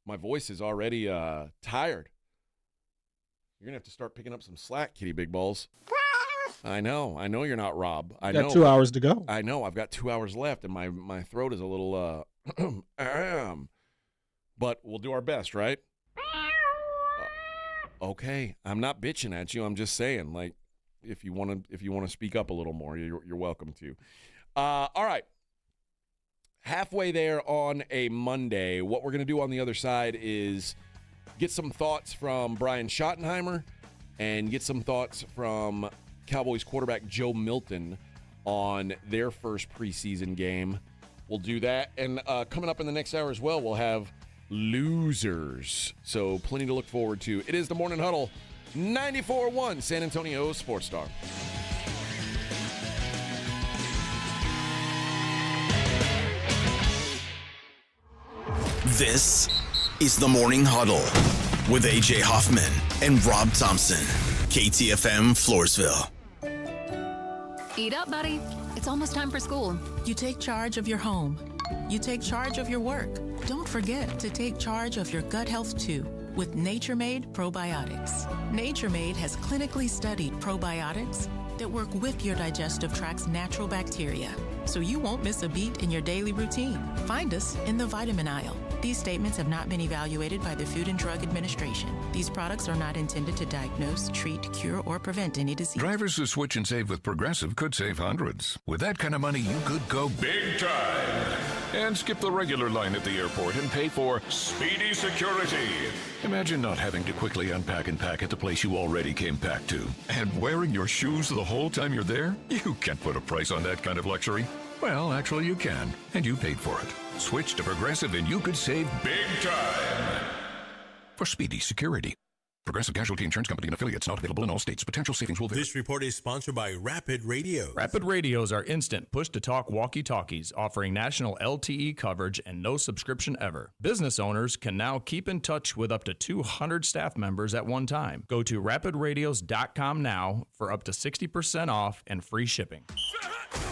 [SPEAKER 3] My voice is already tired. You're going to have to start picking up some slack, Kitty Big Balls. I know you're not Rob. I know.
[SPEAKER 1] Got 2 hours to go.
[SPEAKER 3] I know. I've got 2 hours left, and my throat is a little but we'll do our best, right? Okay. I'm not bitching at you. I'm just saying, like, if you want to speak up a little more, you're welcome to. All right. Halfway there on a Monday. What we're going to do on the other side is get some thoughts from Brian Schottenheimer and get some thoughts from Cowboys quarterback Joe Milton on their first preseason game. We'll do that. And coming up in the next hour as well, we'll have losers. So plenty to look forward to. It is the Morning Huddle, 94.1 San Antonio Sports Star.
[SPEAKER 2] This is the Morning Huddle with A.J. Hoffman and Rob Thompson. KTFM Floresville.
[SPEAKER 25] Eat up, buddy. It's almost time for school.
[SPEAKER 6] You take charge of your home. You take charge of your work. Don't forget to take charge of your gut health, too, with Nature Made Probiotics. Nature Made has clinically studied probiotics that work with your digestive tract's natural bacteria, so you won't miss a beat in your daily routine. Find us in the vitamin aisle. These statements have not been evaluated by the Food and Drug Administration. These products are not intended to diagnose, treat, cure, or prevent any disease.
[SPEAKER 8] Drivers who switch and save with Progressive could save hundreds. With that kind of money, you could go big time and skip the regular line at the airport and pay for speedy security. Imagine not having to quickly unpack and pack at the place you already came packed to. And wearing your shoes the whole time you're there? You can't put a price on that kind of luxury. Well, actually you can, and you paid for it. Switch to Progressive and you could save big time for speedy security. Progressive Casualty Insurance Company and affiliates, not available in all states. Potential savings will vary.
[SPEAKER 10] This report is sponsored by Rapid Radios.
[SPEAKER 15] Rapid Radios are instant push-to-talk walkie-talkies offering national LTE coverage and no subscription ever. Business owners can now keep in touch with up to 200 staff members at one time. Go to rapidradios.com now for up to 60% off and free shipping.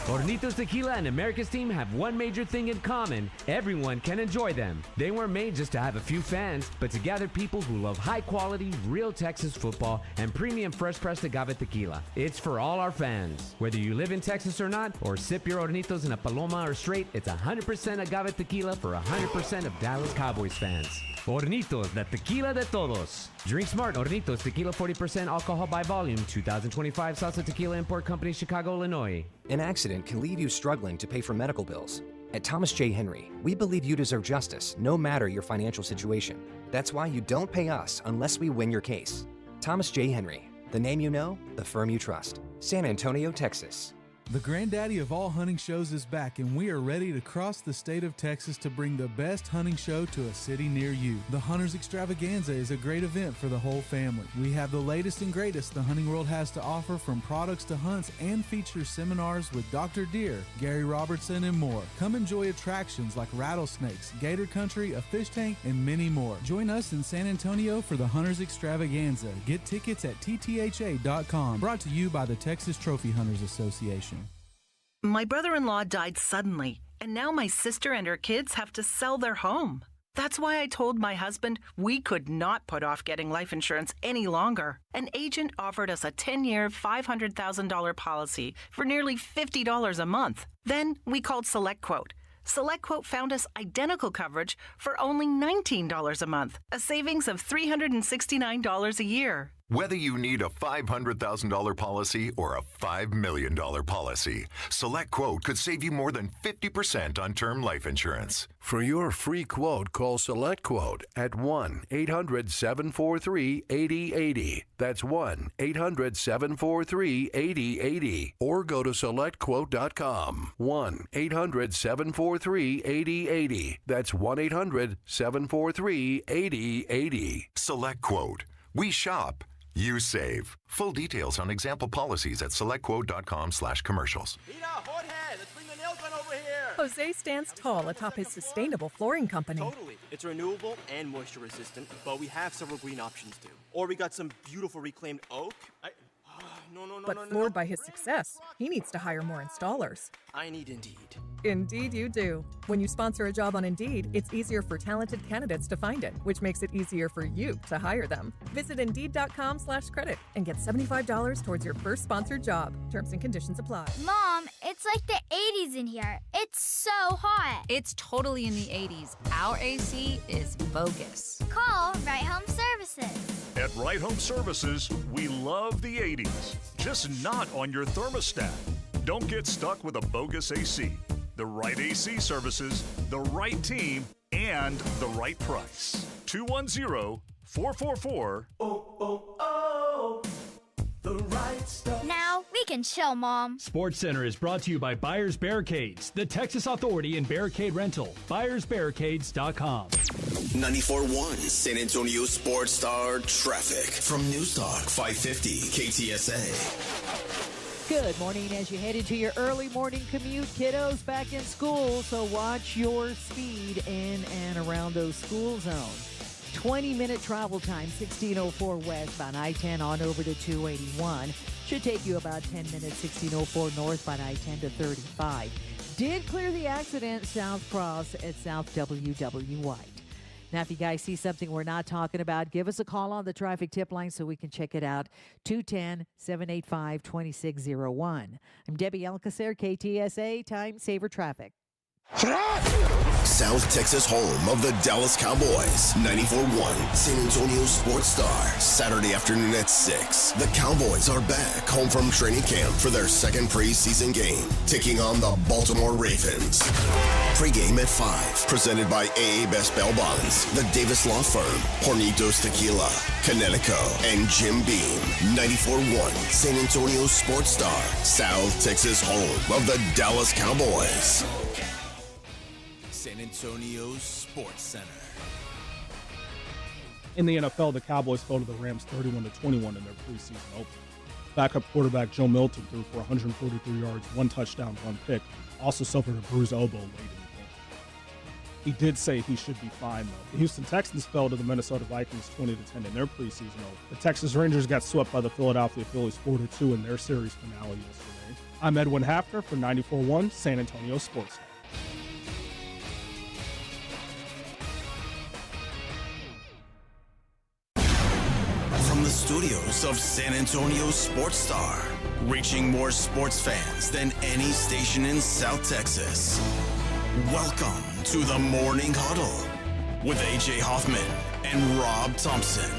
[SPEAKER 11] Hornitos Tequila and America's team have one major thing in common. Everyone can enjoy them. They weren't made just to have a few fans, but to gather people who love high-quality, real Texas football and premium fresh-pressed agave tequila. It's for all our fans. Whether you live in Texas or not, or sip your Hornitos in a Paloma or straight, it's 100% agave tequila for 100% of Dallas Cowboys fans. Hornitos, the tequila de todos. Drink smart. Hornitos Tequila, 40% alcohol by volume. 2025 Salsa Tequila Import Company, Chicago, Illinois.
[SPEAKER 12] An accident can leave you struggling to pay for medical bills. At Thomas J. Henry, we believe you deserve justice, no matter your financial situation. That's why you don't pay us unless we win your case. Thomas J. Henry, the name you know, the firm you trust. San Antonio, Texas.
[SPEAKER 20] The granddaddy of all hunting shows is back, and we are ready to cross the state of Texas to bring the best hunting show to a city near you. The Hunters Extravaganza is a great event for the whole family. We have the latest and greatest the hunting world has to offer, from products to hunts, and feature seminars with Dr. Deer, Gary Robertson, and more. Come enjoy attractions like rattlesnakes, gator country, a fish tank, and many more. Join us in San Antonio for the Hunters Extravaganza. Get tickets at ttha.com. Brought to you by the Texas Trophy Hunters Association.
[SPEAKER 6] My brother-in-law died suddenly, and now my sister and her kids have to sell their home. That's why I told my husband we could not put off getting life insurance any longer. An agent offered us a 10-year, $500,000 policy for nearly $50 a month. Then we called SelectQuote. SelectQuote found us identical coverage for only $19 a month, a savings of $369 a year.
[SPEAKER 8] Whether you need a $500,000 policy or a $5 million policy, SelectQuote could save you more than 50% on term life insurance.
[SPEAKER 4] For your free quote, call SelectQuote at 1-800-743-8080. That's 1-800-743-8080. Or go to SelectQuote.com. 1-800-743-8080. That's 1-800-743-8080.
[SPEAKER 8] SelectQuote. We shop. You save. Full details on example policies at selectquote.com/commercials.
[SPEAKER 5] Jose stands tall atop his sustainable flooring company.
[SPEAKER 13] Totally. It's renewable and moisture resistant, but we have several green options too. Or we got some beautiful reclaimed oak.
[SPEAKER 5] But floored by his success, he needs to hire more installers.
[SPEAKER 13] I need Indeed.
[SPEAKER 5] Indeed you do. When you sponsor a job on Indeed, it's easier for talented candidates to find it, which makes it easier for you to hire them. Visit Indeed.com/credit and get $75 towards your first sponsored job. Terms and conditions apply.
[SPEAKER 21] Mom, it's like the 80s in here. It's so hot.
[SPEAKER 25] It's totally in the 80s. Our AC is bogus.
[SPEAKER 21] Call Right Home Services.
[SPEAKER 28] At Right Home Services, we love the 80s, just not on your thermostat. Don't get stuck with a bogus AC. The right AC services, the right team, and the right price. 210-444.
[SPEAKER 21] The right stuff. Now we can chill, Mom.
[SPEAKER 14] SportsCenter is brought to you by Buyers Barricades, the Texas Authority in Barricade Rental. BuyersBarricades.com.
[SPEAKER 2] 94.1 San Antonio Sports Star traffic from News Talk 550 KTSA.
[SPEAKER 22] Good morning as you head into your early morning commute. Kiddos back in school, so watch your speed in and around those school zones. 20-minute travel time, 1604 westbound I-10 on over to 281. Should take you about 10 minutes, 1604 northbound I-10 to 35. Did clear the accident South Cross at South W.W. White. Now, if you guys see something we're not talking about, give us a call on the traffic tip line so we can check it out. 210-785-2601. I'm Debbie Alcacer, KTSA, Time Saver Traffic.
[SPEAKER 2] South Texas home of the Dallas Cowboys. 94.1 San Antonio Sports Star. Saturday afternoon at 6. The Cowboys are back home from training camp for their second preseason game, taking on the Baltimore Ravens. Pre-game at 5. Presented by AA Best Bail Bonds, the Davis Law Firm, Hornitos Tequila, Connecticut, and Jim Beam. 94.1 San Antonio Sports Star. South Texas home of the Dallas Cowboys. San Antonio Sports Center.
[SPEAKER 1] In the NFL, the Cowboys fell to the Rams 31-21 in their preseason opener. Backup quarterback Joe Milton threw for 143 yards, 1 touchdown, 1 pick. Also suffered a bruised elbow late in the game. He did say he should be fine, though. The Houston Texans fell to the Minnesota Vikings 20-10 in their preseason opener. The Texas Rangers got swept by the Philadelphia Phillies 4-2 in their series finale yesterday. I'm Edwin Hafter for 94.1 San Antonio Sports Star.
[SPEAKER 2] From the studios of San Antonio Sports Star, reaching more sports fans than any station in South Texas. Welcome to the Morning Huddle with AJ Hoffman and Rob Thompson.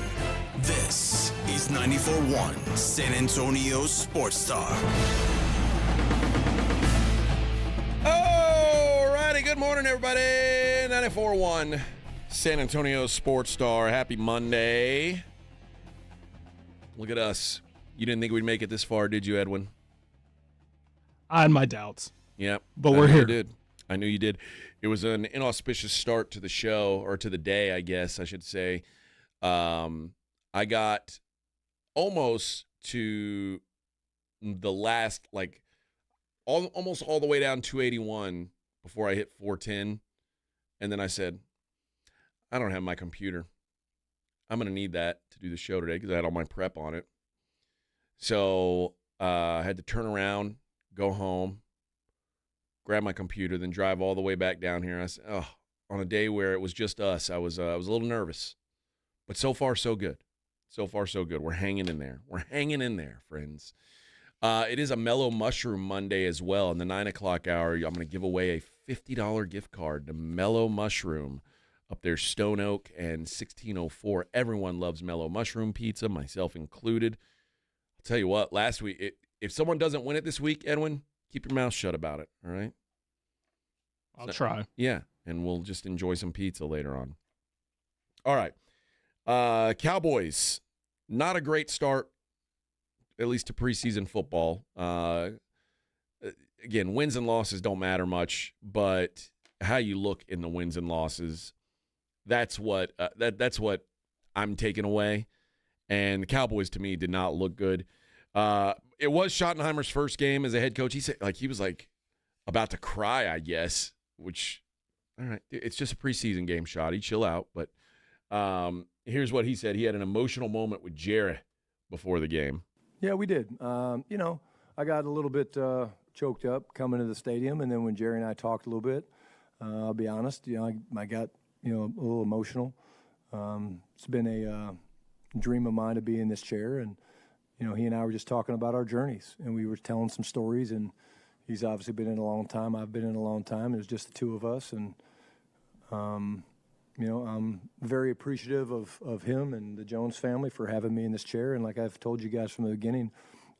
[SPEAKER 2] This is 94.1 San Antonio Sports Star.
[SPEAKER 3] All righty, good morning, everybody. 94.1 San Antonio Sports Star. Happy Monday. Look at us. You didn't think we'd make it this far, did you, Edwin?
[SPEAKER 1] I had my doubts.
[SPEAKER 3] Yep.
[SPEAKER 1] But we're here.
[SPEAKER 3] I knew you did. It was an inauspicious start to the show, or to the day, I guess I should say. I got almost to the last, almost all the way down 281 before I hit 410. And then I said, I don't have my computer. I'm going to need that to do the show today because I had all my prep on it. So I had to turn around, go home, grab my computer, then drive all the way back down here. I said, on a day where it was just us, I was a little nervous. But so far, so good. So far, so good. We're hanging in there. We're hanging in there, friends. It is a Mellow Mushroom Monday as well. In the 9 o'clock hour, I'm going to give away a $50 gift card to Mellow Mushroom. up there, Stone Oak and 1604. Everyone loves Mellow Mushroom Pizza, myself included. I'll tell you what, last week, if someone doesn't win it this week, Edwin, keep your mouth shut about it, all right?
[SPEAKER 1] I'll try.
[SPEAKER 3] Yeah, and we'll just enjoy some pizza later on. All right. Cowboys, not a great start, at least to preseason football. Again, wins and losses don't matter much, but how you look in the wins and losses, that's what I'm taking away. And the Cowboys, to me, did not look good. It was Schottenheimer's first game as a head coach. He said, he was about to cry, I guess. Which, all right, it's just a preseason game, Shotty. Chill out. But here's what he said. He had an emotional moment with Jerry before the game.
[SPEAKER 7] Yeah, we did. I got a little bit choked up coming to the stadium, and then when Jerry and I talked a little bit, I'll be honest, I got a little emotional. It's been a dream of mine to be in this chair, and he and I were just talking about our journeys, and we were telling some stories, and he's obviously been in a long time. I've been in a long time. It was just the two of us, and I'm very appreciative of him and the Jones family for having me in this chair. And like I've told you guys from the beginning,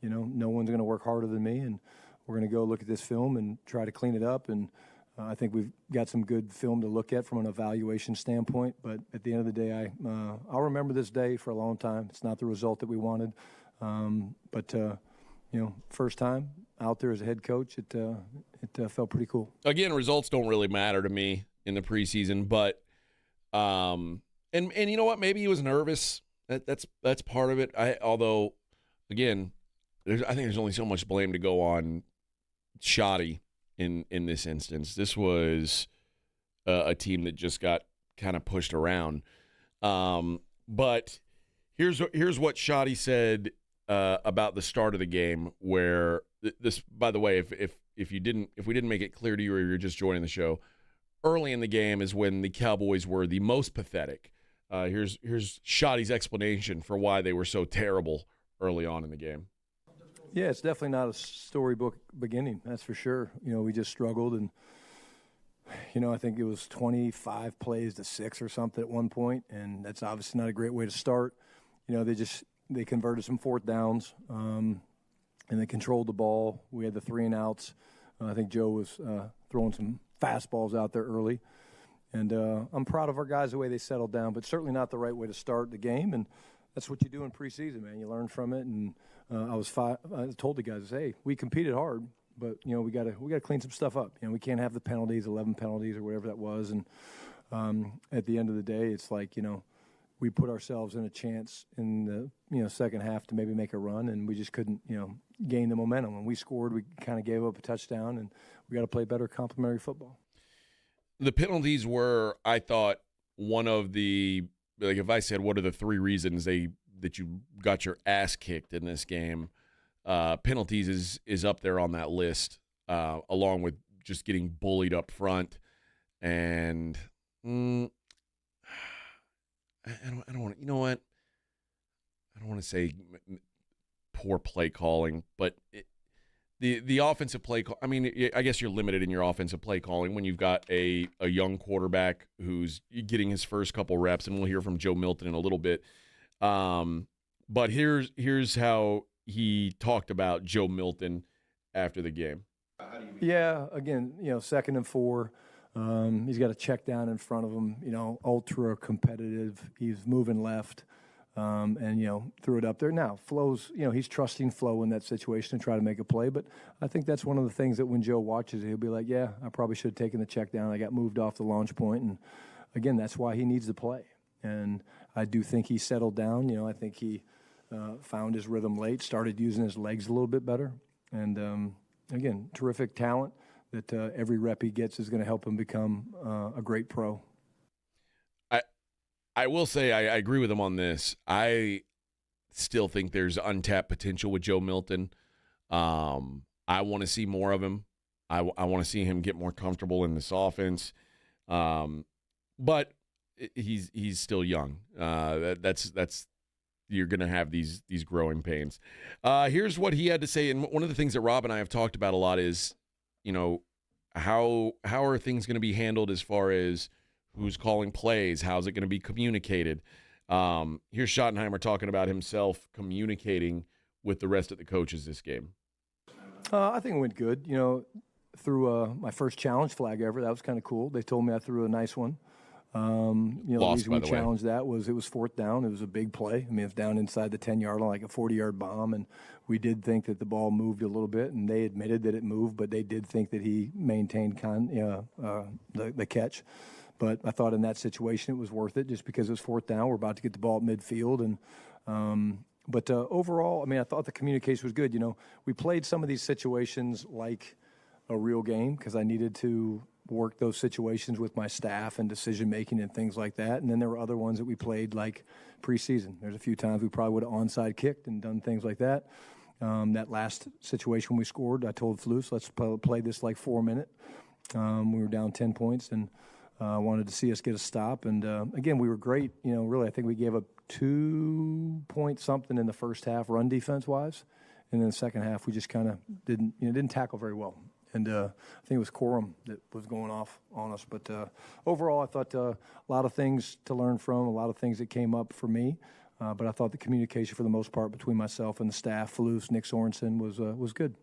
[SPEAKER 7] no one's going to work harder than me, and we're going to go look at this film and try to clean it up. And I think we've got some good film to look at from an evaluation standpoint. But at the end of the day, I'll remember this day for a long time. It's not the result that we wanted, but first time out there as a head coach, it felt pretty cool. Again,
[SPEAKER 3] results don't really matter to me in the preseason, but and you know what? Maybe he was nervous. That's part of it. Although, again, I think there's only so much blame to go on Shoddy in this instance. This was a team that just got kind of pushed around. But here's what Shoddy said about the start of the game, where this, by the way, if we didn't make it clear to you or you're just joining the show, early in the game is when the Cowboys were the most pathetic. Here's Shoddy's explanation for why they were so terrible early on in the game.
[SPEAKER 7] Yeah, it's definitely not a storybook beginning, that's for sure. We just struggled, and I think it was 25 plays to 6 or something at one point, and that's obviously not a great way to start. They converted some fourth downs, and they controlled the ball. We had the 3 and outs. I think Joe was throwing some fastballs out there early. And I'm proud of our guys the way they settled down, but certainly not the right way to start the game. And that's what you do in preseason, man. You learn from it. And I told the guys, hey, we competed hard, but we got to clean some stuff up. We can't have the penalties, 11 penalties or whatever that was. And at the end of the day, it's like we put ourselves in a chance in the second half to maybe make a run, and we just couldn't gain the momentum. When we scored, we kind of gave up a touchdown, and we got to play better complementary football.
[SPEAKER 3] The penalties were, I thought, one of the, if I said what are the 3 reasons that you got your ass kicked in this game, penalties is up there on that list, along with just getting bullied up front. And I don't want to, I don't want to say poor play calling, but the offensive play call, I guess you're limited in your offensive play calling when you've got a young quarterback who's getting his first couple reps, and we'll hear from Joe Milton in a little bit. But here's how he talked about Joe Milton after the game.
[SPEAKER 7] Yeah, again, 2nd and 4. He's got a check down in front of him, ultra competitive. He's moving left, and, threw it up there. Now, Flo's, he's trusting Flo in that situation to try to make a play. But I think that's one of the things that when Joe watches it, he'll be like, yeah, I probably should have taken the check down. I got moved off the launch point. And, again, that's why he needs to play. And I do think he settled down. I think he found his rhythm late, started using his legs a little bit better. And, again, terrific talent. That every rep he gets is going to help him become a great pro.
[SPEAKER 3] I will say I agree with him on this. I still think there's untapped potential with Joe Milton. I want to see more of him. I want to see him get more comfortable in this offense. But he's still young. That's you're going to have these growing pains. Here's what he had to say, and one of the things that Rob and I have talked about a lot is, how are things going to be handled as far as Who's calling plays? How's it going to be communicated? Here's Schottenheimer talking about himself communicating with the rest of the coaches this game.
[SPEAKER 7] I think it went good. You know, threw my first challenge flag ever. That was kind of cool. They told me I threw a nice one. You know,
[SPEAKER 3] Lost,
[SPEAKER 7] the reason
[SPEAKER 3] by
[SPEAKER 7] we
[SPEAKER 3] the way.
[SPEAKER 7] challenged that was it was fourth down. It was a big play. I mean, it was down inside the 10-yard line, like a 40-yard bomb, and we did think that the ball moved a little bit, and they admitted that it moved, but they did think that he maintained the catch. But I thought in that situation it was worth it just because it was fourth down. We're about to get the ball at midfield. But overall, I mean, I thought the communication was good. You know, we played some of these situations like a real game because I needed to work those situations with my staff and decision-making and things like that. And then there were other ones that we played like preseason. There's a few times we probably would have onside kicked and done things like that. That last situation we scored, I told Flus, let's play this like 4 minute. We were down 10 points and wanted to see us get a stop. And, again, we were great. You know, really, I think we gave up 2 point something in the first half run defense-wise. And then the second half, we just kind of didn't tackle very well. And I think it was Corum that was going off on us. But overall, I thought a lot of things to learn from, a lot of things that came up for me. But I thought the communication for the most part between myself and the staff, Falus, Nick Sorensen, was good.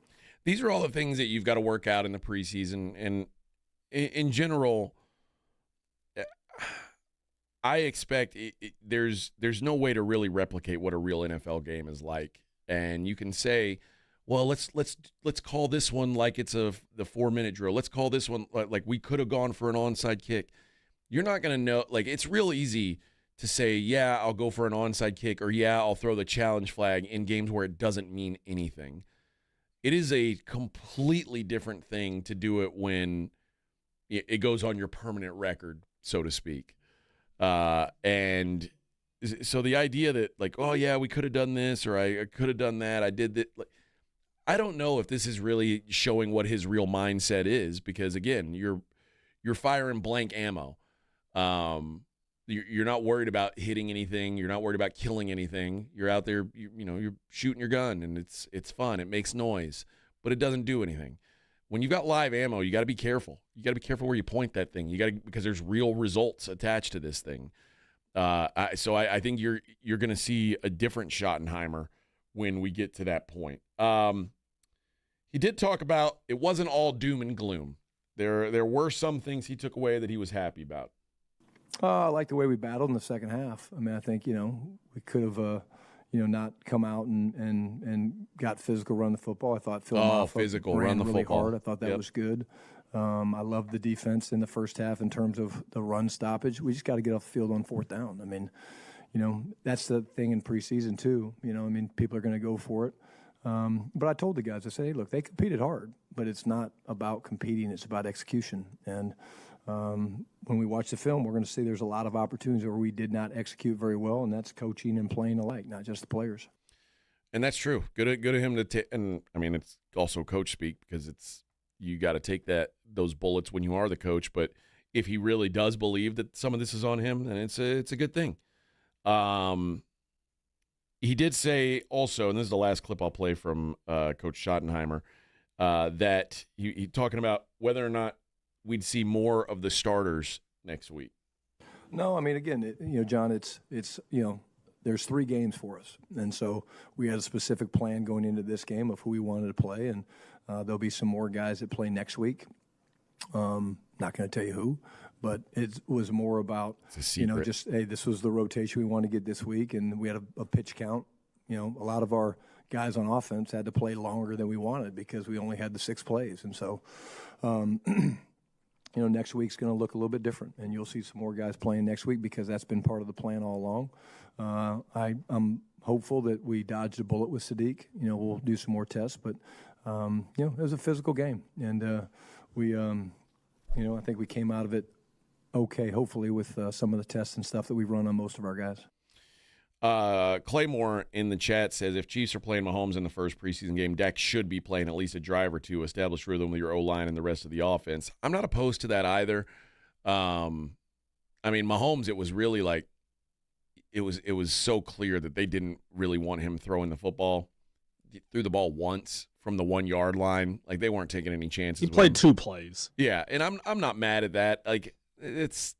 [SPEAKER 3] These are all the things that you've got to work out in the preseason. And in general, I expect there's no way to really replicate what a real NFL game is like. And you can say, well, let's call this one like it's the 4-minute drill. Let's call this one like we could have gone for an onside kick. You're not going to know. Like, it's real easy to say, yeah, I'll go for an onside kick, or yeah, I'll throw the challenge flag in games where it doesn't mean anything. It is a completely different thing to do it when it goes on your permanent record, so to speak. And so the idea that, like, oh yeah, we could have done this, or I could have done that, I did that. Like, I don't know if this is really showing what his real mindset is, because again, you're firing blank ammo. You're not worried about hitting anything. You're not worried about killing anything. You're out there, you're shooting your gun, and it's fun. It makes noise, but it doesn't do anything. When you've got live ammo, you got to be careful. You got to be careful where you point that thing. Because there's real results attached to this thing. So I think you're going to see a different Schottenheimer when we get to that point. He did talk about it wasn't all doom and gloom. There were some things he took away that he was happy about.
[SPEAKER 7] I like the way we battled in the second half. I mean, I think, we could have, not come out and got physical, run the football. I thought Phil Maffa
[SPEAKER 3] physical,
[SPEAKER 7] ran
[SPEAKER 3] run the
[SPEAKER 7] really
[SPEAKER 3] football.
[SPEAKER 7] hard. I thought that was good. I loved the defense in the first half in terms of the run stoppage. We just got to get off the field on fourth down. I mean, that's the thing in preseason too. People are going to go for it. But I told the guys, I said, hey, look, they competed hard, but it's not about competing. It's about execution. And when we watch the film, we're going to see there's a lot of opportunities where we did not execute very well, and that's coaching and playing alike, not just the players.
[SPEAKER 3] And that's true. Good of him to take. And I mean, it's also coach speak, because you got to take those bullets when you are the coach. But if he really does believe that some of this is on him, then it's a good thing. He did say also, and this is the last clip I'll play from Coach Schottenheimer, that he talking about whether or not we'd see more of the starters next week.
[SPEAKER 7] No, I mean, again, John, it's there's 3 games for us. And so we had a specific plan going into this game of who we wanted to play, and there'll be some more guys that play next week. Not going to tell you who, but it was more about, just, hey, this was the rotation we wanted to get this week, and we had a pitch count. A lot of our guys on offense had to play longer than we wanted because we only had the 6 plays. And so, next week's going to look a little bit different, and you'll see some more guys playing next week because that's been part of the plan all along. I'm hopeful that we dodged a bullet with Sadiq. We'll do some more tests, but, it was a physical game, and I think we came out of it okay, hopefully, with some of the tests and stuff that we've run on most of our guys.
[SPEAKER 3] Claymore in the chat says, if Chiefs are playing Mahomes in the first preseason game, Dak should be playing at least a drive or two, establish rhythm with your O-line and the rest of the offense. I'm not opposed to that either. Mahomes, it was really like it was so clear that they didn't really want him throwing the football. He threw the ball once from the 1-yard line. Like, they weren't taking any chances.
[SPEAKER 1] He played 2 plays.
[SPEAKER 3] Yeah, and I'm not mad at that. Like, it's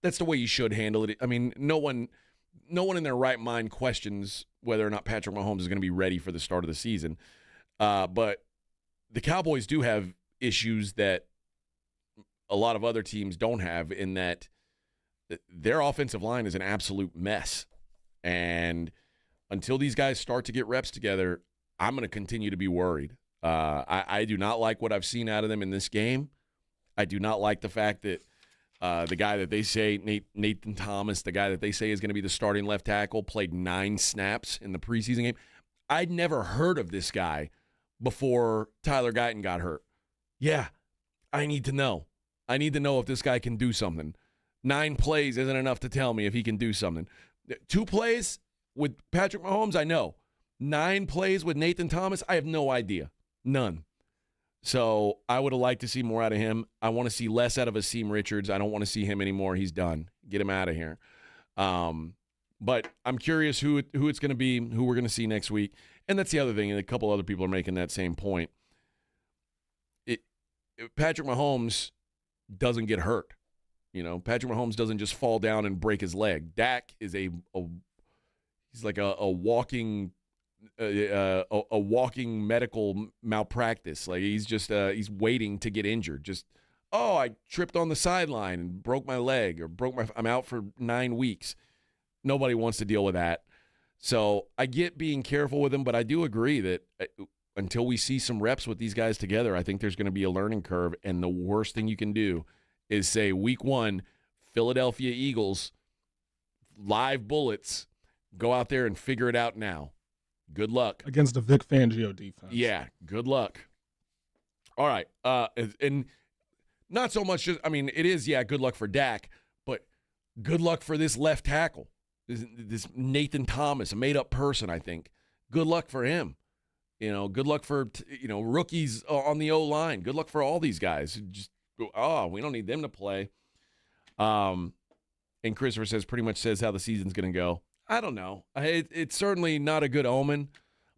[SPEAKER 3] That's the way you should handle it. I mean, no one in their right mind questions whether or not Patrick Mahomes is going to be ready for the start of the season. But the Cowboys do have issues that a lot of other teams don't have, in that their offensive line is an absolute mess. And until these guys start to get reps together, I'm going to continue to be worried. I do not like what I've seen out of them in this game. I do not like the fact that the guy that they say, Nathan Thomas, the guy that they say is going to be the starting left tackle, played 9 snaps in the preseason game. I'd never heard of this guy before Tyler Guyton got hurt. Yeah, I need to know. I need to know if this guy can do something. 9 plays isn't enough to tell me if he can do something. 2 plays with Patrick Mahomes, I know. 9 plays with Nathan Thomas, I have no idea. None. So I would have liked to see more out of him. I want to see less out of Asim Richards. I don't want to see him anymore. He's done. Get him out of here. But I'm curious who it's going to be, who we're going to see next week. And that's the other thing, and a couple other people are making that same point. Patrick Mahomes doesn't get hurt. Patrick Mahomes doesn't just fall down and break his leg. Dak is he's like a walking medical malpractice. Like he's just he's waiting to get injured. I tripped on the sideline and broke my leg, or I'm out for 9 weeks. Nobody wants to deal with that. So I get being careful with him, but I do agree that until we see some reps with these guys together, I think there's going to be a learning curve. And the worst thing you can do is say week 1, Philadelphia Eagles, live bullets, go out there and figure it out now. Good luck.
[SPEAKER 1] Against the Vic Fangio defense.
[SPEAKER 3] Yeah, good luck. All right. And not so much it is, good luck for Dak, but good luck for this left tackle. This Nathan Thomas, a made-up person, I think. Good luck for him. Good luck for, rookies on the O-line. Good luck for all these guys. We don't need them to play. And Christopher pretty much says how the season's going to go. I don't know. It's certainly not a good omen,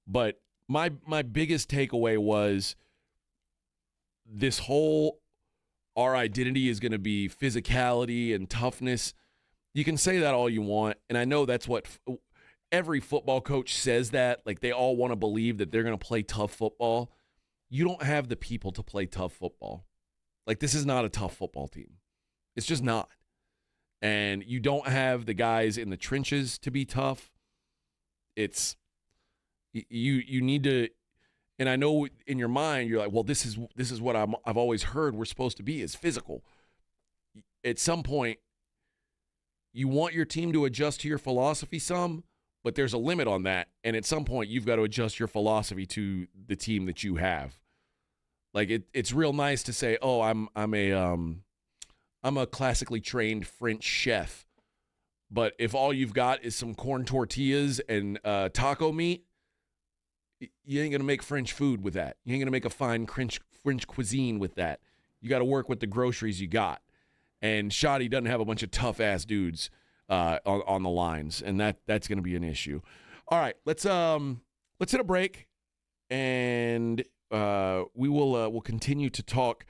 [SPEAKER 3] but my biggest takeaway was this whole our identity is going to be physicality and toughness. You can say that all you want, and I know that's what every football coach says that. Like, they all want to believe that they're going to play tough football. You don't have the people to play tough football. Like, this is not a tough football team. It's just not. And you don't have the guys in the trenches to be tough. It's you need to, and I know in your mind you're like, well, this is what I've always heard we're supposed to be, is physical. At some point, you want your team to adjust to your philosophy some, but there's a limit on that. And at some point, you've got to adjust your philosophy to the team that you have. Like, it's real nice to say, oh, I'm a classically trained French chef. But if all you've got is some corn tortillas and taco meat, you ain't going to make French food with that. You ain't going to make a fine French cuisine with that. You got to work with the groceries you got. And Shoddy doesn't have a bunch of tough-ass dudes on the lines, and that's going to be an issue. All right, let's hit a break, and we'll continue to talk.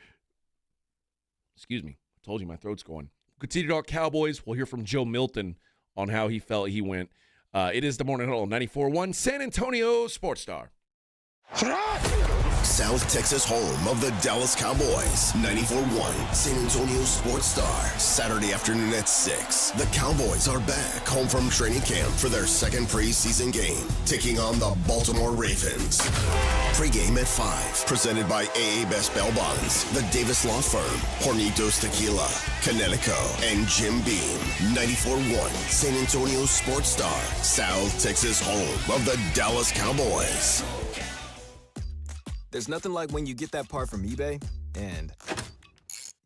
[SPEAKER 3] Excuse me. I told you my throat's going. Continue to talk Cowboys. We'll hear from Joe Milton on how he felt he went. It is the Morning Huddle, 94.1 San Antonio Sports Star.
[SPEAKER 2] South Texas home of the Dallas Cowboys. 94.1 San Antonio Sports Star. Saturday afternoon at 6. The Cowboys are back home from training camp for their second preseason game, taking on the Baltimore Ravens. Pre-game at 5. Presented by AA Best Bail Bonds, the Davis Law Firm, Hornitos Tequila, Connecticut, and Jim Beam. 94.1 San Antonio Sports Star. South Texas home of the Dallas Cowboys.
[SPEAKER 9] There's nothing like when you get that part from eBay and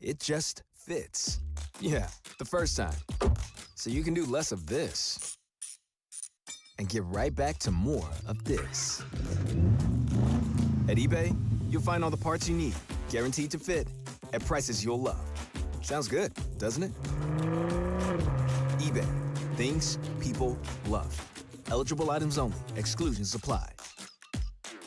[SPEAKER 9] it just fits. Yeah, the first time. So you can do less of this and get right back to more of this. At eBay, you'll find all the parts you need, guaranteed to fit, at prices you'll love. Sounds good, doesn't it? eBay. Things people love. Eligible items only. Exclusions apply.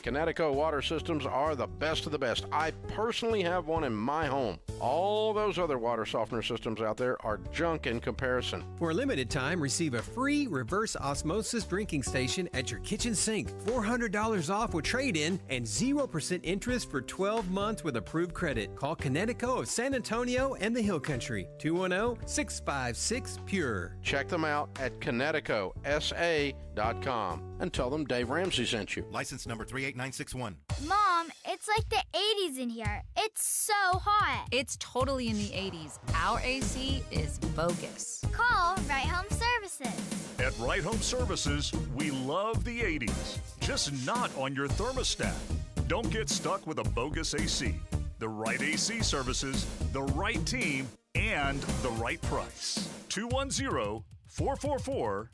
[SPEAKER 16] Connecticut water systems are the best of the best. I personally have one in my home. All those other water softener systems out there are junk in comparison.
[SPEAKER 17] For a limited time, receive a free reverse osmosis drinking station at your kitchen sink. $400 off with trade-in and 0% interest for 12 months with approved credit. Call Connecticut of San Antonio and the Hill Country. 210-656-PURE.
[SPEAKER 16] Check them out at ConnecticutSA.com and tell them Dave Ramsey sent you.
[SPEAKER 18] License number 38961.
[SPEAKER 21] Mom, it's like the 80s in here. It's so hot.
[SPEAKER 25] It's totally in the 80s. Our AC is bogus.
[SPEAKER 21] Call Right Home Services.
[SPEAKER 28] At Right Home Services, we love the 80s, just not on your thermostat. Don't get stuck with a bogus AC. The right AC services, the right team, and the right price. 210-444.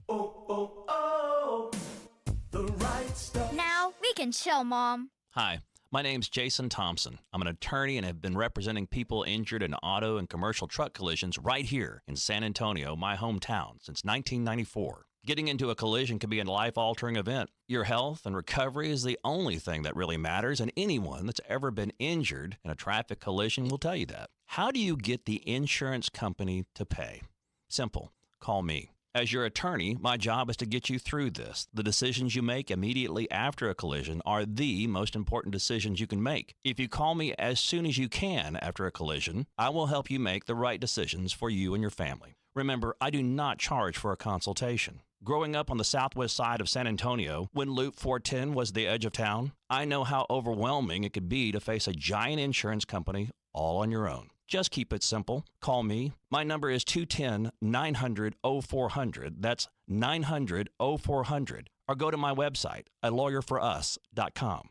[SPEAKER 21] The right stuff. Now we can chill, Mom.
[SPEAKER 19] Hi, my name's Jason Thompson. I'm an attorney and have been representing people injured in auto and commercial truck collisions right here in San Antonio, my hometown, since 1994. Getting into a collision can be a life-altering event. Your health and recovery is the only thing that really matters, and anyone that's ever been injured in a traffic collision will tell you that. How do you get the insurance company to pay? Simple. Call me. As your attorney, my job is to get you through this. The decisions you make immediately after a collision are the most important decisions you can make. If you call me as soon as you can after a collision, I will help you make the right decisions for you and your family. Remember, I do not charge for a consultation. Growing up on the southwest side of San Antonio, when Loop 410 was the edge of town, I know how overwhelming it could be to face a giant insurance company all on your own. Just keep it simple. Call me. My number is 210-900-0400. That's 900-0400. Or go to my website at lawyerforus.com.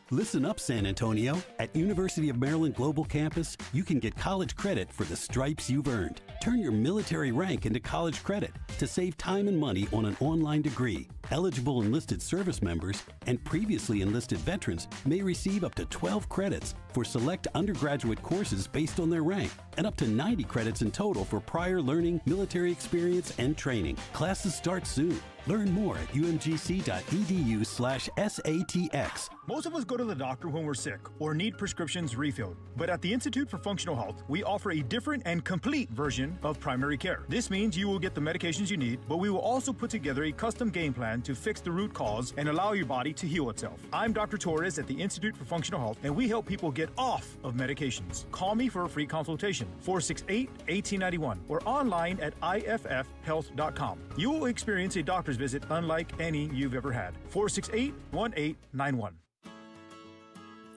[SPEAKER 23] Listen up, San Antonio. At University of Maryland Global Campus, you can get college credit for the stripes you've earned. Turn your military rank into college credit to save time and money on an online degree. Eligible enlisted service members and previously enlisted veterans may receive up to 12 credits for select undergraduate courses based on their rank, and up to 90 credits in total for prior learning, military experience, and training. Classes start soon. Learn more at umgc.edu/SATX.
[SPEAKER 24] Most of us go to the doctor when we're sick or need prescriptions refilled. But at the Institute for Functional Health, we offer a different and complete version of primary care. This means you will get the medications you need, but we will also put together a custom game plan to fix the root cause and allow your body to heal itself. I'm Dr. Torres at the Institute for Functional Health, and we help people get off of medications. Call me for a free consultation, 468-1891, or online at iffhealth.com. You will experience a doctor's visit unlike any you've ever had. 468-1891.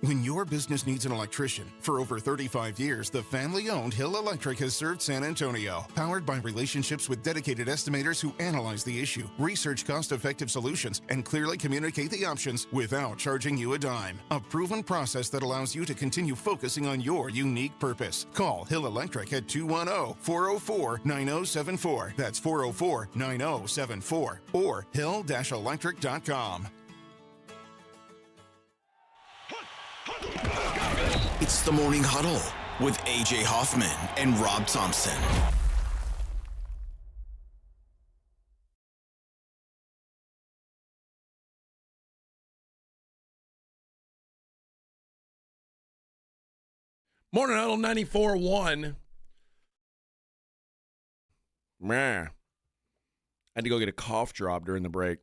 [SPEAKER 18] When your business needs an electrician, for over 35 years, the family-owned Hill Electric has served San Antonio. Powered by relationships with dedicated estimators who analyze the issue, research cost-effective solutions, and clearly communicate the options without charging you a dime. A proven process that allows you to continue focusing on your unique purpose. Call Hill Electric at 210-404-9074. That's 404-9074. Or hill-electric.com.
[SPEAKER 2] It's the Morning Huddle with AJ Hoffman and Rob Thompson.
[SPEAKER 3] Morning Huddle 94.1. Meh. I had to go get a cough drop during the break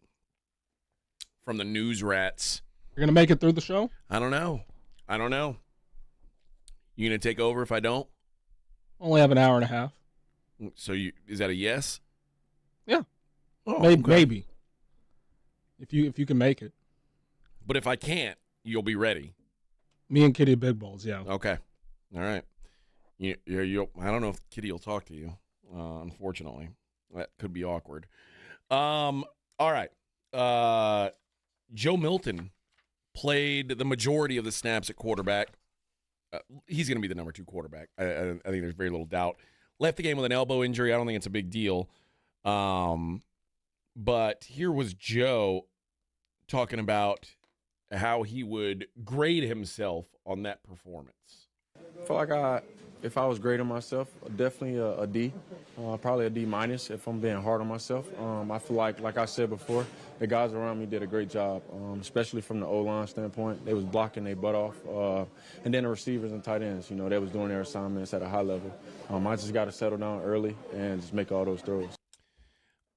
[SPEAKER 3] from the news rats.
[SPEAKER 1] You're going to make it through the show?
[SPEAKER 3] I don't know. You going to take over if I don't?
[SPEAKER 1] Only have an hour and a half.
[SPEAKER 3] So is that a yes?
[SPEAKER 1] Yeah.
[SPEAKER 3] Oh,
[SPEAKER 1] maybe. If you can make it.
[SPEAKER 3] But if I can't, you'll be ready.
[SPEAKER 1] Me and Kitty Big Balls, yeah.
[SPEAKER 3] Okay. All right. I don't know if Kitty will talk to you, unfortunately. That could be awkward. All right. Joe Milton played the majority of the snaps at quarterback. He's going to be the number 2 quarterback. I think there's very little doubt. Left the game with an elbow injury. I don't think it's a big deal. But here was Joe talking about how he would grade himself on that performance.
[SPEAKER 16] I feel like I
[SPEAKER 6] If I was grading myself, definitely a D, probably a D minus if I'm being hard on myself. I feel like I said before, the guys around me did a great job, especially from the O-line standpoint. They was blocking their butt off. And then the receivers and tight ends, they was doing their assignments at a high level. I just got to settle down early and just make all those throws.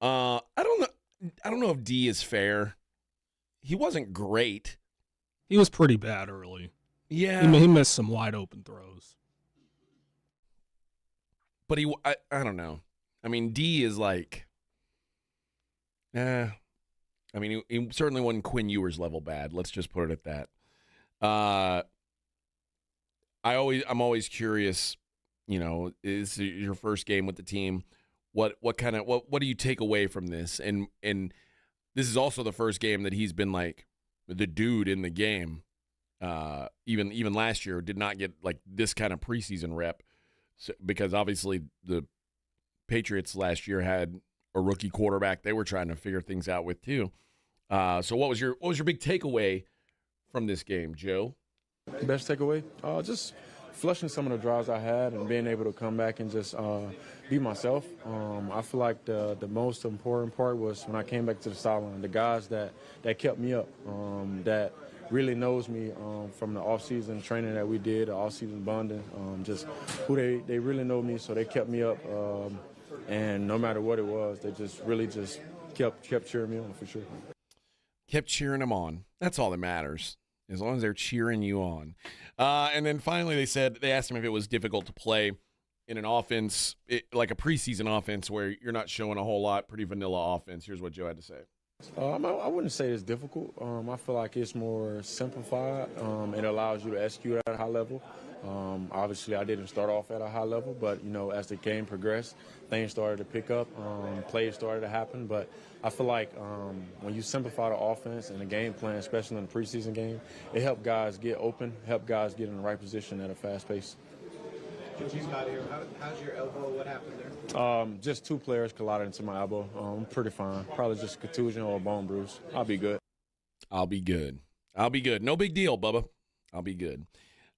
[SPEAKER 3] I don't know if D is fair. He wasn't great.
[SPEAKER 1] He was pretty bad early.
[SPEAKER 3] Yeah.
[SPEAKER 1] He missed some wide open throws.
[SPEAKER 3] But I don't know. I mean, D is like, I mean, he certainly wasn't Quinn Ewers level bad. Let's just put it at that. I'm always curious, is your first game with the team? What do you take away from this? And this is also the first game that he's been like the dude in the game. Even last year did not get like this kind of preseason rep. So, because obviously the Patriots last year had a rookie quarterback they were trying to figure things out with too. So what was your big takeaway from this game, Joe?
[SPEAKER 6] Best takeaway? Just flushing some of the drives I had and being able to come back and just be myself. I feel like the most important part was when I came back to the sideline, the guys that kept me up, that really knows me from the off-season training that we did, the off-season bonding, just who they really know me, so they kept me up. And no matter what it was, they just really just kept cheering me on for sure.
[SPEAKER 3] Kept cheering him on. That's all that matters, as long as they're cheering you on. And then finally they asked him if it was difficult to play in an offense, like a preseason offense where you're not showing a whole lot, pretty vanilla offense. Here's what Joe had to say.
[SPEAKER 6] I wouldn't say it's difficult. I feel like it's more simplified. It allows you to execute at a high level. Obviously, I didn't start off at a high level, but, as the game progressed, things started to pick up, plays started to happen. But I feel like when you simplify the offense and the game plan, especially in the preseason game, it helped guys get open, helped guys get in the right position at a fast pace.
[SPEAKER 10] Since you got here, how's your elbow? What happened there?
[SPEAKER 6] Just 2 players collided into my elbow. I'm pretty fine. Probably just a contusion or a bone bruise. I'll be good.
[SPEAKER 3] I'll be good. No big deal, Bubba. I'll be good.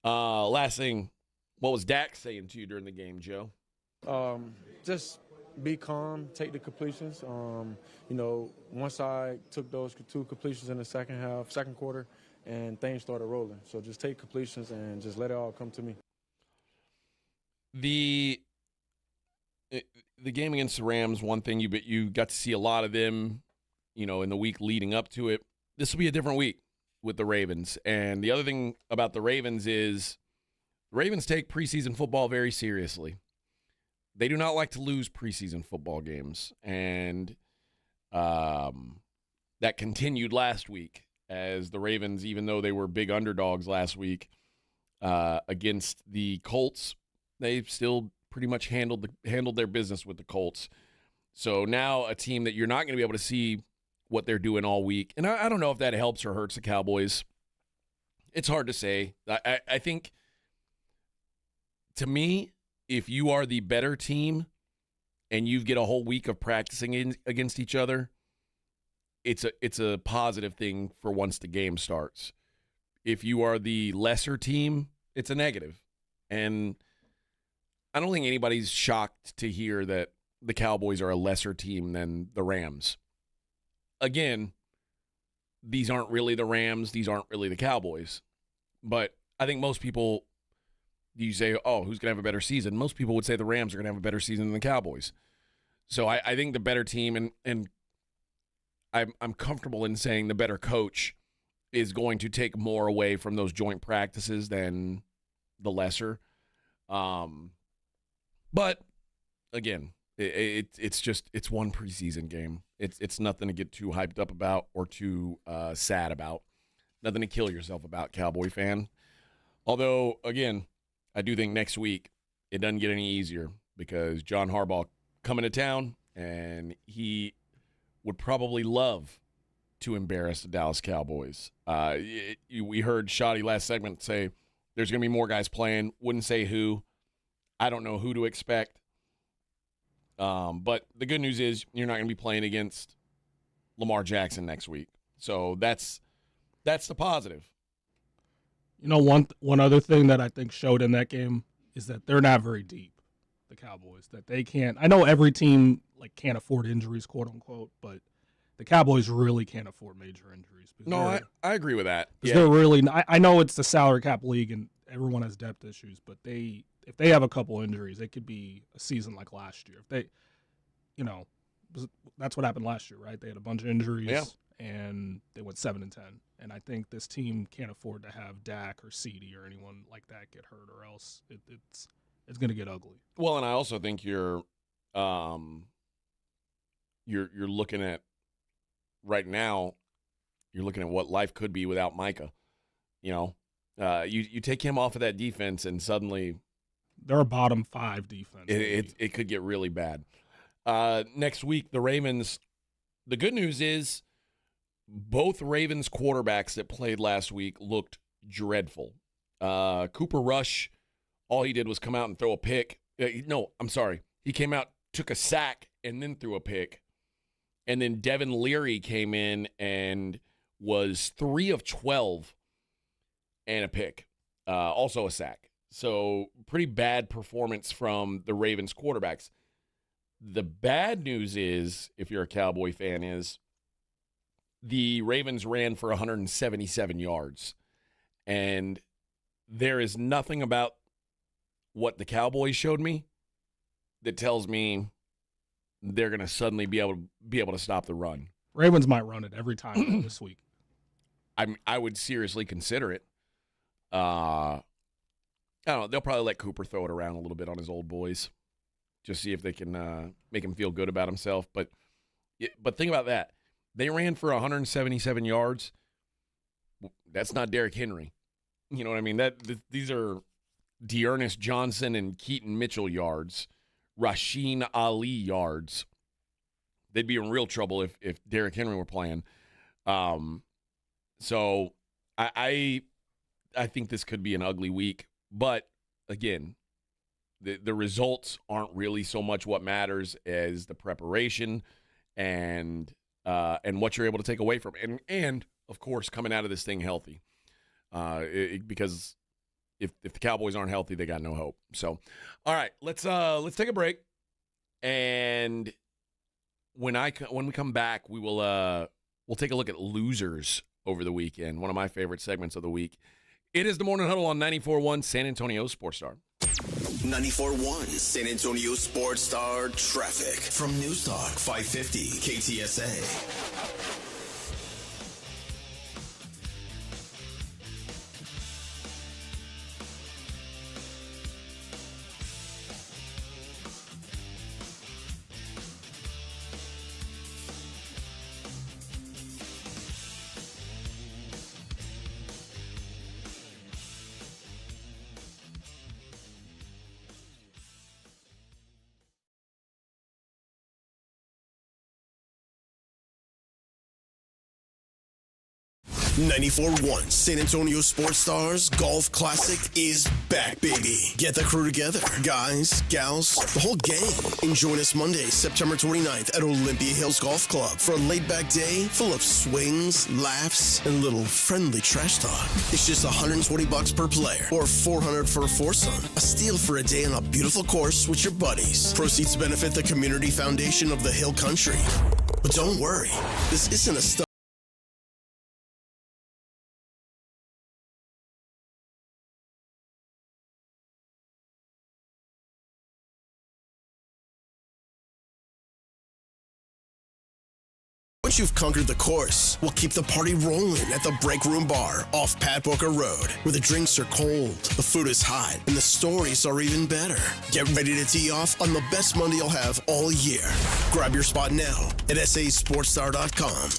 [SPEAKER 3] Last thing, what was Dak saying to you during the game, Joe?
[SPEAKER 6] Just be calm, take the completions. Once I took those 2 completions in the second quarter, and things started rolling. So just take completions and just let it all come to me.
[SPEAKER 3] The game against the Rams, one thing you got to see a lot of them, in the week leading up to it. This will be a different week with the Ravens. And the other thing about the Ravens is the Ravens take preseason football very seriously. They do not like to lose preseason football games. And that continued last week as the Ravens, even though they were big underdogs last week against the Colts, they still pretty much handled their business with the Colts. So now a team that you're not going to be able to see what they're doing all week. And I don't know if that helps or hurts the Cowboys. It's hard to say. I think, to me, if you are the better team and you get a whole week of practicing against each other, it's a positive thing for once the game starts. If you are the lesser team, it's a negative. And I don't think anybody's shocked to hear that the Cowboys are a lesser team than the Rams. Again, these aren't really the Rams. These aren't really the Cowboys. But I think most people, you say, oh, who's going to have a better season? Most people would say the Rams are going to have a better season than the Cowboys. So I think the better team, and I'm comfortable in saying the better coach is going to take more away from those joint practices than the lesser. But again, it's one preseason game. It's nothing to get too hyped up about or too sad about. Nothing to kill yourself about, Cowboy fan. Although, again, I do think next week it doesn't get any easier because John Harbaugh coming to town, and he would probably love to embarrass the Dallas Cowboys. We heard Shoddy last segment say there's going to be more guys playing. Wouldn't say who. I don't know who to expect. But the good news is you're not going to be playing against Lamar Jackson next week. So that's the positive.
[SPEAKER 1] One other thing that I think showed in that game is that they're not very deep, the Cowboys. That they can't. I know every team can't afford injuries, quote unquote, but the Cowboys really can't afford major injuries.
[SPEAKER 3] No, I agree with that.
[SPEAKER 1] Because they're really. I know it's the salary cap league and everyone has depth issues, but if they have a couple injuries, it could be a season like last year. If they, that's what happened last year, right? They had a bunch of injuries and they went 7-10. And I think this team can't afford to have Dak or CeeDee or anyone like that get hurt, or else it's going to get ugly.
[SPEAKER 3] Well, and I also think you're looking at right now. You're looking at what life could be without Micah. You take him off of that defense, and suddenly
[SPEAKER 1] they're a bottom 5 defense.
[SPEAKER 3] It could get really bad. Next week, the Ravens. The good news is both Ravens quarterbacks that played last week looked dreadful. Cooper Rush, all he did was come out and throw a pick. No, I'm sorry. He came out, took a sack, and then threw a pick. And then Devin Leary came in and was 3 of 12 and a pick, also a sack. So pretty bad performance from the Ravens quarterbacks. The bad news is, if you're a Cowboy fan, is the Ravens ran for 177 yards. And there is nothing about what the Cowboys showed me that tells me they're going to suddenly be able to stop the run.
[SPEAKER 1] Ravens might run it every time this week.
[SPEAKER 3] I would seriously consider it. I don't know. They'll probably let Cooper throw it around a little bit on his old boys, just see if they can make him feel good about himself. But think about that. They ran for 177 yards. That's not Derrick Henry. You know what I mean? These are Dearness Johnson and Keaton Mitchell yards, Rasheen Ali yards. They'd be in real trouble if Derrick Henry were playing. So I think this could be an ugly week. But again, the results aren't really so much what matters as the preparation and what you're able to take away from it. And of course, coming out of this thing healthy. Because if the Cowboys aren't healthy, they got no hope. So, all right, let's take a break. And when we come back, we'll take a look at losers over the weekend. One of my favorite segments of the week. It is the Morning Huddle on 94.1 San Antonio Sports Star.
[SPEAKER 2] 94.1 San Antonio Sports Star traffic from News Talk 550 KTSA. .1 San Antonio Sports Stars Golf Classic is back, baby. Get the crew together. Guys, gals, the whole gang. And join us Monday, September 29th at Olympia Hills Golf Club for a laid-back day full of swings, laughs, and a little friendly trash talk. It's just $120 per player or $400 for a foursome. A steal for a day on a beautiful course with your buddies. Proceeds benefit the Community Foundation of the Hill Country. But don't worry, this isn't a stuff. Once you've conquered the course, we'll keep the party rolling at the Break Room Bar off Pat Booker Road, where the drinks are cold, the food is hot, and the stories are even better. Get ready to tee off on the best Monday you'll have all year. Grab your spot now at sasportstar.com.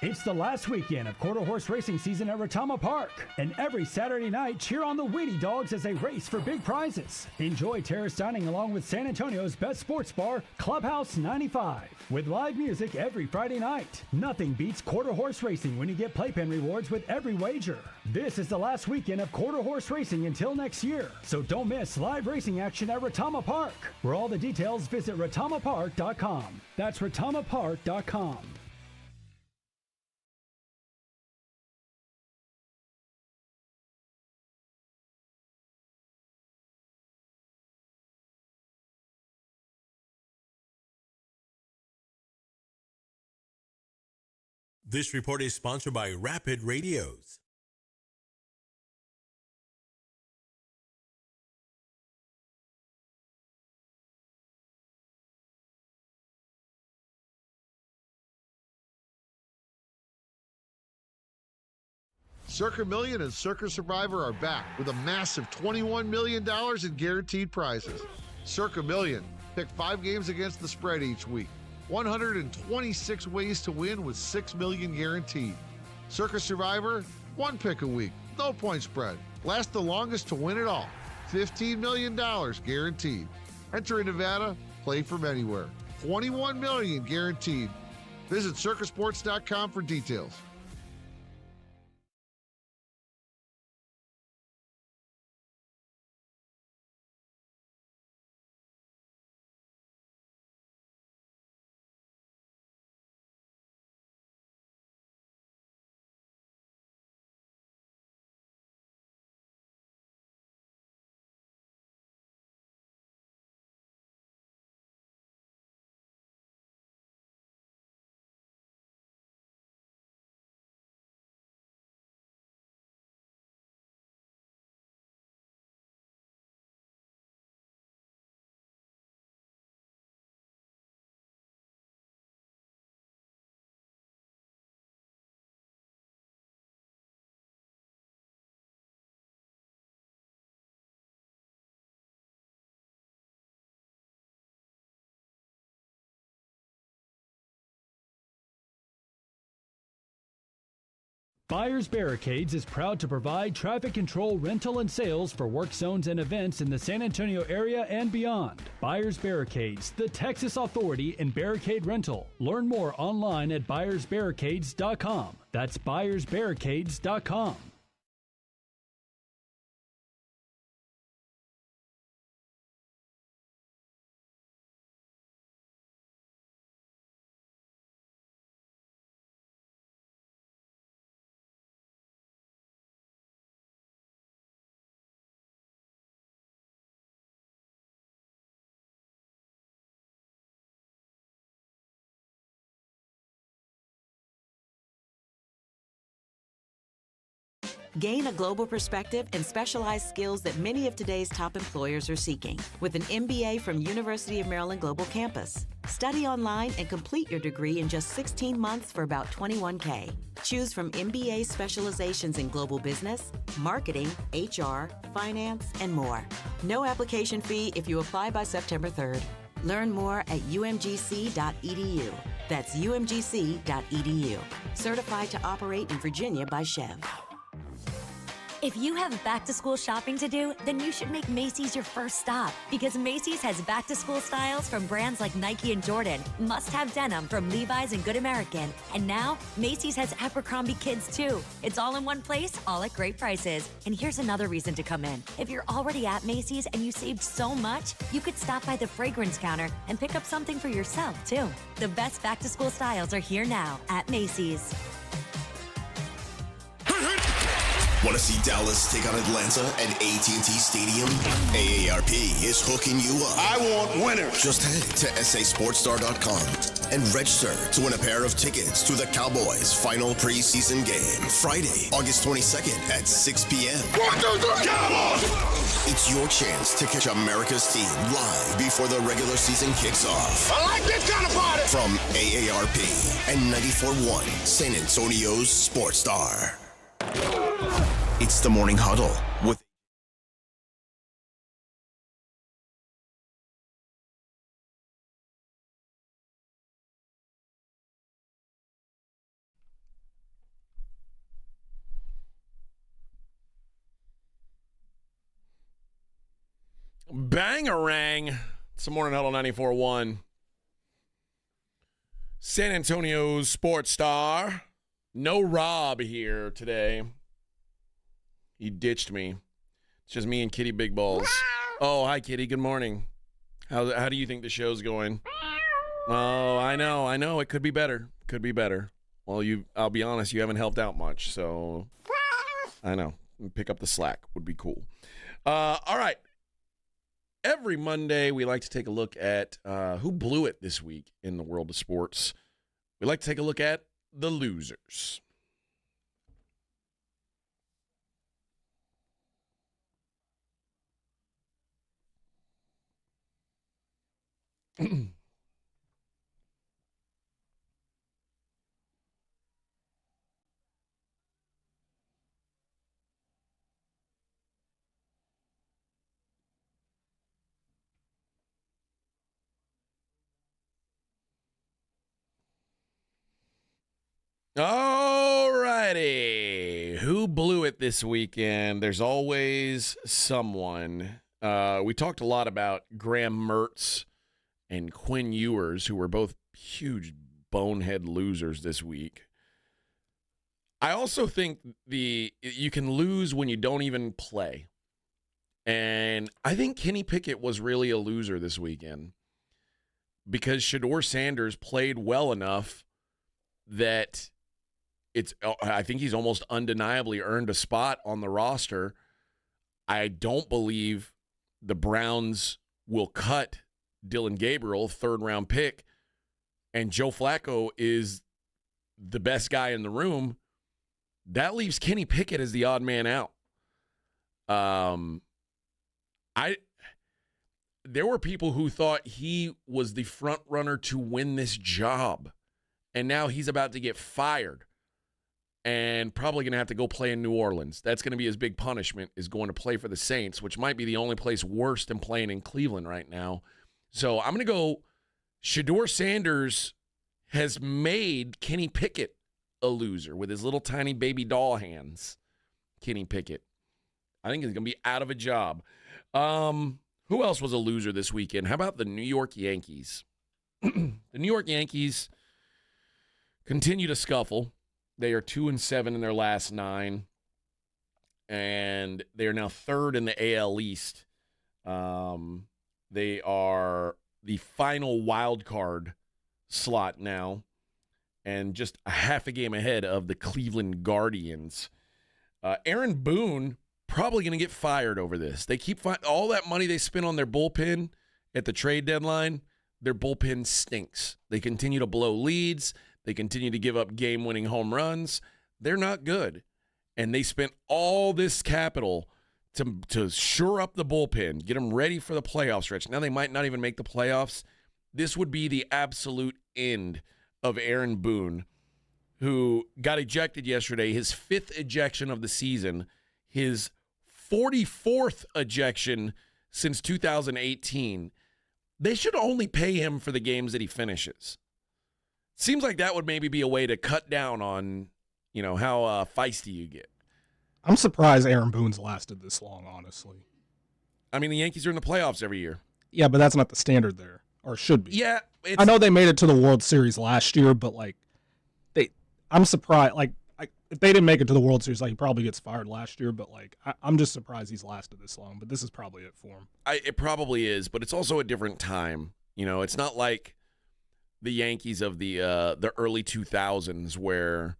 [SPEAKER 14] It's the last weekend of quarter horse racing season at Retama Park, and every Saturday night cheer on the Wheatie Dogs as they race for big prizes. Enjoy terrace dining along with San Antonio's best sports bar, Clubhouse 95, with live music every Friday night. Nothing beats quarter horse racing when you get playpen rewards with every wager. This is the last weekend of quarter horse racing until next year, so don't miss live racing action at Retama Park. For all the details, visit retamapark.com. That's retamapark.com.
[SPEAKER 4] This report is sponsored by Rapid Radios.
[SPEAKER 8] Circa Million and Circa Survivor are back with a massive $21 million in guaranteed prizes. Circa Million, pick 5 games against the spread each week. 126 ways to win with $6 million guaranteed. Circa Survivor, 1 pick a week, no point spread. Last the longest to win it all. $15 million guaranteed. Enter in Nevada, play from anywhere. $21 million guaranteed. Visit circasports.com for details.
[SPEAKER 14] Buyers Barricades is proud to provide traffic control, rental, and sales for work zones and events in the San Antonio area and beyond. Buyers Barricades, the Texas authority in barricade rental. Learn more online at buyersbarricades.com. That's buyersbarricades.com.
[SPEAKER 11] Gain a global perspective and specialized skills that many of today's top employers are seeking with an MBA from University of Maryland Global Campus. Study online and complete your degree in just 16 months for about $21K. Choose from MBA specializations in global business, marketing, HR, finance, and more. No application fee if you apply by September 3rd. Learn more at umgc.edu. That's umgc.edu. Certified to operate in Virginia by Chev.
[SPEAKER 12] If you have back-to-school shopping to do, then you should make Macy's your first stop, because Macy's has back-to-school styles from brands like Nike and Jordan, must-have denim from Levi's and Good American, and now Macy's has Abercrombie Kids too. It's all in one place, all at great prices. And here's another reason to come in. If you're already at Macy's and you saved so much, you could stop by the fragrance counter and pick up something for yourself too. The best back-to-school styles are here now at Macy's.
[SPEAKER 2] Want to see Dallas take on Atlanta at AT&T Stadium? AARP is hooking you up. I want winners. Just head to sasportstar.com and register to win a pair of tickets to the Cowboys' final preseason game, Friday, August 22nd at 6 p.m. Cowboys! It's your chance to catch America's team live before the regular season kicks off. I like this kind of party! From AARP and 94.1, San Antonio's Sports Star. It's the Morning Huddle with
[SPEAKER 3] Bangarang. It's the Morning Huddle 94.1. San Antonio's sports star. No Rob here today. He ditched me. It's just me and Kitty Big Balls. Oh, hi, Kitty. Good morning. How do you think the show's going? Oh, I know. It could be better. Could be better. Well, I'll be honest, you haven't helped out much, so I know. Pick up the slack would be cool. All right. Every Monday, we like to take a look at who blew it this week in the world of sports. We like to take a look at the losers. All righty. Who blew it this weekend? There's always someone. We talked a lot about Graham Mertz and Quinn Ewers, who were both huge bonehead losers this week. I also think you can lose when you don't even play. And I think Kenny Pickett was really a loser this weekend because Shedeur Sanders played well enough that I think he's almost undeniably earned a spot on the roster. I don't believe the Browns will cut Dylan Gabriel, third-round pick, and Joe Flacco is the best guy in the room. That leaves Kenny Pickett as the odd man out. There were people who thought he was the front runner to win this job, and now he's about to get fired and probably going to have to go play in New Orleans. That's going to be his big punishment, is going to play for the Saints, which might be the only place worse than playing in Cleveland right now. So I'm going to go Shedeur Sanders has made Kenny Pickett a loser with his little tiny baby doll hands. Kenny Pickett. I think he's going to be out of a job. Who else was a loser this weekend? How about the New York Yankees? The New York Yankees continue to scuffle. They are 2-7 in their last 9, and they are now third in the AL East. They are the final wild card slot now, and just a half a game ahead of the Cleveland Guardians. Aaron Boone probably going to get fired over this. They keep all that money they spent on their bullpen at the trade deadline. Their bullpen stinks. They continue to blow leads. They continue to give up game-winning home runs. They're not good. And they spent all this capital to shore up the bullpen, get them ready for the playoff stretch. Now they might not even make the playoffs. This would be the absolute end of Aaron Boone, who got ejected yesterday, his 5th ejection of the season, his 44th ejection since 2018. They should only pay him for the games that he finishes. Seems like that would maybe be a way to cut down on, how feisty you get.
[SPEAKER 1] I'm surprised Aaron Boone's lasted this long, honestly.
[SPEAKER 3] I mean, the Yankees are in the playoffs every year.
[SPEAKER 1] Yeah, but that's not the standard there, or should be.
[SPEAKER 3] Yeah.
[SPEAKER 1] I know they made it to the World Series last year, but, I'm surprised. If they didn't make it to the World Series, he probably gets fired last year, but, I'm just surprised he's lasted this long, but this is probably it for him.
[SPEAKER 3] It probably is, but it's also a different time. It's not like the Yankees of the early 2000s where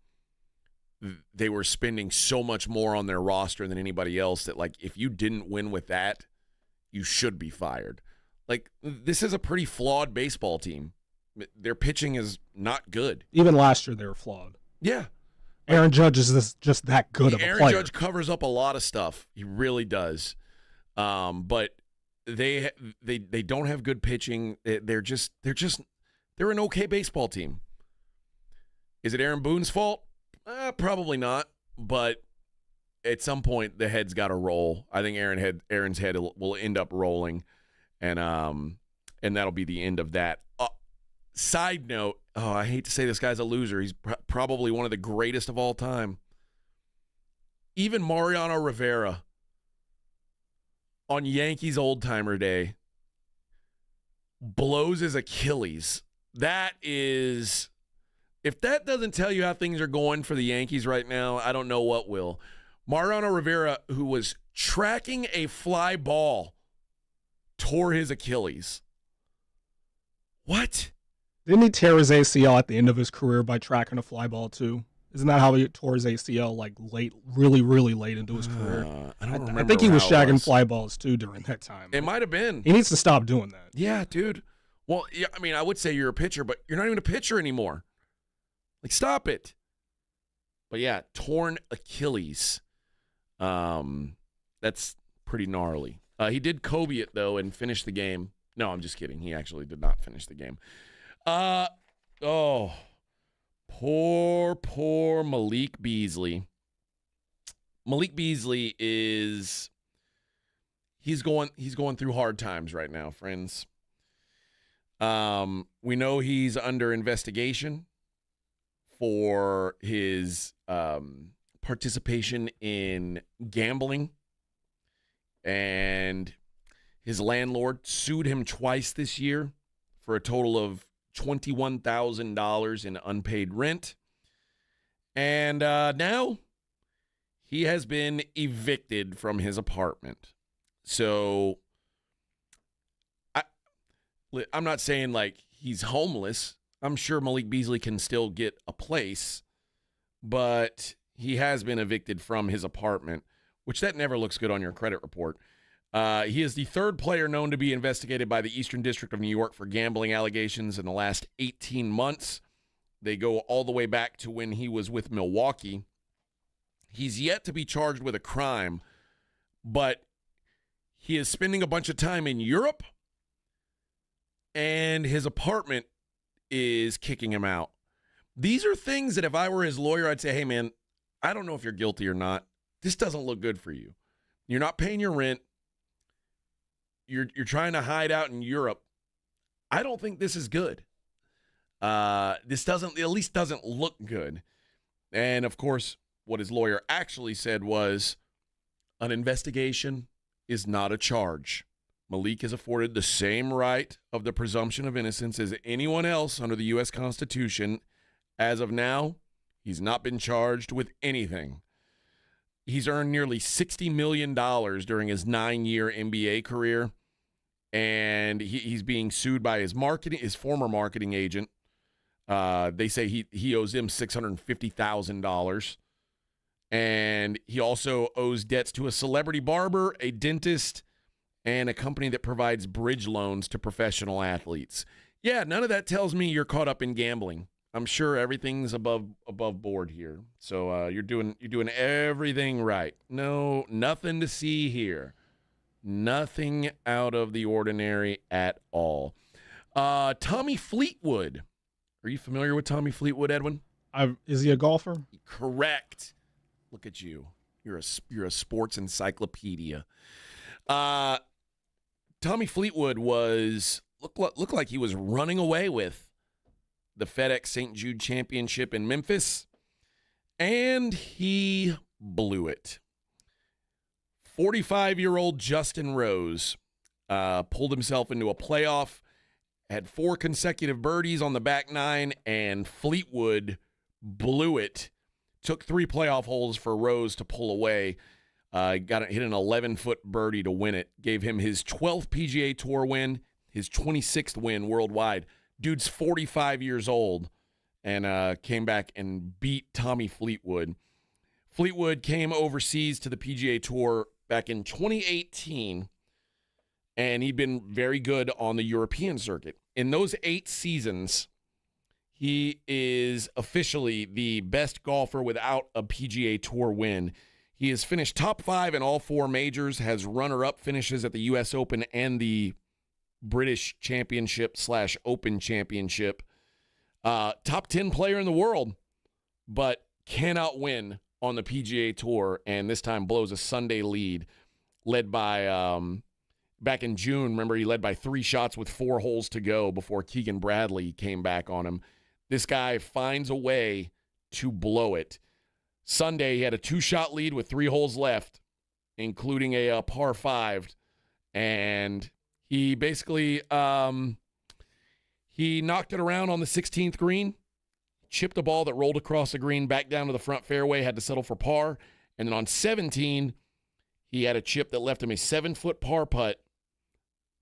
[SPEAKER 3] they were spending so much more on their roster than anybody else that, if you didn't win with that, you should be fired. This is a pretty flawed baseball team. Their pitching is not good.
[SPEAKER 1] Even last year, they were flawed.
[SPEAKER 3] Yeah.
[SPEAKER 1] Aaron Judge is just that good of a player.
[SPEAKER 3] Aaron Judge covers up a lot of stuff. He really does. But they don't have good pitching. They're an okay baseball team. Is it Aaron Boone's fault? Probably not. But at some point, the head's got to roll. I think Aaron's head will end up rolling, and that'll be the end of that. Side note, I hate to say this guy's a loser. He's probably one of the greatest of all time. Even Mariano Rivera on Yankees Old Timer Day blows his Achilles. That is, if that doesn't tell you how things are going for the Yankees right now, I don't know what will. Mariano Rivera, who was tracking a fly ball, tore his Achilles. What?
[SPEAKER 1] Didn't he tear his ACL at the end of his career by tracking a fly ball too? Isn't that how he tore his ACL, like late, really, really late into his career?
[SPEAKER 3] I don't remember.
[SPEAKER 1] I think he was
[SPEAKER 3] how it
[SPEAKER 1] shagging fly balls too during that time.
[SPEAKER 3] It might have been.
[SPEAKER 1] He needs to stop doing that.
[SPEAKER 3] Yeah, dude. Well, yeah, I mean, I would say you're a pitcher, but you're not even a pitcher anymore. Like, stop it. But yeah, torn Achilles. That's pretty gnarly. He did Kobe it though and finish the game. No, I'm just kidding. He actually did not finish the game. Poor Malik Beasley. Malik Beasley is he's going through hard times right now, friends. We know he's under investigation for his participation in gambling, and his landlord sued him twice this year for a total of $21,000 in unpaid rent. And now he has been evicted from his apartment. So I'm not saying like he's homeless. I'm sure Malik Beasley can still get a place, but he has been evicted from his apartment, which that never looks good on your credit report. He is the third player known to be investigated by the Eastern District of New York for gambling allegations in the last 18 months. They go all the way back to when he was with Milwaukee. He's yet to be charged with a crime, but he is spending a bunch of time in Europe, and his apartment is kicking him out. These are things that if I were his lawyer, I'd say, hey, man, I don't know if you're guilty or not. This doesn't look good for you. You're not paying your rent. You're trying to hide out in Europe. I don't think this is good. This at least doesn't look good. And, of course, what his lawyer actually said was an investigation is not a charge. Malik is afforded the same right of the presumption of innocence as anyone else under the U.S. Constitution. As of now, he's not been charged with anything. He's earned nearly $60 million during his 9-year NBA career, and he's being sued by his former marketing agent. They say he owes him $650,000, and he also owes debts to a celebrity barber, a dentist, and a company that provides bridge loans to professional athletes. Yeah, none of that tells me you're caught up in gambling. I'm sure everything's above board here. So you're doing everything right. No, nothing to see here. Nothing out of the ordinary at all. Tommy Fleetwood. Are you familiar with Tommy Fleetwood, Edwin?
[SPEAKER 1] Is he a golfer?
[SPEAKER 3] Correct. Look at you. You're a sports encyclopedia. Tommy Fleetwood looked like he was running away with the FedEx St. Jude Championship in Memphis, and he blew it. 45-year-old Justin Rose pulled himself into a playoff, had 4 consecutive birdies on the back nine, and Fleetwood blew it. Took 3 playoff holes for Rose to pull away. Hit an 11-foot birdie to win it. Gave him his 12th PGA Tour win, his 26th win worldwide. Dude's 45 years old and came back and beat Tommy Fleetwood. Fleetwood came overseas to the PGA Tour back in 2018, and he'd been very good on the European circuit. In those 8 seasons, he is officially the best golfer without a PGA Tour win. He has finished top 5 in all 4 majors, has runner-up finishes at the U.S. Open and the British Championship / Open Championship. Top 10 player in the world, but cannot win on the PGA Tour, and this time blows a Sunday lead, led by, back in June, remember, he led by 3 shots with 4 holes to go before Keegan Bradley came back on him. This guy finds a way to blow it. Sunday, he had a 2-shot lead with 3 holes left, including a par 5 and he basically he knocked it around on the 16th green, chipped a ball that rolled across the green back down to the front fairway, had to settle for par, and then on 17, he had a chip that left him a 7-foot par putt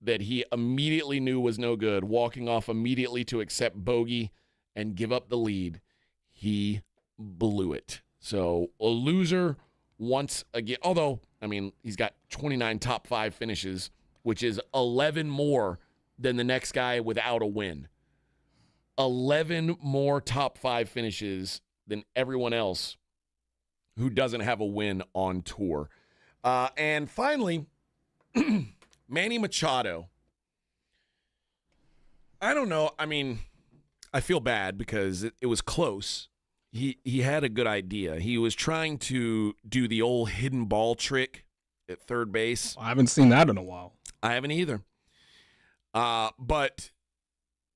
[SPEAKER 3] that he immediately knew was no good, walking off immediately to accept bogey and give up the lead. He blew it. So a loser once again, although, I mean, he's got 29 top 5 finishes, which is 11 more than the next guy without a win. 11 more top 5 finishes than everyone else who doesn't have a win on tour. And finally, Manny Machado. I don't know. I mean, I feel bad because it was close. He had a good idea. He was trying to do the old hidden ball trick at third base.
[SPEAKER 1] I haven't seen that in a while.
[SPEAKER 3] I haven't either. But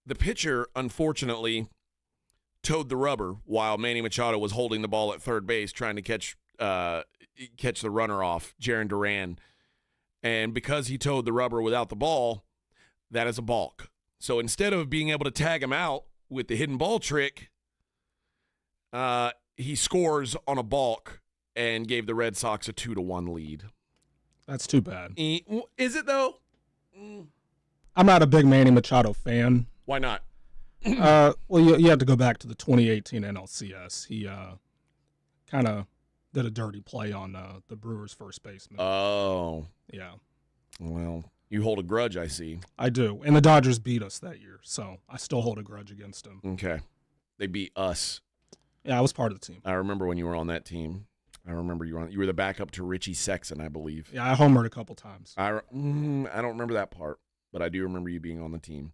[SPEAKER 3] the pitcher, unfortunately, towed the rubber while Manny Machado was holding the ball at third base trying to catch the runner off, Jarren Duran. And because he towed the rubber without the ball, that is a balk. So instead of being able to tag him out with the hidden ball trick, he scores on a balk and gave the Red Sox a 2-1 lead.
[SPEAKER 1] That's too bad.
[SPEAKER 3] Is it, though?
[SPEAKER 1] I'm not a big Manny Machado fan.
[SPEAKER 3] Why not?
[SPEAKER 1] Well, you have to go back to the 2018 NLCS. He kind of did a dirty play on the Brewers' first baseman.
[SPEAKER 3] Oh.
[SPEAKER 1] Yeah.
[SPEAKER 3] Well, you hold a grudge, I see.
[SPEAKER 1] I do. And the Dodgers beat us that year, so I still hold a grudge against them.
[SPEAKER 3] Okay. They beat us.
[SPEAKER 1] Yeah, I was part of the team.
[SPEAKER 3] I remember when you were on that team. I remember you were the backup to Richie Sexton, I believe.
[SPEAKER 1] Yeah, I homered a couple times.
[SPEAKER 3] I don't remember that part, but I do remember you being on the team.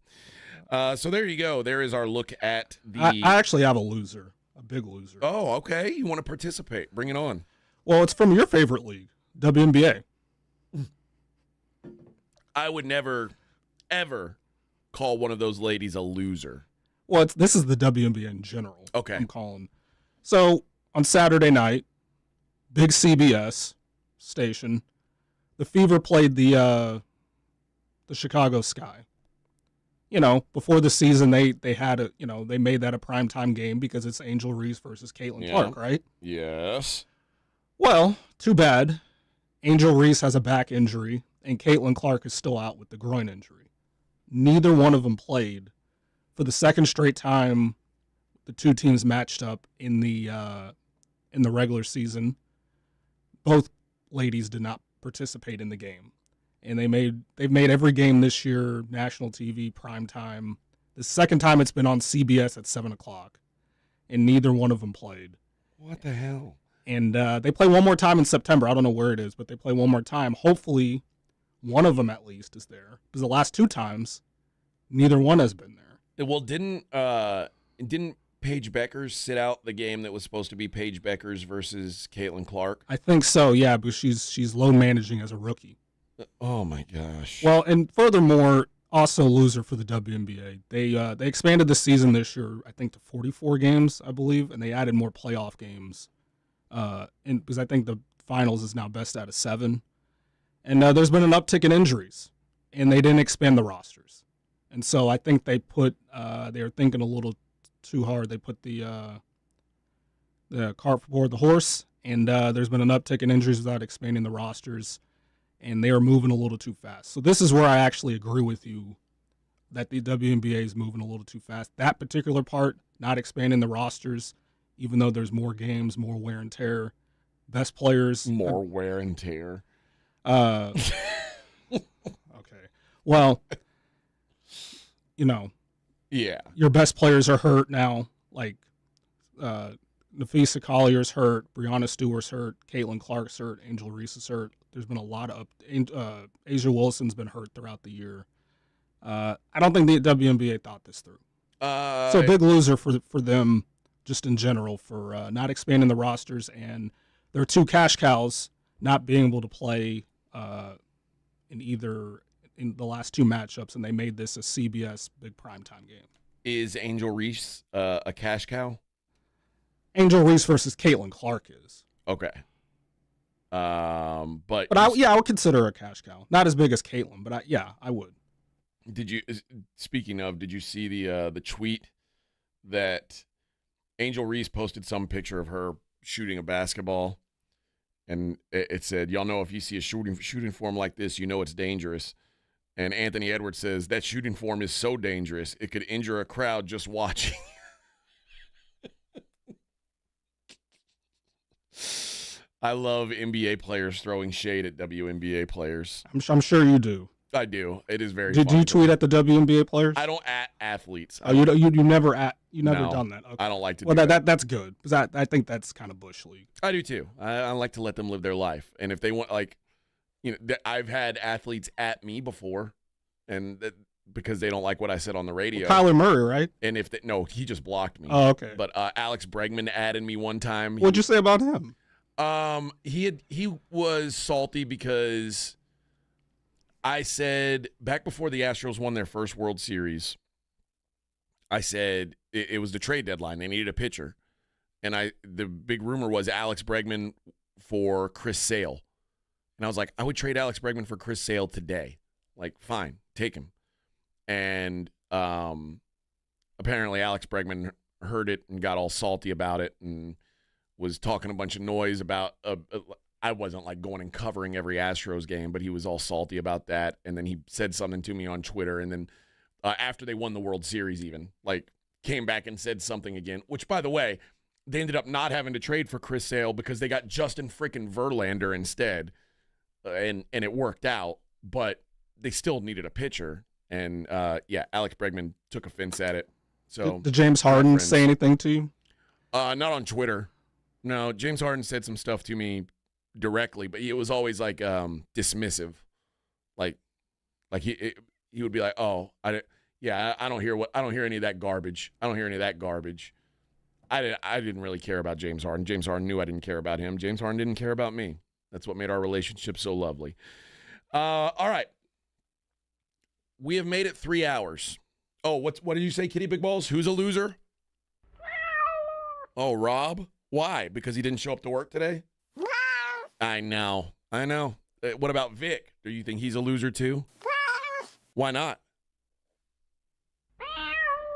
[SPEAKER 3] So there you go. There is our look at the...
[SPEAKER 1] I actually have a loser, a big loser.
[SPEAKER 3] Oh, okay. You want to participate. Bring it on.
[SPEAKER 1] Well, it's from your favorite league, WNBA.
[SPEAKER 3] I would never, ever call one of those ladies a loser.
[SPEAKER 1] Well, this is the WNBA in general.
[SPEAKER 3] Okay.
[SPEAKER 1] I'm calling. So on Saturday night, big CBS station, the Fever played the Chicago Sky. You know, before the season, they had they made that a primetime game because it's Angel Reese versus Caitlin Clark, right?
[SPEAKER 3] Yes.
[SPEAKER 1] Well, too bad. Angel Reese has a back injury, and Caitlin Clark is still out with the groin injury. Neither one of them played for the second straight time. The two teams matched up in the regular season. Both ladies did not participate in the game, and they've made every game this year national TV prime time. The second time it's been on CBS at 7:00, and neither one of them played.
[SPEAKER 3] What the hell?
[SPEAKER 1] And they play one more time in September. I don't know where it is, but they play one more time. Hopefully, one of them at least is there, because the last two times, neither one has been there.
[SPEAKER 3] Well, didn't Paige Beckers sit out the game that was supposed to be Paige Beckers versus Caitlin Clark?
[SPEAKER 1] I think so, yeah, but she's low managing as a rookie.
[SPEAKER 3] Oh my gosh.
[SPEAKER 1] Well, and furthermore, also loser for the WNBA. They expanded the season this year, I think, to 44 games, I believe, and they added more playoff games. Because I think the finals is now best out of 7. And there's been an uptick in injuries, and they didn't expand the rosters. And so I think they were thinking a little too hard. They put the cart before the horse, and there's been an uptick in injuries without expanding the rosters, and they are moving a little too fast. So this is where I actually agree with you that the WNBA is moving a little too fast. That particular part, not expanding the rosters, even though there's more games, more wear and tear, best players.
[SPEAKER 3] More wear and tear.
[SPEAKER 1] Okay. Well,
[SPEAKER 3] yeah,
[SPEAKER 1] your best players are hurt now. Like Nafisa Collier's hurt, Breonna Stewart's hurt, Caitlin Clark's hurt, Angel Reese is hurt. There's been a lot of Asia Wilson's been hurt throughout the year. I don't think the WNBA thought this through. So a big loser for them, just in general, for not expanding the rosters, and their two cash cows not being able to play in the last two matchups, and they made this a CBS big primetime game.
[SPEAKER 3] Is Angel Reese a cash cow?
[SPEAKER 1] Angel Reese versus Caitlin Clark is.
[SPEAKER 3] Okay. But
[SPEAKER 1] I would consider her a cash cow. Not as big as Caitlyn, but I would.
[SPEAKER 3] Speaking of, did you see the tweet that Angel Reese posted some picture of her shooting a basketball, and it said, "Y'all know if you see a shooting form like this, you know it's dangerous." And Anthony Edwards says that shooting form is so dangerous it could injure a crowd just watching. I love NBA players throwing shade at WNBA players.
[SPEAKER 1] I'm sure you do.
[SPEAKER 3] I do. It is very.
[SPEAKER 1] Do you tweet at the WNBA players?
[SPEAKER 3] I don't at athletes.
[SPEAKER 1] You never done that. Okay.
[SPEAKER 3] I don't like to.
[SPEAKER 1] Well,
[SPEAKER 3] do that.
[SPEAKER 1] That's good because I think that's kind of bush league.
[SPEAKER 3] I do too. I like to let them live their life, and if they want, I've had athletes at me before, and because they don't like what I said on the radio.
[SPEAKER 1] Kyler Murray, right?
[SPEAKER 3] And he just blocked me.
[SPEAKER 1] Oh, okay.
[SPEAKER 3] But Alex Bregman added me one time.
[SPEAKER 1] What'd you say about him?
[SPEAKER 3] He was salty because I said back before the Astros won their first World Series, I said it was the trade deadline. They needed a pitcher. And the big rumor was Alex Bregman for Chris Sale. And I was like, I would trade Alex Bregman for Chris Sale today. Like, fine, take him. And apparently Alex Bregman heard it and got all salty about it and was talking a bunch of noise about I wasn't like going and covering every Astros game, but he was all salty about that. And then he said something to me on Twitter. And then after they won the World Series even, like, came back and said something again, which, by the way, they ended up not having to trade for Chris Sale because they got Justin freaking Verlander instead. And it worked out, but they still needed a pitcher. And, Alex Bregman took offense at it. So
[SPEAKER 1] Did James Harden say anything to you?
[SPEAKER 3] Not on Twitter. No, James Harden said some stuff to me directly, but it was always like dismissive. Like he would be like, "Oh, I don't hear any of that garbage. I don't hear any of that garbage." I didn't really care about James Harden. James Harden knew I didn't care about him. James Harden didn't care about me. That's what made our relationship so lovely. All right. We have made it 3 hours. Oh, what did you say, Kitty Big Balls? Who's a loser? Oh, Rob? Why? Because he didn't show up to work today? I know. What about Vic? Do you think he's a loser too? Why not?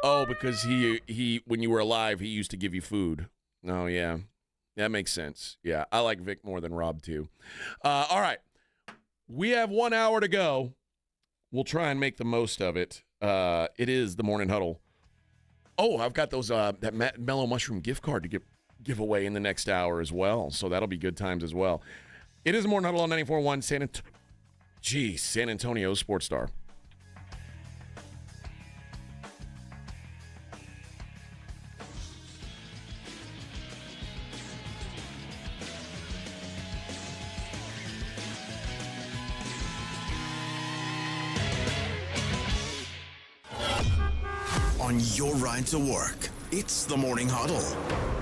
[SPEAKER 3] Oh, because he when you were alive, he used to give you food. Oh, yeah. That makes sense. Yeah, I like Vic more than Rob too. All right. We have 1 hour to go. We'll try and make the most of it. It is the Morning Huddle. Oh, I've got those that Mellow Mushroom gift card to give away in the next hour as well. So that'll be good times as well. It is the Morning Huddle on 94.1 San Antonio Sports Star.
[SPEAKER 2] On your ride to work, it's the Morning Huddle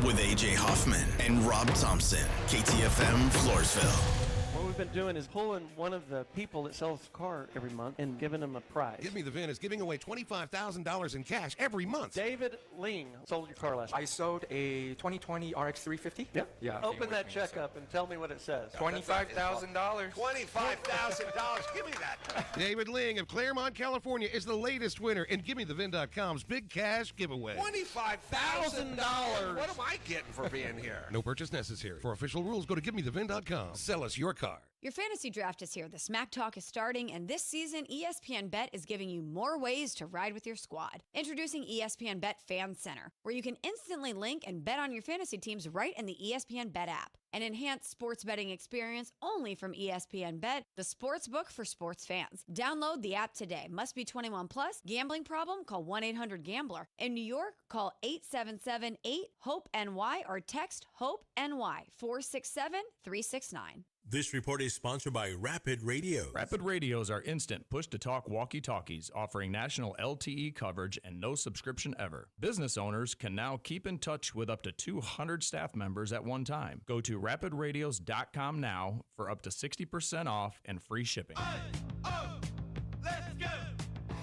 [SPEAKER 2] with A.J. Hoffman and Rob Thompson, KTFM Floresville.
[SPEAKER 5] What we've been doing is pulling one of the people that sells a car every month and giving them a prize.
[SPEAKER 7] Give Me the VIN is giving away $25,000 in cash every month.
[SPEAKER 5] David Ling sold your car last month.
[SPEAKER 13] I sold a 2020 RX 350.
[SPEAKER 5] Yep.
[SPEAKER 13] Yeah.
[SPEAKER 5] Open that check up and tell me what it says.
[SPEAKER 13] $25,000.
[SPEAKER 7] $25,000. Give me that. David Ling of Claremont, California is the latest winner in GimmeTheVin.com's big cash giveaway. $25,000. What am I getting for being here? No purchase necessary. For official rules, go to GimmeTheVin.com. Sell us your car.
[SPEAKER 15] Your fantasy draft is here. The Smack Talk is starting, and this season, ESPN Bet is giving you more ways to ride with your squad. Introducing ESPN Bet Fan Center, where you can instantly link and bet on your fantasy teams right in the ESPN Bet app. An enhanced sports betting experience only from ESPN Bet, the sports book for sports fans. Download the app today. Must be 21 plus. Gambling problem? Call 1-800-GAMBLER. In New York, call 877-8-HOPE-NY or text HOPE-NY 467-369.
[SPEAKER 4] This report is sponsored by Rapid Radios.
[SPEAKER 20] Rapid Radios are instant push-to-talk walkie-talkies offering national LTE coverage and no subscription ever. Business owners can now keep in touch with up to 200 staff members at one time. Go to rapidradios.com now for up to 60% off and free shipping.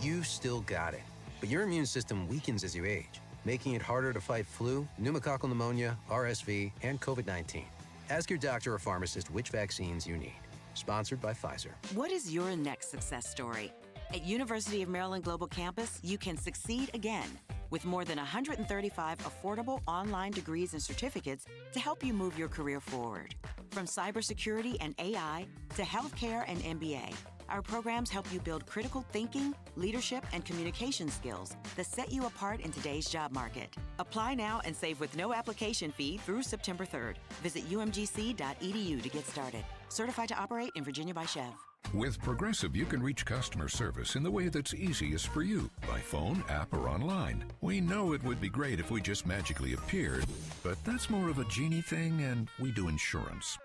[SPEAKER 22] You still got it, but your immune system weakens as you age, making it harder to fight flu, pneumococcal pneumonia, RSV, and COVID-19. Ask your doctor or pharmacist which vaccines you need. Sponsored by Pfizer.
[SPEAKER 11] What is your next success story? At University of Maryland Global Campus, you can succeed again with more than 135 affordable online degrees and certificates to help you move your career forward. From cybersecurity and AI to healthcare and MBA, our programs help you build critical thinking, leadership, and communication skills that set you apart in today's job market. Apply now and save with no application fee through September 3rd. Visit umgc.edu to get started. Certified to operate in Virginia by Chev.
[SPEAKER 9] With Progressive, you can reach customer service in the way that's easiest for you, by phone, app, or online. We know it would be great if we just magically appeared, but that's more of a genie thing, and we do insurance.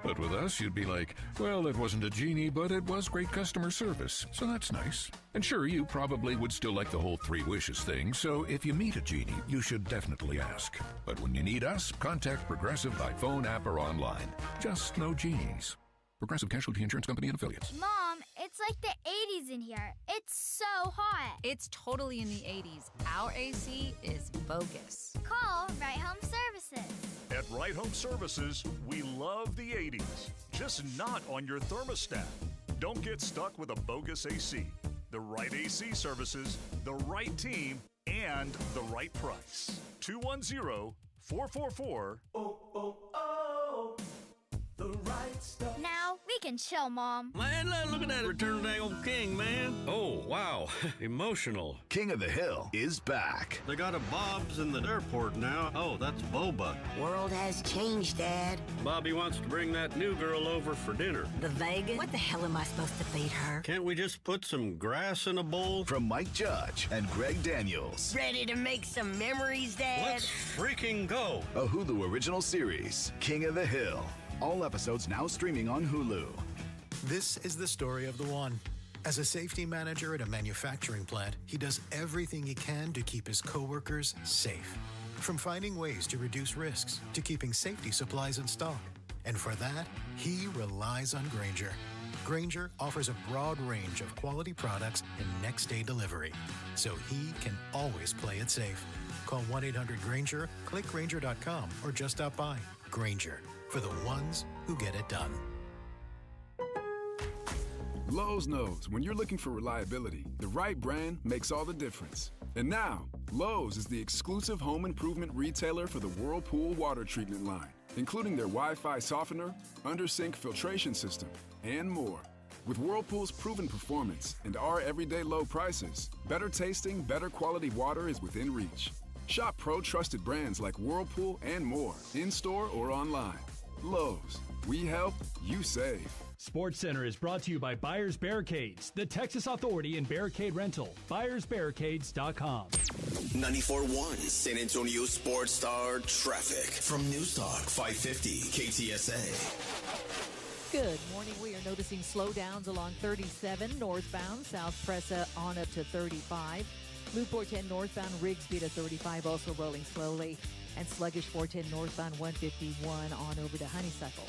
[SPEAKER 9] But with us, you'd be like, well, it wasn't a genie, but it was great customer service, so that's nice. And sure, you probably would still like the whole 3 wishes thing, so if you meet a genie, you should definitely ask. But when you need us, contact Progressive by phone, app, or online. Just no genies. Progressive Casualty Insurance Company and Affiliates.
[SPEAKER 17] Mom, it's like the 80s in here. It's so hot.
[SPEAKER 19] It's totally in the 80s. Our AC is bogus.
[SPEAKER 17] Call Right Home Services.
[SPEAKER 21] At Right Home Services, we love the 80s, just not on your thermostat. Don't get stuck with a bogus AC. The right AC services, the right team, and the right price. 210-444.
[SPEAKER 17] The right stuff. Now we can chill, Mom.
[SPEAKER 25] Man, look at that Return of the Dang King, man. Oh, wow. Emotional.
[SPEAKER 26] King of the Hill is back.
[SPEAKER 25] They got a Bob's in the airport now. Oh, that's Boba.
[SPEAKER 27] World has changed, Dad.
[SPEAKER 25] Bobby wants to bring that new girl over for dinner.
[SPEAKER 27] The Vegas? What the hell am I supposed to feed her?
[SPEAKER 25] Can't we just put some grass in a bowl?
[SPEAKER 26] From Mike Judge and Greg Daniels.
[SPEAKER 27] Ready to make some memories, Dad?
[SPEAKER 25] Let's freaking go.
[SPEAKER 26] A Hulu original series, King of the Hill. All episodes now streaming on Hulu.
[SPEAKER 28] This is the story of the one. As a safety manager at a manufacturing plant, he does everything he can to keep his coworkers safe. From finding ways to reduce risks to keeping safety supplies in stock. And for that, he relies on Grainger. Grainger offers a broad range of quality products and next-day delivery, so he can always play it safe. Call 1-800-GRAINGER, click Grainger.com, or just stop by. Grainger, for the ones who get it done.
[SPEAKER 29] Lowe's knows when you're looking for reliability, the right brand makes all the difference. And now, Lowe's is the exclusive home improvement retailer for the Whirlpool water treatment line, including their Wi-Fi softener, under-sink filtration system, and more. With Whirlpool's proven performance and our everyday low prices, better tasting, better quality water is within reach. Shop pro-trusted brands like Whirlpool and more, in-store or online. Lowe's, we help, you save.
[SPEAKER 14] SportsCenter is brought to you by Buyers Barricades, the Texas authority in barricade rental. BuyersBarricades.com.
[SPEAKER 2] 94.1 San Antonio Sports Star traffic from News Talk 550 KTSA.
[SPEAKER 30] Good morning. We are noticing slowdowns along 37 northbound, South Presa on up to 35. Loop 410 northbound, Rigsby to 35, also rolling slowly. And sluggish 410 northbound 151 on over to Honeysuckle.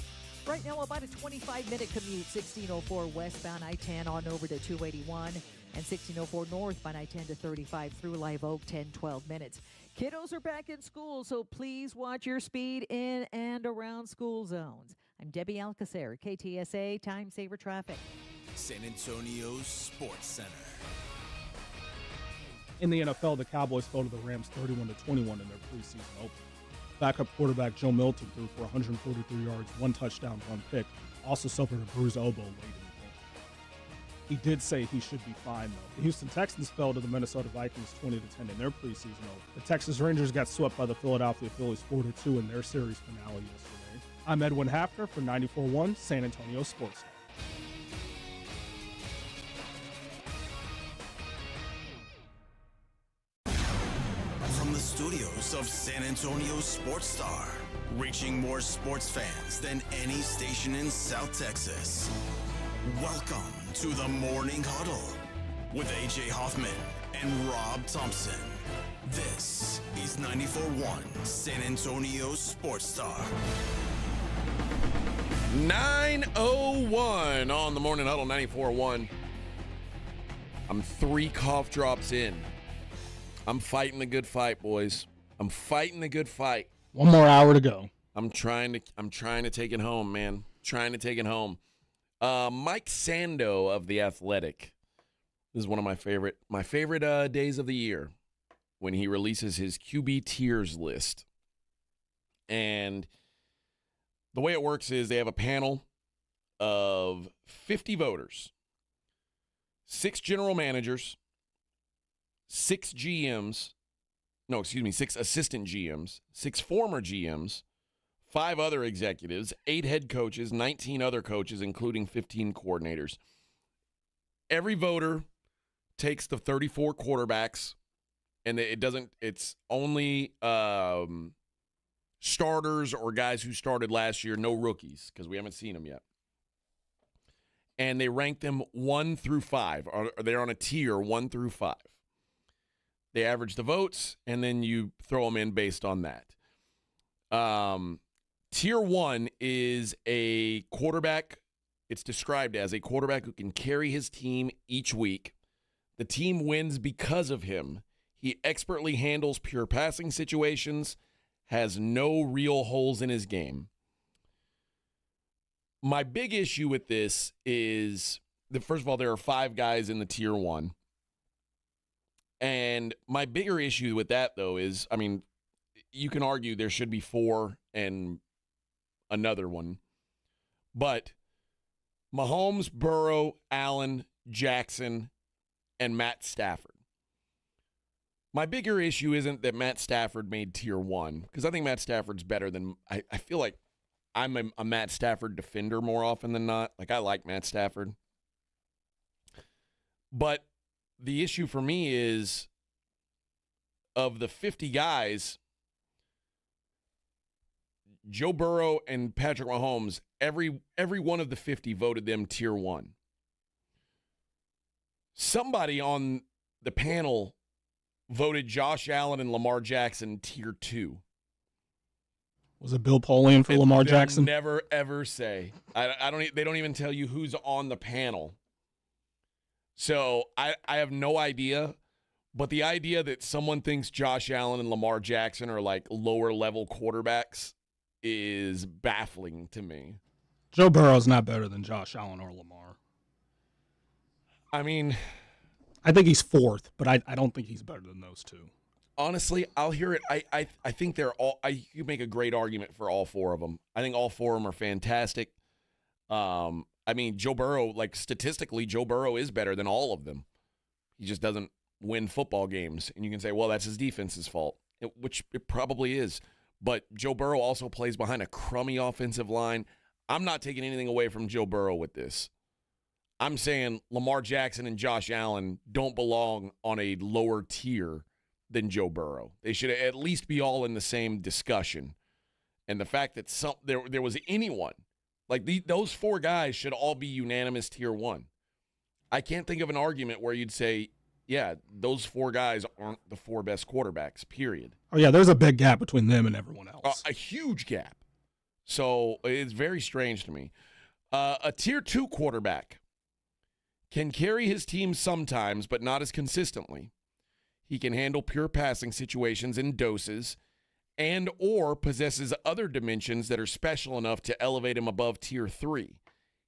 [SPEAKER 30] Right now, about a 25-minute commute, 1604 westbound I-10 on over to 281, and 1604 northbound I-10 to 35 through Live Oak, 10-12 minutes. Kiddos are back in school, so please watch your speed in and around school zones. I'm Debbie Alcacer, KTSA Time Saver Traffic.
[SPEAKER 2] San Antonio Sports Center.
[SPEAKER 1] In the NFL, the Cowboys fell to the Rams 31-21 in their preseason opener. Backup quarterback Joe Milton threw for 143 yards, 1 touchdown, 1 pick. Also suffered a bruised elbow late in the game. He did say he should be fine, though. The Houston Texans fell to the Minnesota Vikings 20-10 in their preseason opener. The Texas Rangers got swept by the Philadelphia Phillies 4-2 in their series finale yesterday. I'm Edwin Hafner for 94.1 San Antonio Sports.
[SPEAKER 2] From the studios of San Antonio Sports Star, reaching more sports fans than any station in South Texas. Welcome to the Morning Huddle with AJ Hoffman and Rob Thompson. This is 94.1 San Antonio Sports Star.
[SPEAKER 3] 9:01 on the Morning Huddle, 94.1. I'm 3 cough drops in. I'm fighting the good fight, boys. I'm fighting the good fight.
[SPEAKER 1] 1 more hour to go.
[SPEAKER 3] I'm trying to take it home, man. Trying to take it home. Mike Sando of The Athletic. This is one of my favorite days of the year when he releases his QB tiers list. And the way it works is they have a panel of 50 voters, 6 general managers, 6 GMs, 6 assistant GMs, 6 former GMs, 5 other executives, 8 head coaches, 19 other coaches, including 15 coordinators. Every voter takes the 34 quarterbacks, and it's only starters or guys who started last year, no rookies, because we haven't seen them yet. And they rank them 1 through 5. Or they're on a tier 1 through 5. They average the votes, and then you throw them in based on that. Tier 1 is a quarterback. It's described as a quarterback who can carry his team each week. The team wins because of him. He expertly handles pure passing situations, has no real holes in his game. My big issue with this is that, first of all, there are 5 guys in the tier 1. And my bigger issue with that, though, is, you can argue there should be 4 and another one. But Mahomes, Burrow, Allen, Jackson, and Matt Stafford. My bigger issue isn't that Matt Stafford made tier 1, because I think Matt Stafford's better than – I feel like I'm a Matt Stafford defender more often than not. Like, I like Matt Stafford. But the issue for me is, of the 50 guys, Joe Burrow and Patrick Mahomes, every one of the 50 voted them tier 1. Somebody on the panel voted Josh Allen and Lamar Jackson tier 2.
[SPEAKER 1] Was it Bill Polian for Lamar Jackson?
[SPEAKER 3] Never ever say. They don't even tell you who's on the panel. So I have no idea. But the idea that someone thinks Josh Allen and Lamar Jackson are like lower level quarterbacks is baffling to me.
[SPEAKER 1] Joe Burrow's not better than Josh Allen or Lamar.
[SPEAKER 3] I
[SPEAKER 1] think he's 4th, but I don't think he's better than those 2.
[SPEAKER 3] Honestly, I'll hear it. I think they're all. You make a great argument for all 4 of them. I think all 4 of them are fantastic. Joe Burrow, statistically, Joe Burrow is better than all of them. He just doesn't win football games, and you can say, well, that's his defense's fault, which it probably is. But Joe Burrow also plays behind a crummy offensive line. I'm not taking anything away from Joe Burrow with this. I'm saying Lamar Jackson and Josh Allen don't belong on a lower tier than Joe Burrow. They should at least be all in the same discussion. And the fact that there was anyone, those 4 guys should all be unanimous tier 1. I can't think of an argument where you'd say, yeah, those 4 guys aren't the 4 best quarterbacks, period.
[SPEAKER 1] Oh, yeah, there's a big gap between them and everyone else.
[SPEAKER 3] A huge gap. So it's very strange to me. A tier 2 quarterback can carry his team sometimes, but not as consistently. He can handle pure passing situations in doses and or possesses other dimensions that are special enough to elevate him above tier 3.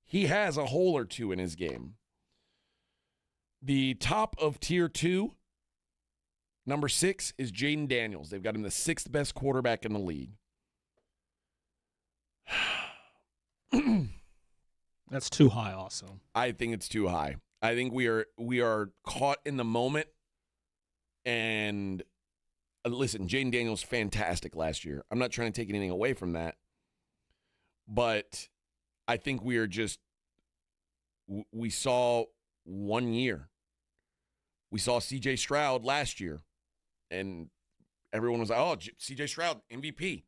[SPEAKER 3] He has a hole or 2 in his game. The top of tier 2, number 6, is Jaden Daniels. They've got him the 6th best quarterback in the league.
[SPEAKER 1] That's too high also.
[SPEAKER 3] I think it's too high. I think we are caught in the moment. And listen, Jaden Daniels fantastic last year. I'm not trying to take anything away from that. But I think we saw 1 year. We saw C.J. Stroud last year. And everyone was like, oh, C.J. Stroud, MVP.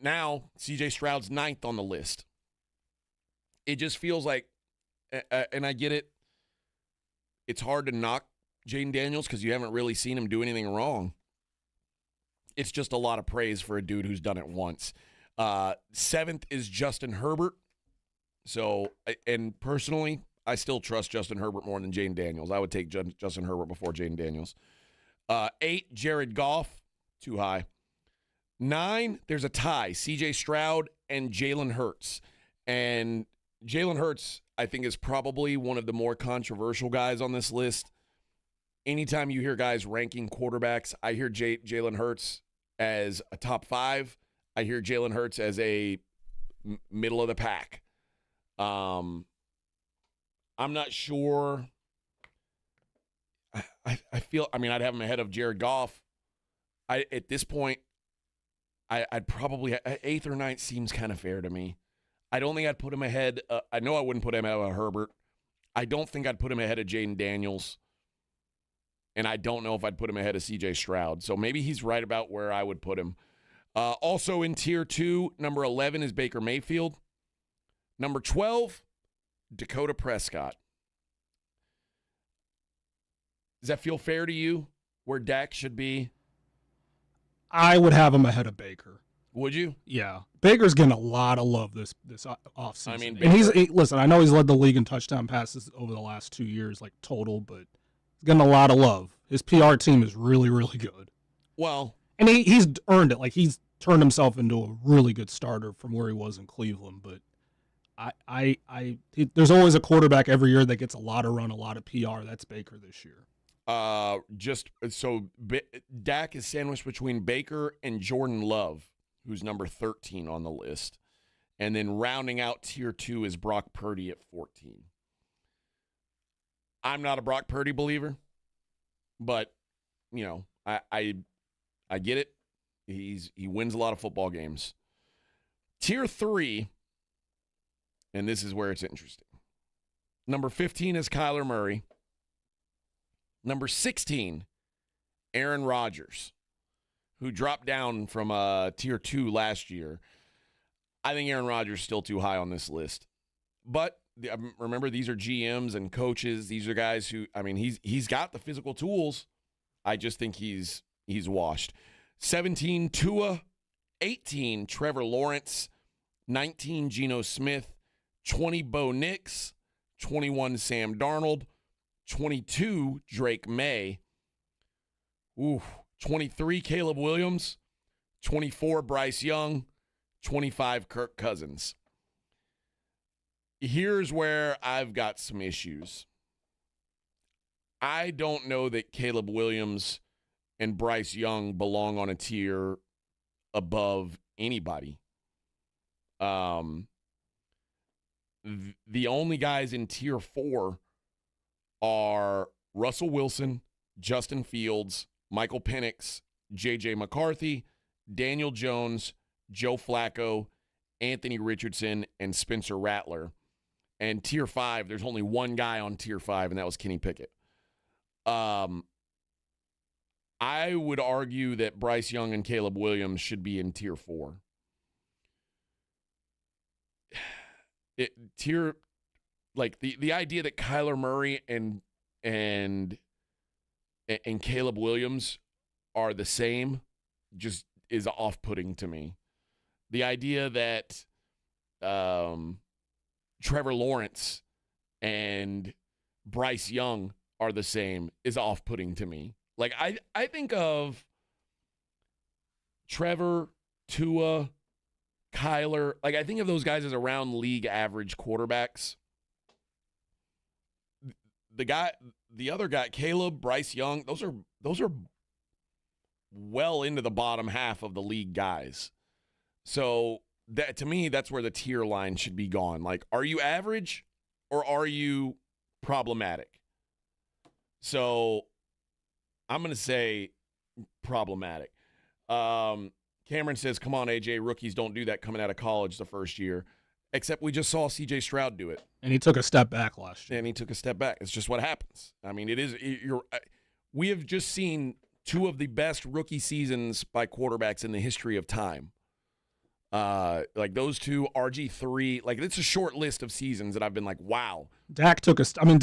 [SPEAKER 3] Now, C.J. Stroud's 9th on the list. It just feels like, and I get it, it's hard to knock Jaden Daniels because you haven't really seen him do anything wrong. It's just a lot of praise for a dude who's done it once. 7th is Justin Herbert. So, and personally, I still trust Justin Herbert more than Jaden Daniels. I would take Justin Herbert before Jaden Daniels. 8, Jared Goff, too high. 9, there's a tie, C.J. Stroud and Jalen Hurts. And Jalen Hurts, I think, is probably one of the more controversial guys on this list. Anytime you hear guys ranking quarterbacks, I hear Jalen Hurts as a top 5. I hear Jalen Hurts as a middle of the pack. I'm not sure. I feel, I mean, I'd have him ahead of Jared Goff. At this point, I'd probably, 8th or 9th seems kind of fair to me. I don't think I'd put him ahead. I know I wouldn't put him ahead of Herbert. I don't think I'd put him ahead of Jaden Daniels. And I don't know if I'd put him ahead of C.J. Stroud. So maybe he's right about where I would put him. Also in Tier 2, number 11 is Baker Mayfield. Number 12, Dakota Prescott. Does that feel fair to you, where Dak should be?
[SPEAKER 1] I would have him ahead of Baker.
[SPEAKER 3] Would you?
[SPEAKER 1] Yeah. Baker's getting a lot of love this offseason.
[SPEAKER 3] I mean,
[SPEAKER 1] and listen, I know he's led the league in touchdown passes over the last 2 years, like total, but he's getting a lot of love. His PR team is really, really good.
[SPEAKER 3] Well,
[SPEAKER 1] and he's earned it. Like, he's turned himself into a really good starter from where he was in Cleveland. But there's always a quarterback every year that gets a lot of run, a lot of PR. That's Baker this year.
[SPEAKER 3] Dak is sandwiched between Baker and Jordan Love, who's number 13 on the list. And then rounding out Tier 2 is Brock Purdy at 14. I'm not a Brock Purdy believer, but, you know, I get it. He wins a lot of football games. Tier 3, and this is where it's interesting. Number 15 is Kyler Murray. Number 16, Aaron Rodgers, who dropped down from Tier 2 last year. I think Aaron Rodgers is still too high on this list. But remember, these are GMs and coaches. These are guys who, I mean, he's got the physical tools. I just think he's washed. 17, Tua. 18, Trevor Lawrence. 19, Geno Smith. 20, Bo Nix. 21, Sam Darnold. 22, Drake May. 23, Caleb Williams. 24, Bryce Young. 25, Kirk Cousins. Here's where I've got some issues. I don't know that Caleb Williams and Bryce Young belong on a tier above anybody. The only guys in Tier 4 are Russell Wilson, Justin Fields, Michael Penix, J.J. McCarthy, Daniel Jones, Joe Flacco, Anthony Richardson, and Spencer Rattler. And Tier 5, there's only one guy on Tier 5, and that was Kenny Pickett. I would argue that Bryce Young and Caleb Williams should be in Tier 4. The idea that Kyler Murray and Caleb Williams are the same just is off-putting to me. The idea that Trevor Lawrence and Bryce Young are the same is off-putting to me. Like, I think of Trevor, Tua, Kyler. Like, I think of those guys as around league average quarterbacks. The other guy, Caleb, Bryce Young, those are well into the bottom half of the league guys. So that, to me, that's where the tier line should be gone. Like, are you average or are you problematic? So I'm going to say problematic. Cameron says, come on, AJ, rookies don't do that coming out of college the first year. Except we just saw C.J. Stroud do it.
[SPEAKER 1] And he took a step back last year.
[SPEAKER 3] And he took a step back. It's just what happens. I mean, we have just seen two of the best rookie seasons by quarterbacks in the history of time. Like those two, RG3, like it's a short list of seasons that I've been like, wow.
[SPEAKER 1] Dak, I'm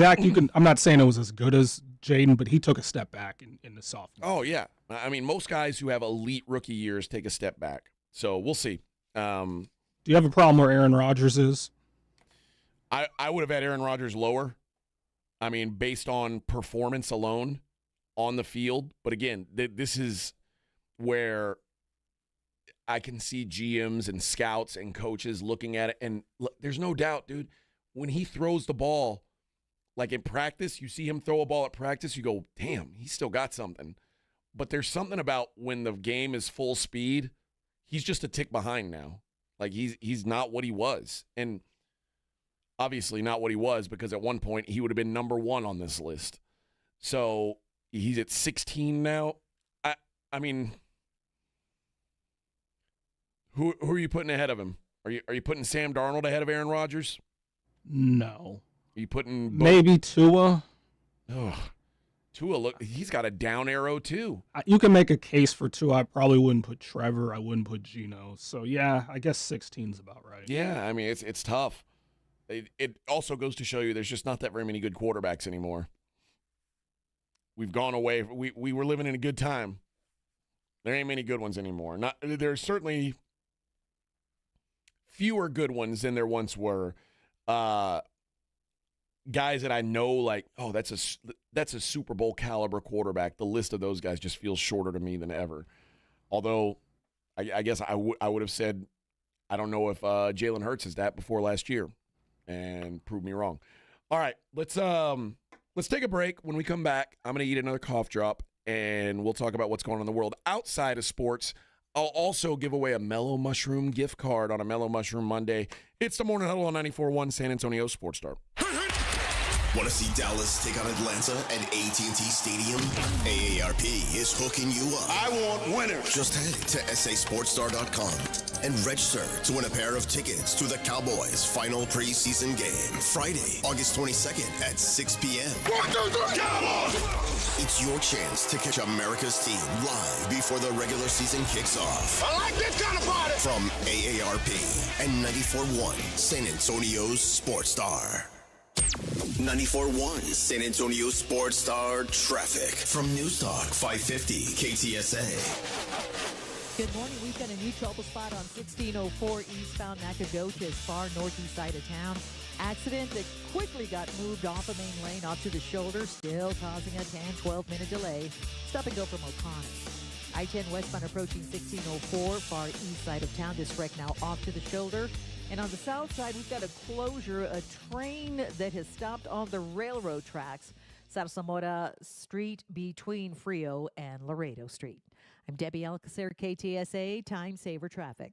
[SPEAKER 1] not saying it was as good as Jaden, but he took a step back in the sophomore.
[SPEAKER 3] Oh, yeah. I mean, most guys who have elite rookie years take a step back. So we'll see.
[SPEAKER 1] Do you have a problem where Aaron Rodgers is?
[SPEAKER 3] I would have had Aaron Rodgers lower. I mean, based on performance alone on the field. But again, this is where I can see GMs and scouts and coaches looking at it, and look, there's no doubt, dude, when he throws the ball, like in practice, you see him throw a ball at practice, you go, damn, he's still got something. But there's something about when the game is full speed, he's just a tick behind now. Like, he's not what he was. And obviously not what he was, because at one point he would have been number 1 on this list. So he's at 16 now. I mean, who are you putting ahead of him? Are you putting Sam Darnold ahead of Aaron Rodgers?
[SPEAKER 1] No.
[SPEAKER 3] Are you putting
[SPEAKER 1] maybe Tua?
[SPEAKER 3] Oh, Tua, look, he's got a down arrow too.
[SPEAKER 1] You can make a case for Tua. I probably wouldn't put Trevor. I wouldn't put Geno. So yeah, I guess 16's about right.
[SPEAKER 3] Yeah, I mean it's tough. It also goes to show you there's just not that very many good quarterbacks anymore. We've gone away. We were living in a good time. There ain't many good ones anymore. There's certainly fewer good ones than there once were. Guys that I know, like, oh, that's a Super Bowl caliber quarterback. The list of those guys just feels shorter to me than ever. Although, I guess I would have said, I don't know if Jalen Hurts is that before last year, and prove me wrong. All right, let's take a break. When we come back, I'm going to eat another cough drop, and we'll talk about what's going on in the world outside of sports. I'll also give away a Mellow Mushroom gift card on a Mellow Mushroom Monday. It's the Morning Huddle on 94.1 San Antonio Sports Star.
[SPEAKER 2] Want to see Dallas take on Atlanta at AT&T Stadium? AARP is hooking you up. I want winners. Just head to sasportstar.com and register to win a pair of tickets to the Cowboys' final preseason game, Friday, August 22nd at 6 p.m. 1, 2, 3, Cowboys! It's your chance to catch America's team live before the regular season kicks off. I like this kind of party! From AARP and 94.1 San Antonio's Sports Star. 94.1 San Antonio Sports Star traffic from News Talk 550 KTSA.
[SPEAKER 30] Good morning. We've got a new trouble spot on 1604 eastbound Nacogdoches, far northeast side of town. Accident that quickly got moved off a main lane off to the shoulder, still causing a 10-12 minute delay. Stop and go from O'Connor. I-10 westbound approaching 1604, far east side of town. This wreck now off to the shoulder. And on the south side, we've got a closure, a train that has stopped on the railroad tracks, South Zamora Street between Frio and Laredo Street. I'm Debbie Alcacer, KTSA, Time Saver Traffic.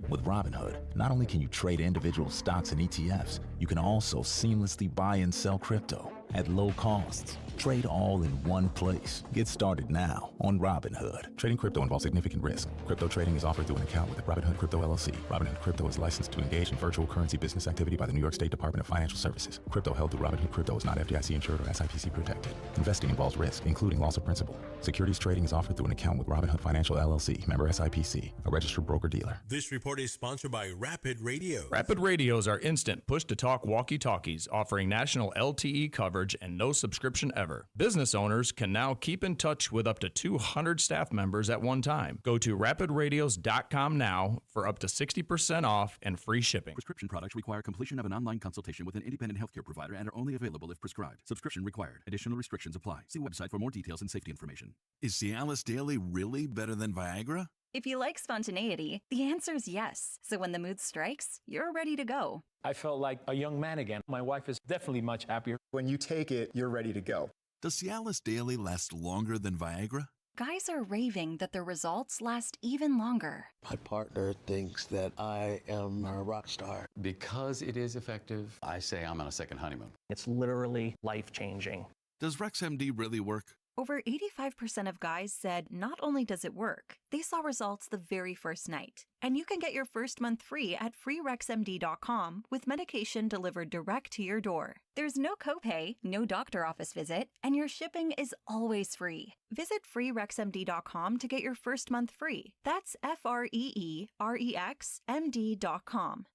[SPEAKER 5] With Robinhood, not only can you trade individual stocks and ETFs, you can also seamlessly buy and sell crypto at low costs. Trade all in one place. Get started now on Robinhood. Trading crypto involves significant risk. Crypto trading is offered through an account with Robinhood Crypto LLC. Robinhood Crypto is licensed to engage in virtual currency business activity by the New York State Department of Financial Services. Crypto held through Robinhood Crypto is not FDIC insured or SIPC protected. Investing involves risk, including loss of principal. Securities trading is offered through an account with Robinhood Financial LLC, member SIPC, a registered broker-dealer.
[SPEAKER 4] This report is sponsored by Rapid Radio.
[SPEAKER 20] Rapid Radios are instant push-to-talk walkie-talkies offering national LTE coverage and no subscription ever. Business owners can now keep in touch with up to 200 staff members at one time. Go to rapidradios.com now for up to 60% off and free shipping.
[SPEAKER 6] Prescription products require completion of an online consultation with an independent healthcare provider and are only available if prescribed. Subscription required. Additional restrictions apply. See website for more details and safety information.
[SPEAKER 26] Is Cialis Daily really better than Viagra?
[SPEAKER 19] If you like spontaneity, the answer is yes. So when the mood strikes, you're ready to go.
[SPEAKER 8] I felt like a young man again. My wife is definitely much happier.
[SPEAKER 10] When you take it, you're ready to go.
[SPEAKER 26] Does Cialis Daily last longer than Viagra?
[SPEAKER 19] Guys are raving that their results last even longer.
[SPEAKER 12] My partner thinks that I am a rock star.
[SPEAKER 13] Because it is effective, I say I'm on a second honeymoon.
[SPEAKER 8] It's literally life-changing.
[SPEAKER 26] Does RexMD really work?
[SPEAKER 19] Over 85% of guys said not only does it work, they saw results the very first night. And you can get your first month free at freerexmd.com with medication delivered direct to your door. There's no copay, no doctor office visit, and your shipping is always free. Visit freerexmd.com to get your first month free. That's FREEREXMD.com.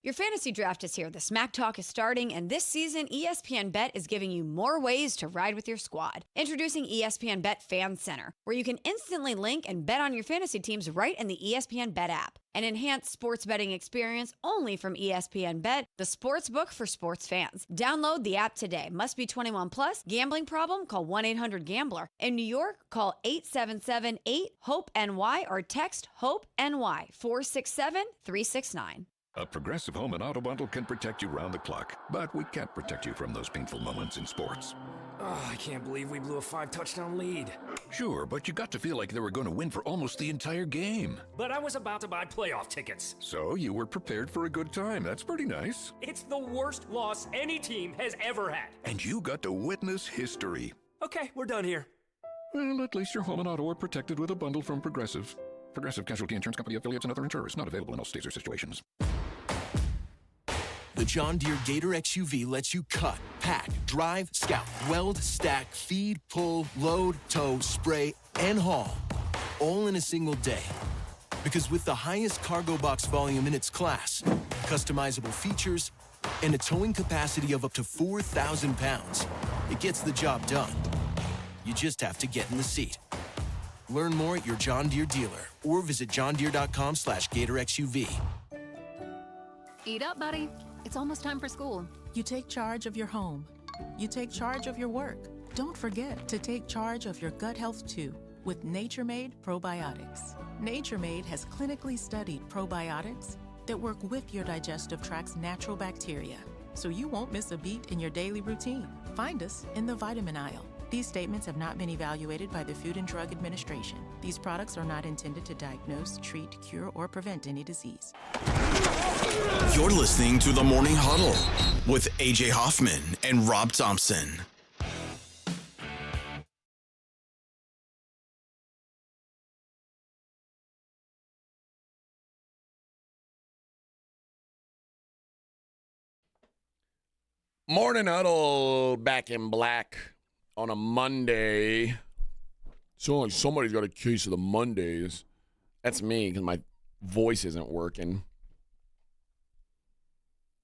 [SPEAKER 7] Your fantasy draft is here, the Smack Talk is starting, and this season, ESPN Bet is giving you more ways to ride with your squad. Introducing ESPN Bet Fan Center, where you can instantly link and bet on your fantasy teams right in the ESPN Bet app. An enhanced sports betting experience only from ESPN Bet, the sports book for sports fans. Download the app today. Must be 21 plus. Gambling problem? Call 1-800-GAMBLER. In New York, call 877-8-HOPE-NY or text HOPE-NY 467-369.
[SPEAKER 9] A Progressive Home and Auto Bundle can protect you round the clock, but we can't protect you from those painful moments in sports.
[SPEAKER 11] Oh, I can't believe we blew a 5-touchdown lead.
[SPEAKER 9] Sure, but you got to feel like they were going to win for almost the entire game.
[SPEAKER 11] But I was about to buy playoff tickets.
[SPEAKER 9] So you were prepared for a good time. That's pretty nice.
[SPEAKER 11] It's the worst loss any team has ever had.
[SPEAKER 9] And you got to witness history.
[SPEAKER 11] Okay, we're done here.
[SPEAKER 9] Well, at least your home and auto are protected with a bundle from Progressive. Progressive Casualty Insurance Company affiliates and other insurers. Not available in all states or situations.
[SPEAKER 2] The John Deere Gator XUV lets you cut, pack, drive, scout, weld, stack, feed, pull, load, tow, spray, and haul, all in a single day. Because with the highest cargo box volume in its class, customizable features, and a towing capacity of up to 4,000 pounds, it gets the job done. You just have to get in the seat. Learn more at your John Deere dealer or visit johndeere.com/GatorXUV.
[SPEAKER 15] Eat up, buddy. It's almost time for school.
[SPEAKER 16] You take charge of your home. You take charge of your work. Don't forget to take charge of your gut health too with Nature Made probiotics. Nature Made has clinically studied probiotics that work with your digestive tract's natural bacteria, so you won't miss a beat in your daily routine. Find us in the vitamin aisle. These statements have not been evaluated by the Food and Drug Administration. These products are not intended to diagnose, treat, cure, or prevent any disease.
[SPEAKER 2] You're listening to the Morning Huddle with AJ Hoffman and Rob Thompson.
[SPEAKER 3] Morning Huddle back in black on a Monday. So like somebody's got a case of the Mondays. That's me because my voice isn't working.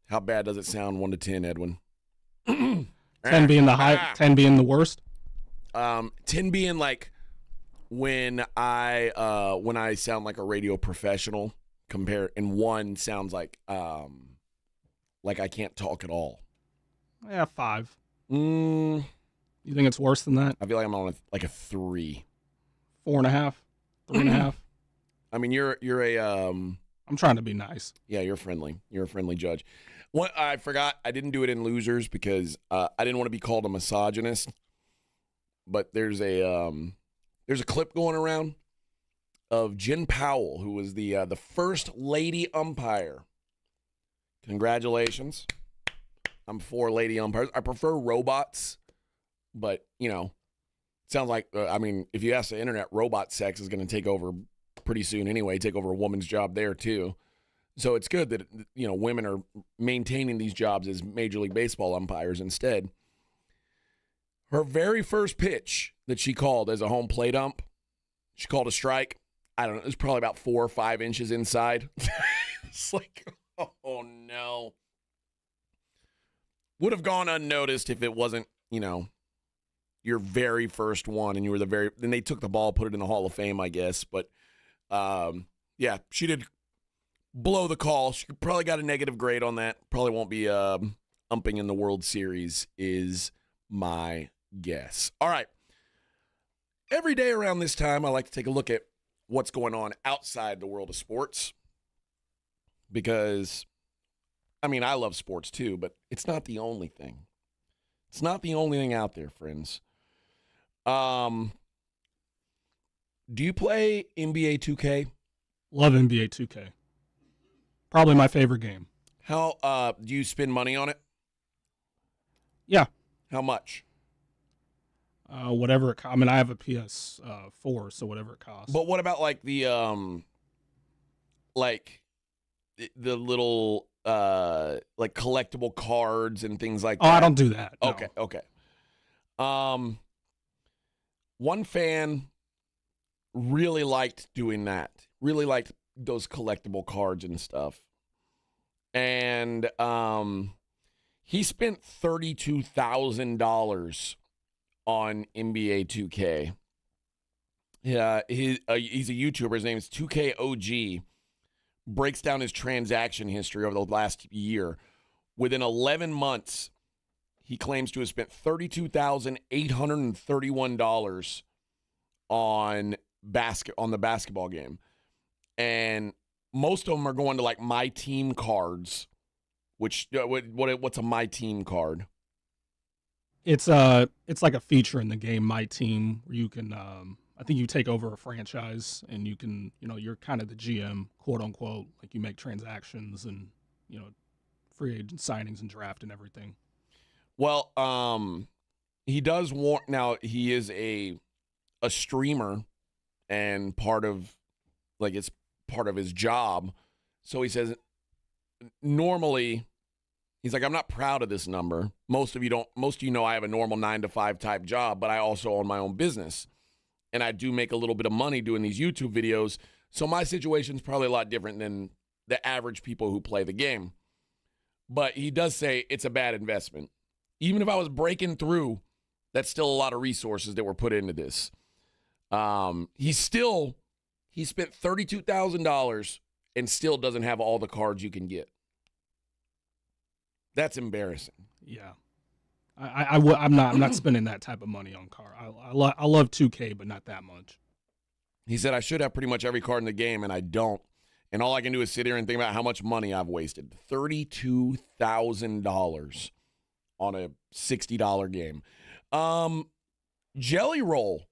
[SPEAKER 3] How bad does it sound 1 to 10, Edwin?
[SPEAKER 1] 10 being the high, 10 being the worst.
[SPEAKER 3] 10 being like when I sound like a radio professional and 1 sounds like I can't talk at all.
[SPEAKER 1] Yeah, 5. You think it's worse than that?
[SPEAKER 3] I feel like I'm on a 3.
[SPEAKER 1] 4.5, 3.5.
[SPEAKER 3] I mean, you're a.
[SPEAKER 1] I'm trying to be nice.
[SPEAKER 3] Yeah, you're friendly. You're a friendly judge. What I forgot, I didn't do it in Losers because I didn't want to be called a misogynist. But there's a clip going around of Jen Powell, who was the first lady umpire. Congratulations. I'm for lady umpires. I prefer robots, but, sounds like, if you ask the internet, robot sex is going to take over pretty soon anyway, take over a woman's job there too. So it's good that, women are maintaining these jobs as Major League Baseball umpires instead. Her very first pitch that she called as a home plate ump, she called a strike. I don't know, it was probably about 4 or 5 inches inside. It's like, oh no. Would have gone unnoticed if it wasn't, your very first one and you were then they took the ball, put it in the Hall of Fame, I guess. But, yeah, she did blow the call. She probably got a negative grade on that. Probably won't be umping in the World Series is my guess. All right. Every day around this time, I like to take a look at what's going on outside the world of sports because, I love sports too, but it's not the only thing. It's not the only thing out there, friends. Do you play NBA 2K?
[SPEAKER 1] Love NBA 2K. Probably my favorite game.
[SPEAKER 3] How do you spend money on it?
[SPEAKER 1] Yeah.
[SPEAKER 3] How much?
[SPEAKER 1] Whatever it costs. I have a PS4, so whatever it costs.
[SPEAKER 3] But what about like the little like collectible cards and things like that?
[SPEAKER 1] Oh, I don't do that. No.
[SPEAKER 3] Okay. One fan really liked doing that. Really liked those collectible cards and stuff. And he spent $32,000 on NBA 2K. Yeah, he's a YouTuber. His name is 2KOG. Breaks down his transaction history over the last year. Within 11 months, he claims to have spent $32,831 on the basketball game. And most of them are going to like My Team cards, which what's a My Team card?
[SPEAKER 1] It's like a feature in the game My Team where you can I think you take over a franchise and you can, you're kind of the GM, quote unquote, like you make transactions and, free agent signings and draft and everything.
[SPEAKER 3] Well, he does want, now he is a streamer and it's part of his job. So he says normally he's like, I'm not proud of this number. Most of you know I have a normal 9-to-5 type job, but I also own my own business. And I do make a little bit of money doing these YouTube videos. So my situation is probably a lot different than the average people who play the game. But he does say it's a bad investment. Even if I was breaking through, that's still a lot of resources that were put into this. He spent $32,000 and still doesn't have all the cards you can get. That's embarrassing.
[SPEAKER 1] Yeah. I'm not spending that type of money on car. I love 2K, but not that much.
[SPEAKER 3] He said, I should have pretty much every card in the game, and I don't. And all I can do is sit here and think about how much money I've wasted. $32,000 on a $60 game. Jelly Roll,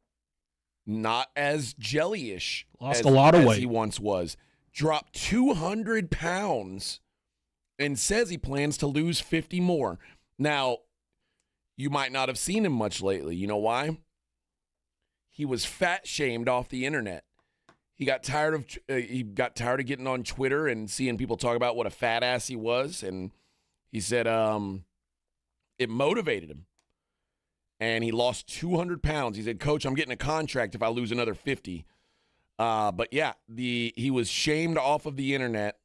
[SPEAKER 3] not as jelly-ish
[SPEAKER 1] Lost a lot of weight.
[SPEAKER 3] He once was. Dropped 200 pounds and says he plans to lose 50 more. Now, you might not have seen him much lately. You know why? He was fat-shamed off the internet. He got tired of getting on Twitter and seeing people talk about what a fat ass he was, and he said it motivated him. And he lost 200 pounds. He said, Coach, I'm getting a contract if I lose another 50. But yeah, he was shamed off of the internet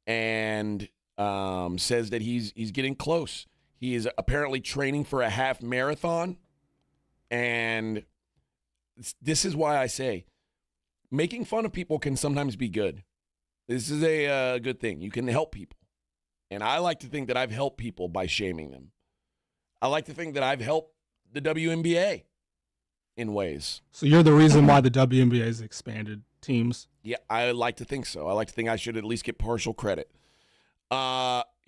[SPEAKER 3] and says that he's getting close. He is apparently training for a half marathon. And this is why I say making fun of people can sometimes be good. This is a good thing. You can help people. And I like to think that I've helped people by shaming them. I like to think that I've helped the WNBA in ways.
[SPEAKER 1] So you're the reason why the WNBA has expanded teams?
[SPEAKER 3] Yeah, I like to think so. I like to think I should at least get partial credit.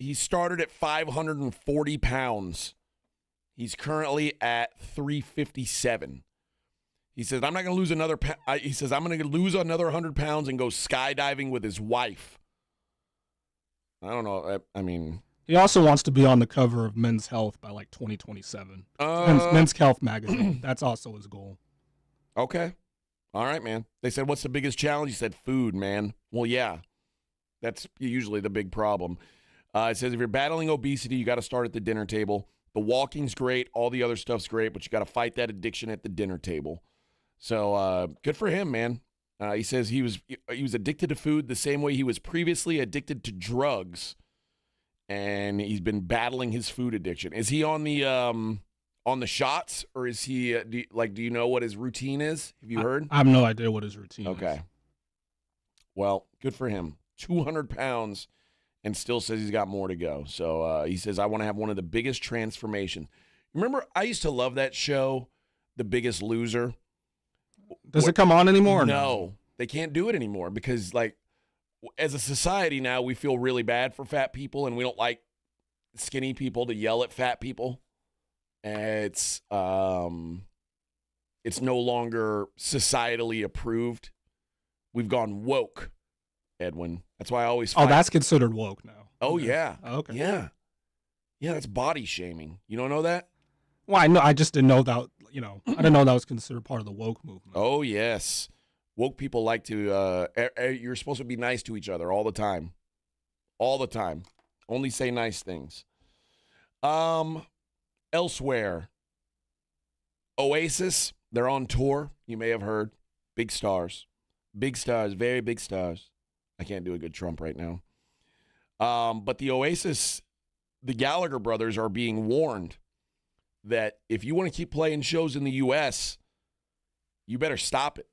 [SPEAKER 3] He started at 540 pounds. He's currently at 357. He says, I'm not going to lose another he says, I'm going to lose another 100 pounds and go skydiving with his wife. I don't know. I mean,
[SPEAKER 1] he also wants to be on the cover of Men's Health by like 2027. Men's Health magazine. That's also his goal.
[SPEAKER 3] Okay. All right, man. They said, what's the biggest challenge? He said, food, man. Well, yeah. That's usually the big problem. It says, if you're battling obesity, you got to start at the dinner table. The walking's great. All the other stuff's great, but you got to fight that addiction at the dinner table. So good for him, man. He says he was addicted to food the same way he was previously addicted to drugs, and he's been battling his food addiction. Is he on the shots, or is he do you know what his routine is? Have you heard?
[SPEAKER 1] I have no idea what his routine is.
[SPEAKER 3] Okay. Well, good for him. 200 pounds, and still says he's got more to go. So he says, I want to have one of the biggest transformations. Remember, I used to love that show, The Biggest Loser.
[SPEAKER 1] Does it come on anymore?
[SPEAKER 3] No, they can't do it anymore because, like, as a society now, we feel really bad for fat people, and we don't like skinny people to yell at fat people. It's no longer societally approved. We've gone woke, Edwin. That's why I always fight.
[SPEAKER 1] Oh, that's considered woke now.
[SPEAKER 3] Oh, yeah.
[SPEAKER 1] Okay.
[SPEAKER 3] Yeah. Yeah, that's body shaming. You don't know that?
[SPEAKER 1] Well, I know. I just didn't know that. I didn't know that was considered part of the woke movement.
[SPEAKER 3] Oh, yes. Woke people like to, you're supposed to be nice to each other all the time. All the time. Only say nice things. Elsewhere, Oasis, they're on tour. You may have heard. Big stars. Big stars, very big stars. I can't do a good Trump right now. But the Oasis, the Gallagher brothers, are being warned that if you want to keep playing shows in the U.S., you better stop it.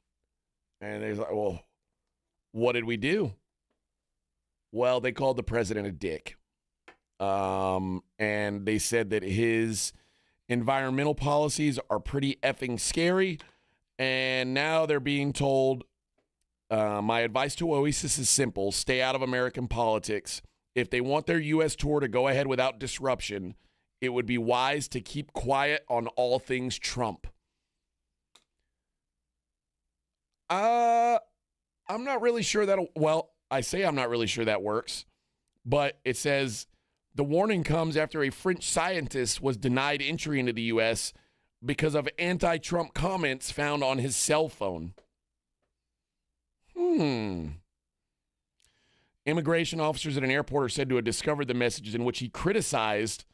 [SPEAKER 3] And they're like, well, what did we do? Well, they called the president a dick. And they said that his environmental policies are pretty effing scary. And now they're being told, my advice to Oasis is simple. Stay out of American politics. If they want their U.S. tour to go ahead without disruption, it would be wise to keep quiet on all things Trump. I'm not really sure I say I'm not really sure that works, but it says the warning comes after a French scientist was denied entry into the U.S. because of anti-Trump comments found on his cell phone. Immigration officers at an airport are said to have discovered the messages in which he criticized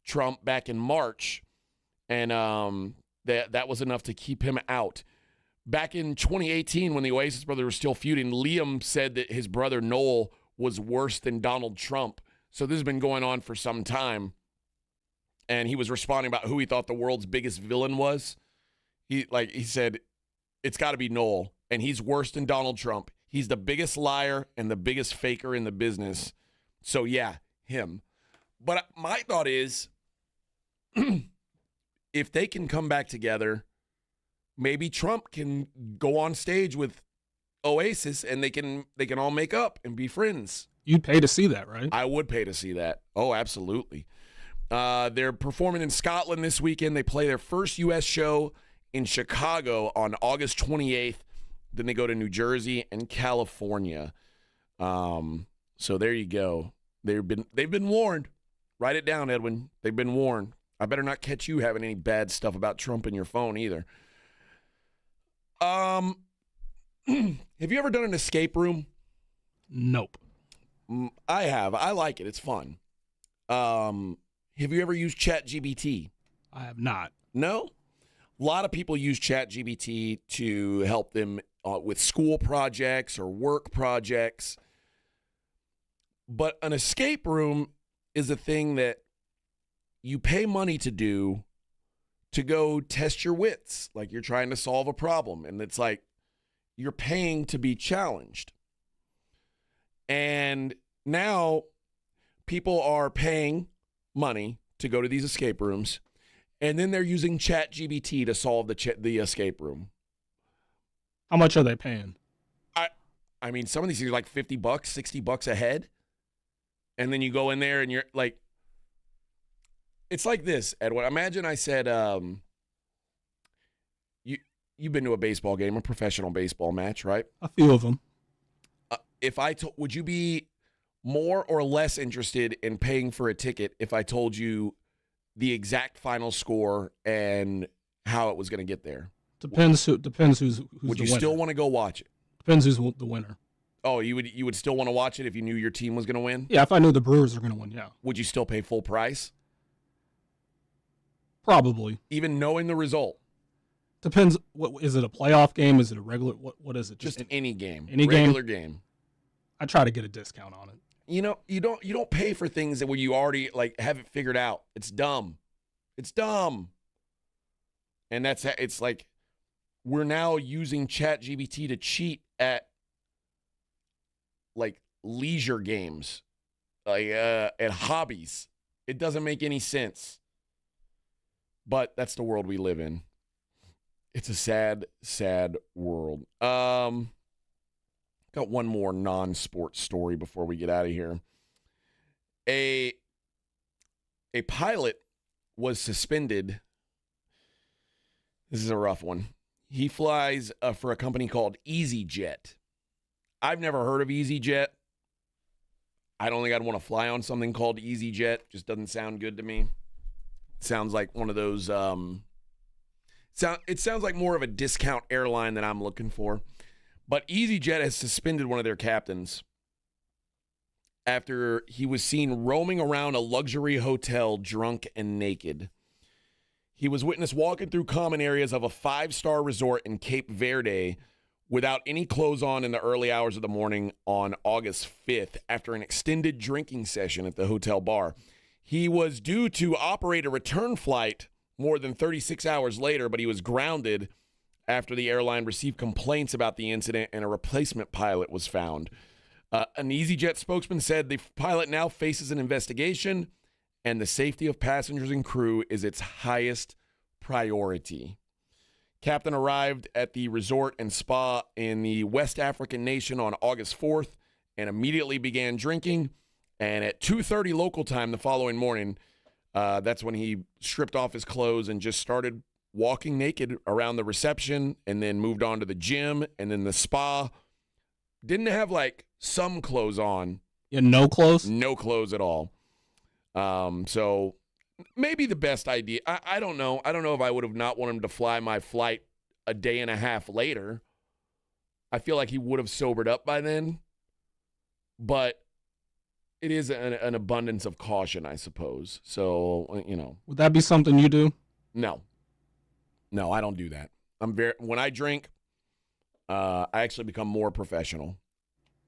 [SPEAKER 3] Trump back in March, and that was enough to keep him out. Back in 2018, when the Oasis brothers were still feuding, Liam said that his brother Noel was worse than Donald Trump. So this has been going on for some time. And he was responding about who he thought the world's biggest villain was. He said, it's got to be Noel, and he's worse than Donald Trump. He's the biggest liar and the biggest faker in the business. So yeah, him. But my thought is, if they can come back together, maybe Trump can go on stage with Oasis and they can all make up and be friends.
[SPEAKER 1] You'd pay to see that, right?
[SPEAKER 3] I would pay to see that. Oh, absolutely. They're performing in Scotland this weekend. They play their first U.S. show in Chicago on August 28th. Then they go to New Jersey and California. So there you go. They've been warned. Write it down, Edwin. They've been warned. I better not catch you having any bad stuff about Trump in your phone either. Have you ever done an escape room?
[SPEAKER 1] Nope.
[SPEAKER 3] I have. I like it. It's fun. Have you ever used ChatGPT?
[SPEAKER 1] I have not.
[SPEAKER 3] No? A lot of people use ChatGPT to help them with school projects or work projects. But an escape room is a thing that you pay money to do to go test your wits, like you're trying to solve a problem. And it's like you're paying to be challenged. And now people are paying money to go to these escape rooms, and then they're using ChatGPT to solve the escape room.
[SPEAKER 1] How much are they paying?
[SPEAKER 3] I mean, some of these things are like $50, $60 a head. And then you go in there and you're like, it's like this, Edwin. Imagine I said, you've been to a baseball game, a professional baseball match, right?
[SPEAKER 1] A few of them.
[SPEAKER 3] Would you be more or less interested in paying for a ticket if I told you the exact final score and how it was going to get there?
[SPEAKER 1] Depends who's the
[SPEAKER 3] Would you
[SPEAKER 1] winner.
[SPEAKER 3] still want to go watch it?
[SPEAKER 1] Depends who's the winner.
[SPEAKER 3] Oh, you would still want to watch it if you knew your team was going to win?
[SPEAKER 1] Yeah, if I knew the Brewers are going to win, yeah.
[SPEAKER 3] Would you still pay full price?
[SPEAKER 1] Probably.
[SPEAKER 3] Even knowing the result?
[SPEAKER 1] Depends. What is it? A playoff game? Is it a regular? What is it?
[SPEAKER 3] Just any game.
[SPEAKER 1] Any
[SPEAKER 3] regular game.
[SPEAKER 1] I try to get a discount on it.
[SPEAKER 3] You know, you don't pay for things that when you already have it figured out. It's dumb. It's dumb. And it's like we're now using ChatGPT to cheat at like leisure games, like at hobbies. It doesn't make any sense. But that's the world we live in. It's a sad, sad world. Got one more non-sports story before we get out of here. A pilot was suspended. This is a rough one. He flies for a company called EasyJet. I've never heard of EasyJet. I don't think I'd want to fly on something called EasyJet. Just doesn't sound good to me. It sounds like one of those. It sounds like more of a discount airline than I'm looking for. But EasyJet has suspended one of their captains after he was seen roaming around a luxury hotel drunk and naked. He was witnessed walking through common areas of a 5-star resort in Cape Verde without any clothes on in the early hours of the morning on August 5th after an extended drinking session at the hotel bar. He was due to operate a return flight more than 36 hours later, but he was grounded after the airline received complaints about the incident and a replacement pilot was found. An EasyJet spokesman said the pilot now faces an investigation and the safety of passengers and crew is its highest priority. Captain arrived at the resort and spa in the West African nation on August 4th and immediately began drinking. And at 2:30 local time the following morning, that's when he stripped off his clothes and just started walking naked around the reception and then moved on to the gym and then the spa. Didn't have like some clothes on.
[SPEAKER 1] Yeah, no clothes?
[SPEAKER 3] No clothes at all. So maybe the best idea. I don't know. I don't know if I would have not wanted him to fly my flight a day and a half later. I feel like he would have sobered up by then. But it is an abundance of caution, I suppose. So, you know.
[SPEAKER 1] Would that be something you do?
[SPEAKER 3] No. No, I don't do that. When I drink, I actually become more professional.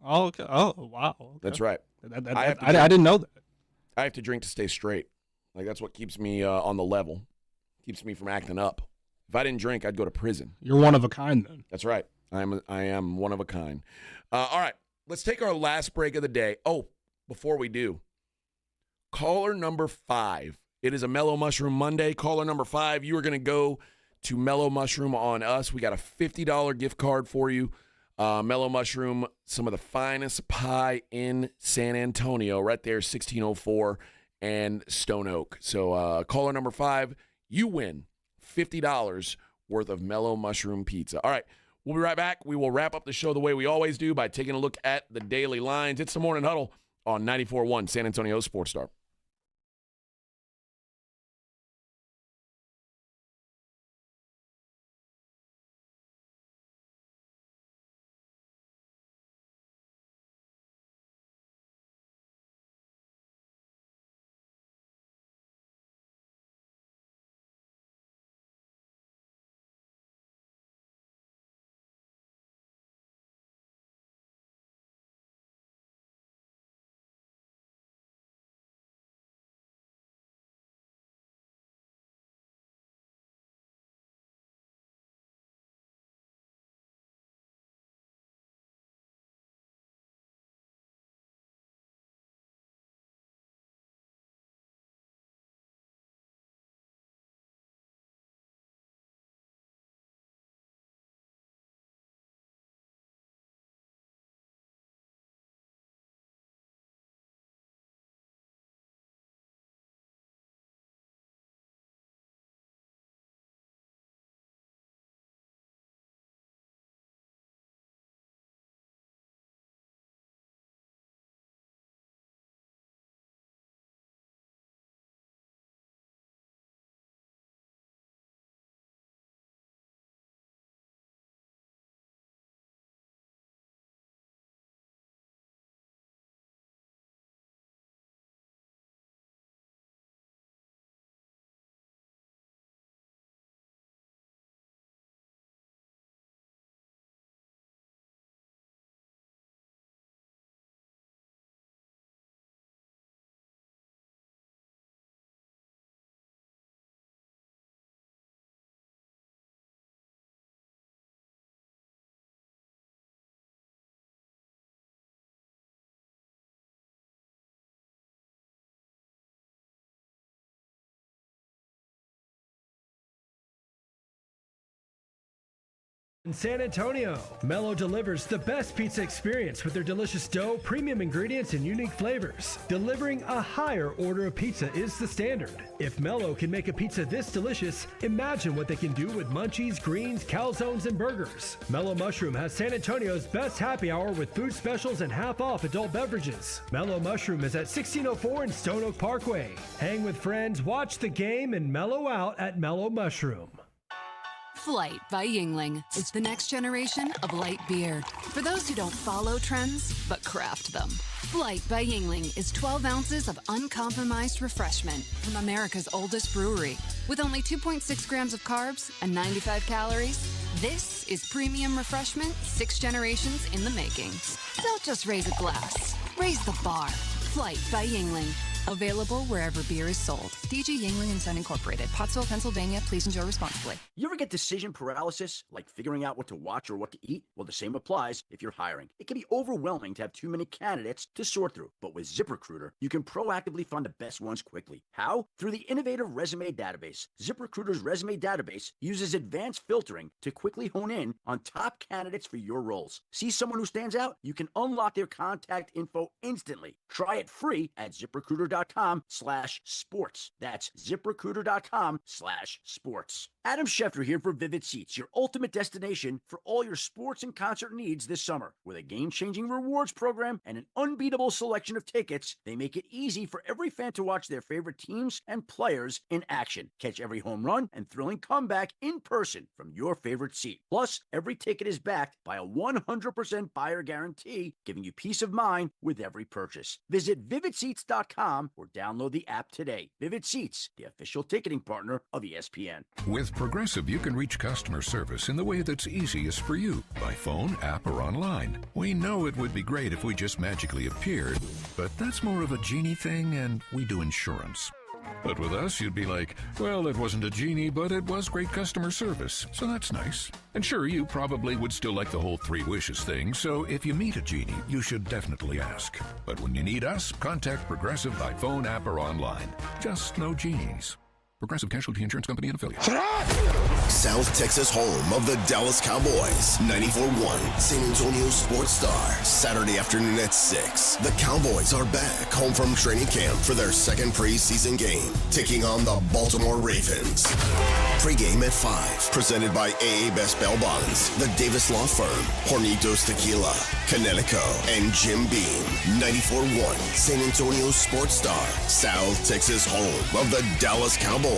[SPEAKER 1] Oh, okay. Oh, wow. Okay.
[SPEAKER 3] That's right.
[SPEAKER 1] I didn't know that.
[SPEAKER 3] I have to drink to stay straight. Like, that's what keeps me on the level. Keeps me from acting up. If I didn't drink, I'd go to prison.
[SPEAKER 1] You're one of a kind, then.
[SPEAKER 3] That's right. I am one of a kind. All right. Let's take our last break of the day. Oh, before we do, caller number 5. It is a Mellow Mushroom Monday. Caller number 5, you are going to go to Mellow Mushroom on us. We got a $50 gift card for you. Mellow Mushroom, some of the finest pie in San Antonio, right there, 1604 and Stone Oak. So caller number 5, you win $50 worth of Mellow Mushroom pizza. All right, we'll be right back. We will wrap up the show the way we always do by taking a look at the daily lines. It's the Morning Huddle on 94.1 San Antonio Sports Star.
[SPEAKER 14] In San Antonio, Mello delivers the best pizza experience with their delicious dough, premium ingredients, and unique flavors. Delivering a higher order of pizza is the standard. If Mello can make a pizza this delicious, imagine what they can do with munchies, greens, calzones, and burgers. Mellow Mushroom has San Antonio's best happy hour with food specials and half-off adult beverages. Mellow Mushroom is at 1604 and Stone Oak Parkway. Hang with friends, watch the game, and mellow out at Mellow Mushroom.
[SPEAKER 15] Flight by Yuengling is the next generation of light beer. For those who don't follow trends, but craft them. Flight by Yuengling is 12 ounces of uncompromised refreshment from America's oldest brewery. With only 2.6 grams of carbs and 95 calories, This is premium refreshment 6 generations in the making. Don't just raise a glass, raise the bar. Flight by Yingling. Available wherever beer is sold. DG Yingling and Son Incorporated. Pottsville, Pennsylvania. Please enjoy responsibly.
[SPEAKER 17] You ever get decision paralysis, like figuring out what to watch or what to eat? Well, the same applies if you're hiring. It can be overwhelming to have too many candidates to sort through. But with ZipRecruiter, you can proactively find the best ones quickly. How? Through the innovative resume database. ZipRecruiter's resume database uses advanced filtering to quickly hone in on top candidates for your roles. See someone who stands out? You can unlock their contact info instantly. Try it free at ZipRecruiter.com/sports. That's ZipRecruiter.com/sports. Adam Schefter here for Vivid Seats, your ultimate destination for all your sports and concert needs this summer. With a game-changing rewards program and an unbeatable selection of tickets, they make it easy for every fan to watch their favorite teams and players in action. Catch every home run and thrilling comeback in person from your favorite seat. Plus, every ticket is backed by a 100% buyer guarantee, giving you peace of mind with every purchase. Visit VividSeats.com or download the app today. Vivid Seats, the official ticketing partner of ESPN.
[SPEAKER 9] With Progressive, you can reach customer service in the way that's easiest for you, by phone, app, or online. We know it would be great if we just magically appeared, but that's more of a genie thing, and we do insurance. But with us, you'd be like, well, it wasn't a genie, but it was great customer service, so that's nice. And sure, you probably would still like the whole 3 wishes thing, so if you meet a genie, you should definitely ask. But when you need us, contact Progressive by phone, app, or online. Just no genies. Progressive Casualty Insurance Company and affiliates.
[SPEAKER 2] South Texas home of the Dallas Cowboys. 94.1 San Antonio Sports Star. Saturday afternoon at 6. The Cowboys are back home from training camp for their second preseason game, taking on the Baltimore Ravens. Pre-game at 5. Presented by AA Best Bail Bonds, the Davis Law Firm, Hornitos Tequila, Connecticut, and Jim Beam. 94.1 San Antonio Sports Star. South Texas home of the Dallas Cowboys.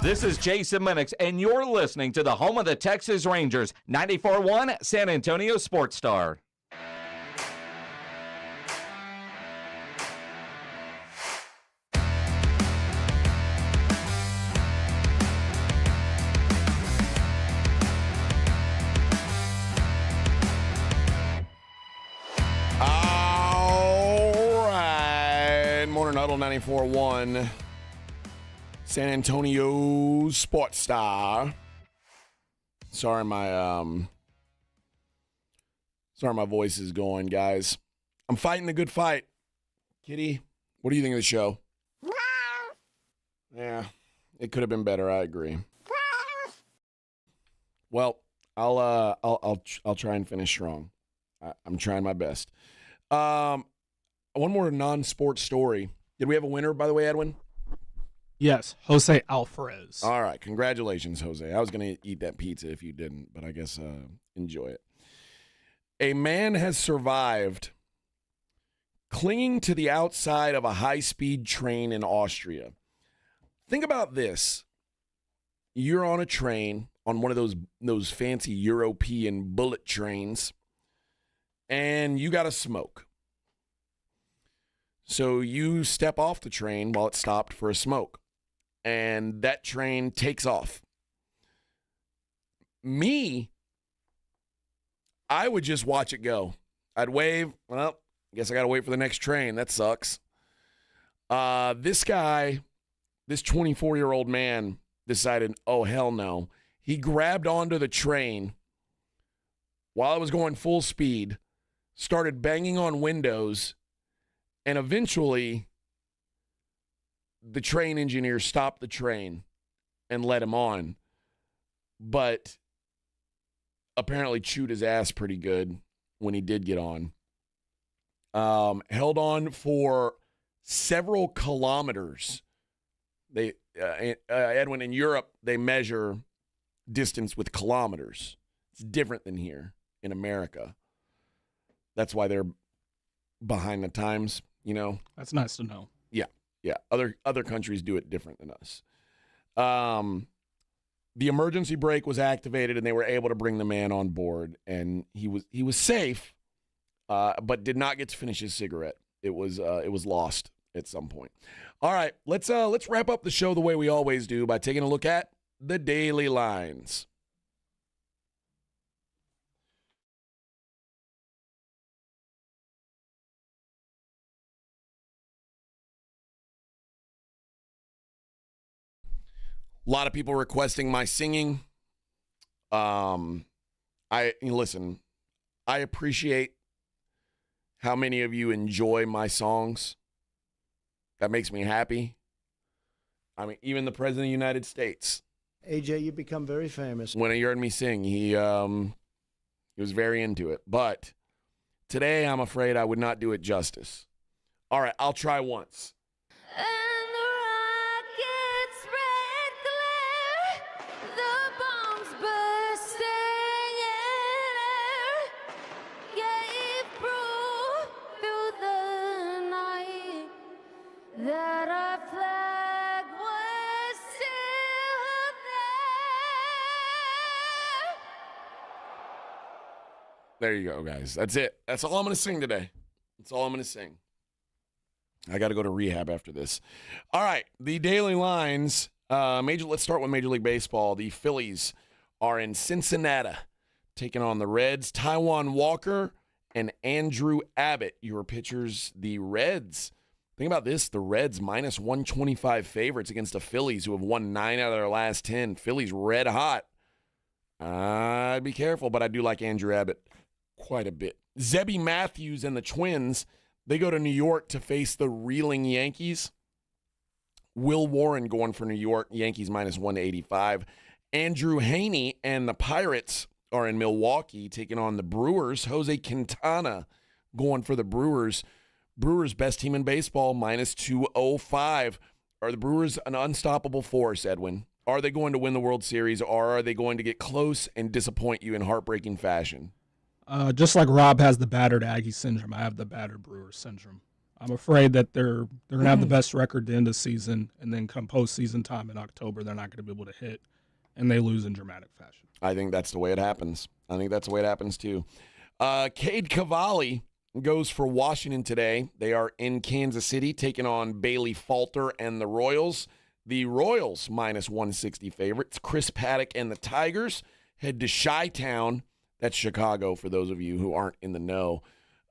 [SPEAKER 18] This is Jason Minix, and you're listening to the home of the Texas Rangers, 94.1 San Antonio Sports Star.
[SPEAKER 3] All right. Morning Huddle 94.1 San Antonio Sports Star. Sorry my voice is going, guys. I'm fighting the good fight. Kitty, what do you think of the show? Yeah, it could have been better, I agree. Well, I'll try and finish strong. I'm trying my best. One more non-sports story. Did we have a winner, by the way, Edwin?
[SPEAKER 1] Yes, Jose Alvarez.
[SPEAKER 3] All right, congratulations, Jose. I was going to eat that pizza if you didn't, but I guess enjoy it. A man has survived clinging to the outside of a high-speed train in Austria. Think about this. You're on a train, on one of those fancy European bullet trains, and you got to smoke. So you step off the train while it stopped for a smoke, and that train takes off. Me, I would just watch it go. I'd wave. Well, I guess I got to wait for the next train. That sucks. This guy, this 24-year-old man decided, oh, hell no. He grabbed onto the train while it was going full speed, started banging on windows, and eventually the train engineer stopped the train and let him on, but apparently chewed his ass pretty good when he did get on. Held on for several kilometers. They Edwin, in Europe, they measure distance with kilometers. It's different than here in America. That's why they're behind the times, you know.
[SPEAKER 1] That's nice to know.
[SPEAKER 3] Yeah. Other countries do it different than us. The emergency brake was activated, and they were able to bring the man on board, and he was safe, but did not get to finish his cigarette. It was lost at some point. All right, let's wrap up the show the way we always do by taking a look at the daily lines. A lot of people requesting my singing. Listen, I appreciate how many of you enjoy my songs. That makes me happy. I mean, even the President of the United States.
[SPEAKER 12] AJ, you become very famous.
[SPEAKER 3] When he heard me sing, he was very into it. But today, I'm afraid I would not do it justice. All right, I'll try once. There you go, guys. That's it. That's all I'm going to sing today. That's all I'm going to sing. I got to go to rehab after this. All right, the daily lines. Let's start with Major League Baseball. The Phillies are in Cincinnati taking on the Reds. Taijuan Walker and Andrew Abbott, your pitchers, the Reds. Think about this. The Reds minus 125 favorites against the Phillies, who have won 9 out of their last 10. Phillies red hot. I'd be careful, but I do like Andrew Abbott quite a bit. Zebby Matthews and the Twins, they go to New York to face the reeling Yankees. Will Warren going for New York, Yankees minus 185. Andrew Haney and the Pirates are in Milwaukee taking on the Brewers. Jose Quintana going for the Brewers. Brewers, best team in baseball, minus 205. Are the Brewers an unstoppable force, Edwin? Are they going to win the World Series, or are they going to get close and disappoint you in heartbreaking fashion?
[SPEAKER 1] Just like Rob has the battered Aggie syndrome, I have the battered Brewers syndrome. I'm afraid that they're going to have the best record to end the season, and then come postseason time in October, they're not going to be able to hit, and they lose in dramatic fashion.
[SPEAKER 3] I think that's the way it happens. I think that's the way it happens, too. Cade Cavalli goes for Washington today. They are in Kansas City taking on Bailey Falter and the Royals. The Royals minus 160 favorites. Chris Paddock and the Tigers head to Chi-Town. That's Chicago for those of you who aren't in the know.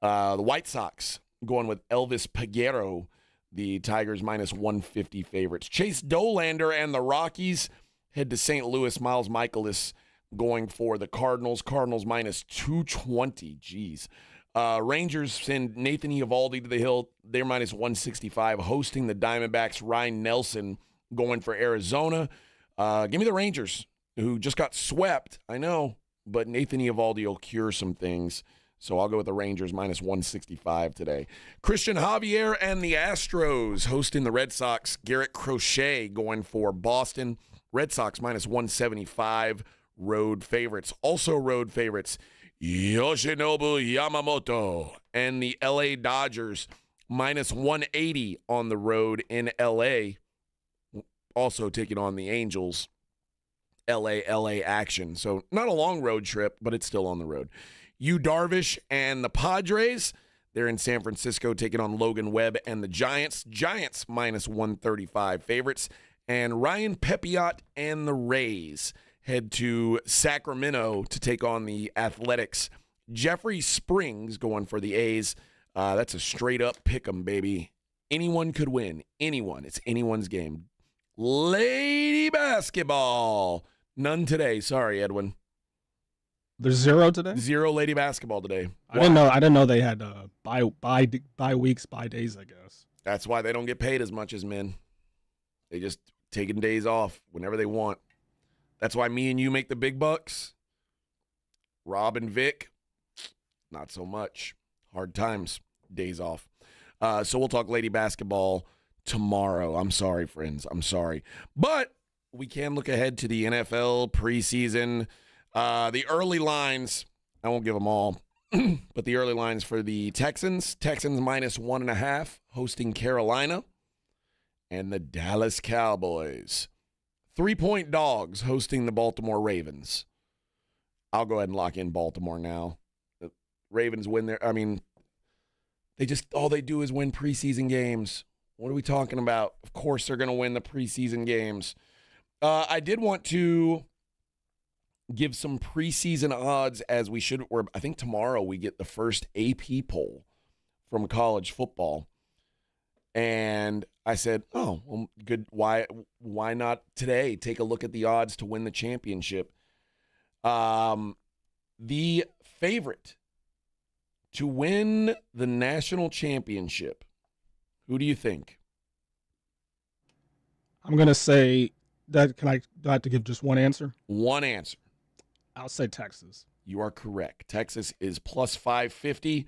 [SPEAKER 3] The White Sox going with Elvis Peguero. The Tigers minus 150 favorites. Chase Dolander and the Rockies head to St. Louis. Miles Michaelis going for the Cardinals. Cardinals minus 220. Jeez. Rangers send Nathan Eovaldi to the Hill. They're minus 165, hosting the Diamondbacks. Ryan Nelson going for Arizona. Give me the Rangers, who just got swept. I know, but Nathan Eovaldi will cure some things. So I'll go with the Rangers minus 165 today. Christian Javier and the Astros hosting the Red Sox. Garrett Crochet going for Boston. Red Sox minus 175, road favorites. Also road favorites, Yoshinobu Yamamoto and the LA Dodgers minus 180 on the road in LA. Also taking on the Angels. LA action. So not a long road trip, but it's still on the road. Yu Darvish and the Padres, they're in San Francisco taking on Logan Webb and the Giants. Giants minus 135 favorites. And Ryan Pepiot and the Rays head to Sacramento to take on the Athletics. Jeffrey Springs going for the A's. That's a straight-up pick 'em, baby. Anyone could win. Anyone. It's anyone's game. Lady basketball. None today. Sorry, Edwin.
[SPEAKER 1] There's 0 today?
[SPEAKER 3] 0 lady basketball today.
[SPEAKER 1] I didn't know they had bye weeks, bye days, I guess.
[SPEAKER 3] That's why they don't get paid as much as men. They just taking days off whenever they want. That's why me and you make the big bucks. Rob and Vic, not so much. Hard times. Days off. So we'll talk lady basketball tomorrow. I'm sorry, friends. I'm sorry. But we can look ahead to the NFL preseason. The early lines, I won't give them all, but the early lines for the Texans minus 1.5, hosting Carolina, and the Dallas Cowboys, 3-point dogs, hosting the Baltimore Ravens. I'll go ahead and lock in Baltimore now. The Ravens win their, all they do is win preseason games. What are we talking about? Of course they're going to win the preseason games. I did want to give some preseason odds as we should. I think tomorrow we get the first AP poll from college football. And I said, oh, well, good. Why not today take a look at the odds to win the championship? The favorite to win the national championship, who do you think?
[SPEAKER 1] I'm going to say that. Do I have to give just one answer?
[SPEAKER 3] One answer.
[SPEAKER 1] I'll say Texas.
[SPEAKER 3] You are correct. Texas is plus 550.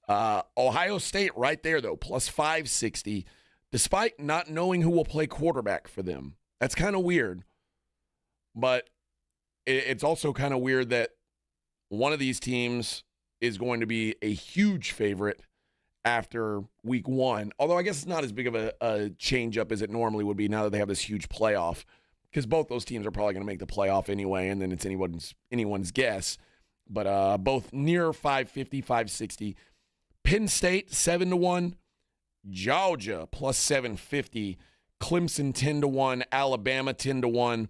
[SPEAKER 3] Ohio State right there, though, plus 560, despite not knowing who will play quarterback for them. That's kind of weird. But it's also kind of weird that one of these teams is going to be a huge favorite after week one. Although I guess it's not as big of a change-up as it normally would be now that they have this huge playoff, because both those teams are probably going to make the playoff anyway, and then it's anyone's guess. But both near 550, 560. Penn State, 7-1. Georgia, plus 750. Clemson, 10-1. Alabama, 10-1.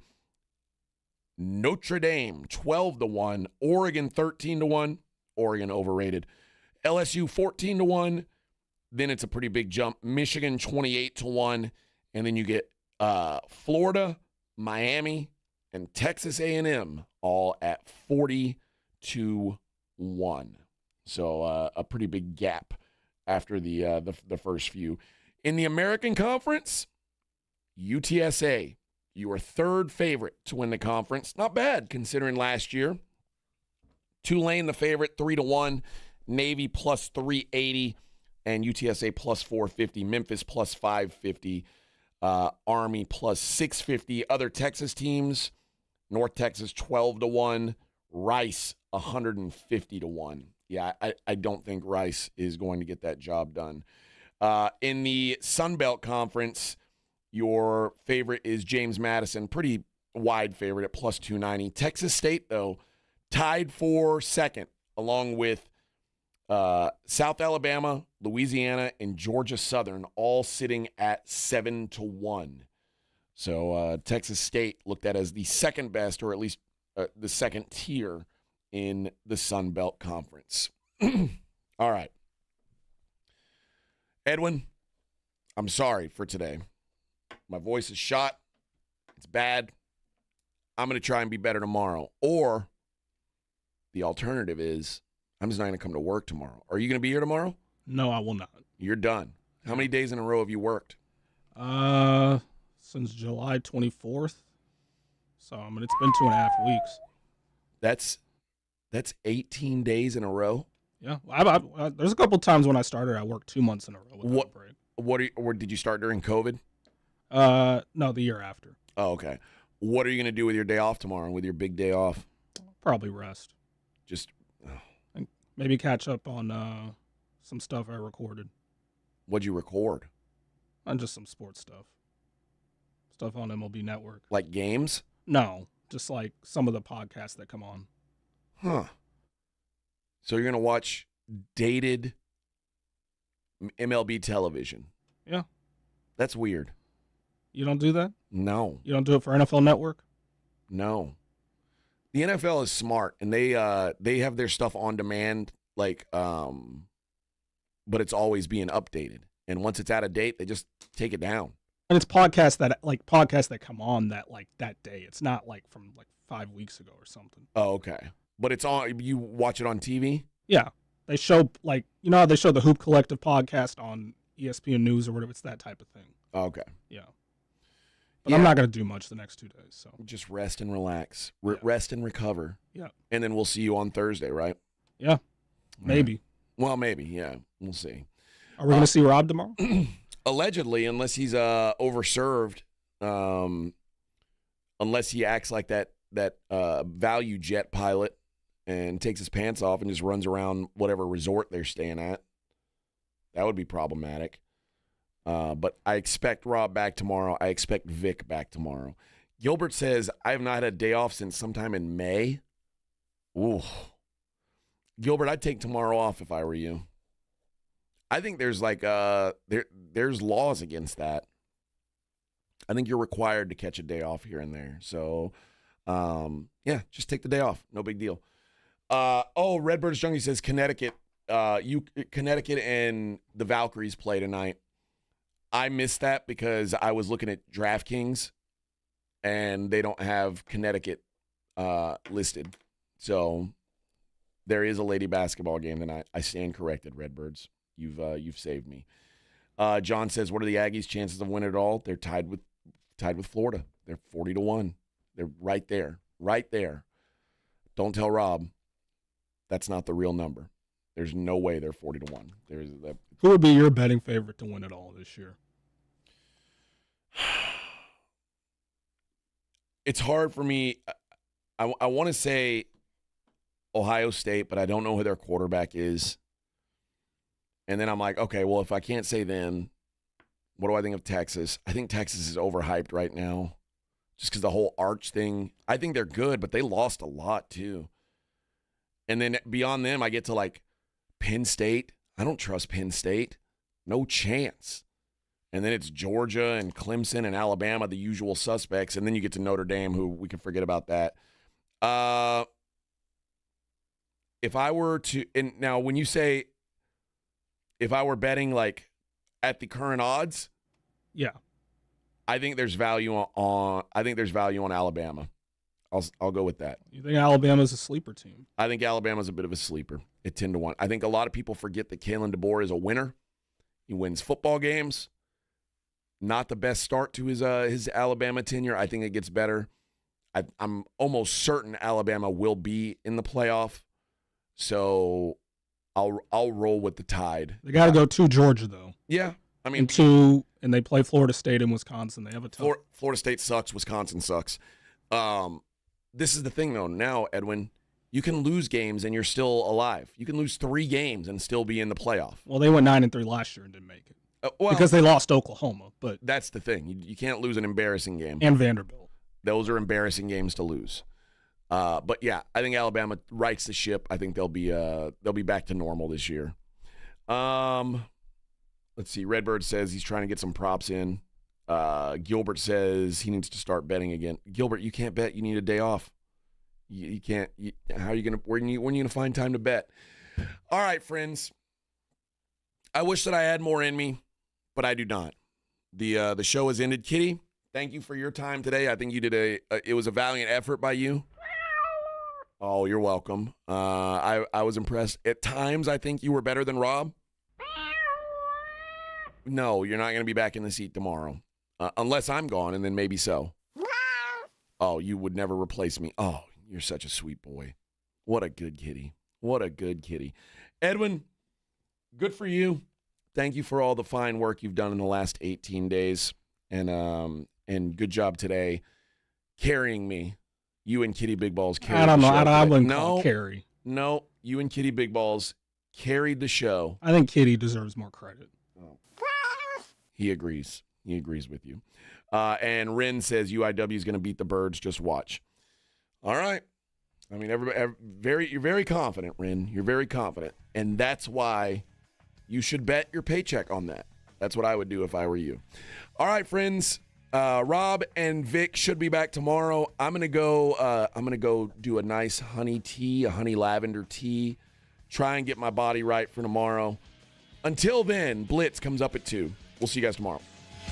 [SPEAKER 3] Notre Dame, 12-1. Oregon, 13-1. Oregon overrated. LSU, 14-1. Then it's a pretty big jump. Michigan, 28-1. And then you get Florida, Miami, and Texas A&M all at 40-1. So a pretty big gap after the first few. In the American Conference, UTSA, your third favorite to win the conference. Not bad considering last year. Tulane, the favorite, 3-1. Navy plus 380, and UTSA plus 450. Memphis plus 550. Army plus 650. Other Texas teams, North Texas 12-1. Rice 150-1. Yeah, I don't think Rice is going to get that job done. In the Sun Belt Conference, your favorite is James Madison. Pretty wide favorite at plus 290. Texas State, though, tied for second, along with South Alabama, Louisiana, and Georgia Southern, all sitting at 7-1. So Texas State looked at as the second best, or at least the second tier in the Sun Belt Conference. All right. Edwin, I'm sorry for today. My voice is shot. It's bad. I'm going to try and be better tomorrow. Or the alternative is I'm just not going to come to work tomorrow. Are you going to be here tomorrow?
[SPEAKER 1] No, I will not.
[SPEAKER 3] You're done. How many days in a row have you worked?
[SPEAKER 1] Since July 24th. So, I mean, it's been 2.5 weeks.
[SPEAKER 3] That's 18 days in a row?
[SPEAKER 1] Yeah. There's a couple times when I started, I worked 2 months in a row without a break.
[SPEAKER 3] Or did you start during COVID?
[SPEAKER 1] No, the year after.
[SPEAKER 3] Oh, okay. What are you going to do with your day off tomorrow, with your big day off?
[SPEAKER 1] Probably rest.
[SPEAKER 3] Just
[SPEAKER 1] and maybe catch up on some stuff I recorded.
[SPEAKER 3] What'd you record?
[SPEAKER 1] And just some sports stuff. Stuff on MLB Network.
[SPEAKER 3] Like games?
[SPEAKER 1] No, just like some of the podcasts that come on.
[SPEAKER 3] Huh. So you're going to watch dated MLB television?
[SPEAKER 1] Yeah.
[SPEAKER 3] That's weird.
[SPEAKER 1] You don't do that?
[SPEAKER 3] No.
[SPEAKER 1] You don't do it for NFL Network?
[SPEAKER 3] No. The NFL is smart, and they have their stuff on demand, like, but it's always being updated. And once it's out of date, they just take it down.
[SPEAKER 1] And it's podcasts that come on that day. It's not like from 5 weeks ago or something.
[SPEAKER 3] Oh, okay. But it's on. You watch it on TV?
[SPEAKER 1] Yeah. They show how they show the Hoop Collective podcast on ESPN News or whatever. It's that type of thing.
[SPEAKER 3] Okay.
[SPEAKER 1] Yeah. But I'm not going to do much the next 2 days. So
[SPEAKER 3] just rest and relax. Rest and recover.
[SPEAKER 1] Yeah.
[SPEAKER 3] And then we'll see you on Thursday, right?
[SPEAKER 1] Yeah. Maybe.
[SPEAKER 3] Well, maybe. Yeah. We'll see.
[SPEAKER 1] Are we going to see Rob tomorrow?
[SPEAKER 3] Allegedly, unless he's overserved, unless he acts like that value jet pilot and takes his pants off and just runs around whatever resort they're staying at. That would be problematic. But I expect Rob back tomorrow. I expect Vic back tomorrow. Gilbert says, I have not had a day off since sometime in May. Ooh. Gilbert, I'd take tomorrow off if I were you. I think there's there's laws against that. I think you're required to catch a day off here and there. So, yeah, just take the day off. No big deal. Redbirds Junkie says Connecticut. Connecticut and the Valkyries play tonight. I missed that because I was looking at DraftKings, and they don't have Connecticut listed. So there is a lady basketball game tonight. I stand corrected, Redbirds. You've saved me. John says, what are the Aggies' chances of winning it all? They're tied with Florida. They're 40-1. They're right there. Right there. Don't tell Rob that's not the real number. There's no way they're 40-1.
[SPEAKER 1] Who would be your betting favorite to win it all this year?
[SPEAKER 3] It's hard for me. I want to say Ohio State, but I don't know who their quarterback is. And then I'm like, okay, well, if I can't say them, what do I think of Texas? I think Texas is overhyped right now just because the whole Arch thing. I think they're good, but they lost a lot too. And then beyond them, I get to like Penn State. I don't trust Penn State. No chance. And then it's Georgia and Clemson and Alabama, the usual suspects. And then you get to Notre Dame, who we can forget about that. If I were to, and now when you say if I were betting like at the current odds,
[SPEAKER 1] yeah,
[SPEAKER 3] I think there's value on Alabama. I'll go with that.
[SPEAKER 1] You think Alabama's a sleeper team?
[SPEAKER 3] I think Alabama's a bit of a sleeper at 10-1. I think a lot of people forget that Kalen DeBoer is a winner. He wins football games. Not the best start to his Alabama tenure. I think it gets better. I'm almost certain Alabama will be in the playoff. So I'll roll with the Tide.
[SPEAKER 1] They got to go to Georgia though.
[SPEAKER 3] Yeah, I mean,
[SPEAKER 1] and they play Florida State and Wisconsin. They have a tough.
[SPEAKER 3] Florida State sucks. Wisconsin sucks. This is the thing though. Now, Edwin, you can lose games and you're still alive. You can lose 3 games and still be in the playoff.
[SPEAKER 1] Well, they went 9-3 last year and didn't make it. Because they lost Oklahoma, but
[SPEAKER 3] that's the thing. You can't lose an embarrassing game.
[SPEAKER 1] And Vanderbilt.
[SPEAKER 3] Those are embarrassing games to lose. But yeah, I think Alabama rights the ship. I think they'll be back to normal this year. Let's see. Redbird says he's trying to get some props in. Gilbert says he needs to start betting again. Gilbert, you can't bet. You need a day off. You can't. How are you gonna? When are you gonna find time to bet? All right, friends. I wish that I had more in me, but I do not. The show has ended. Kitty, thank you for your time today. I think you did it was a valiant effort by you. Oh, you're welcome. I was impressed. At times, I think you were better than Rob. No, you're not going to be back in the seat tomorrow. Unless I'm gone, and then maybe so. Oh, you would never replace me. Oh, you're such a sweet boy. What a good kitty. What a good kitty. Edwin, good for you. Thank you for all the fine work you've done in the last 18 days. And good job today carrying me. You and Kitty Big Balls carried
[SPEAKER 1] I don't know.
[SPEAKER 3] the show.
[SPEAKER 1] I wouldn't call it carry.
[SPEAKER 3] No, you and Kitty Big Balls carried the show.
[SPEAKER 1] I think Kitty deserves more credit.
[SPEAKER 3] He agrees. He agrees with you. And Ren says UIW is going to beat the Birds. Just watch. All right. I mean, you're very confident, Ren. You're very confident. And that's why you should bet your paycheck on that. That's what I would do if I were you. All right, friends. Rob and Vic should be back tomorrow. I'm gonna go do a nice honey tea, a honey lavender tea. Try and get my body right for tomorrow. Until then, Blitz comes up at 2. We'll see you guys tomorrow.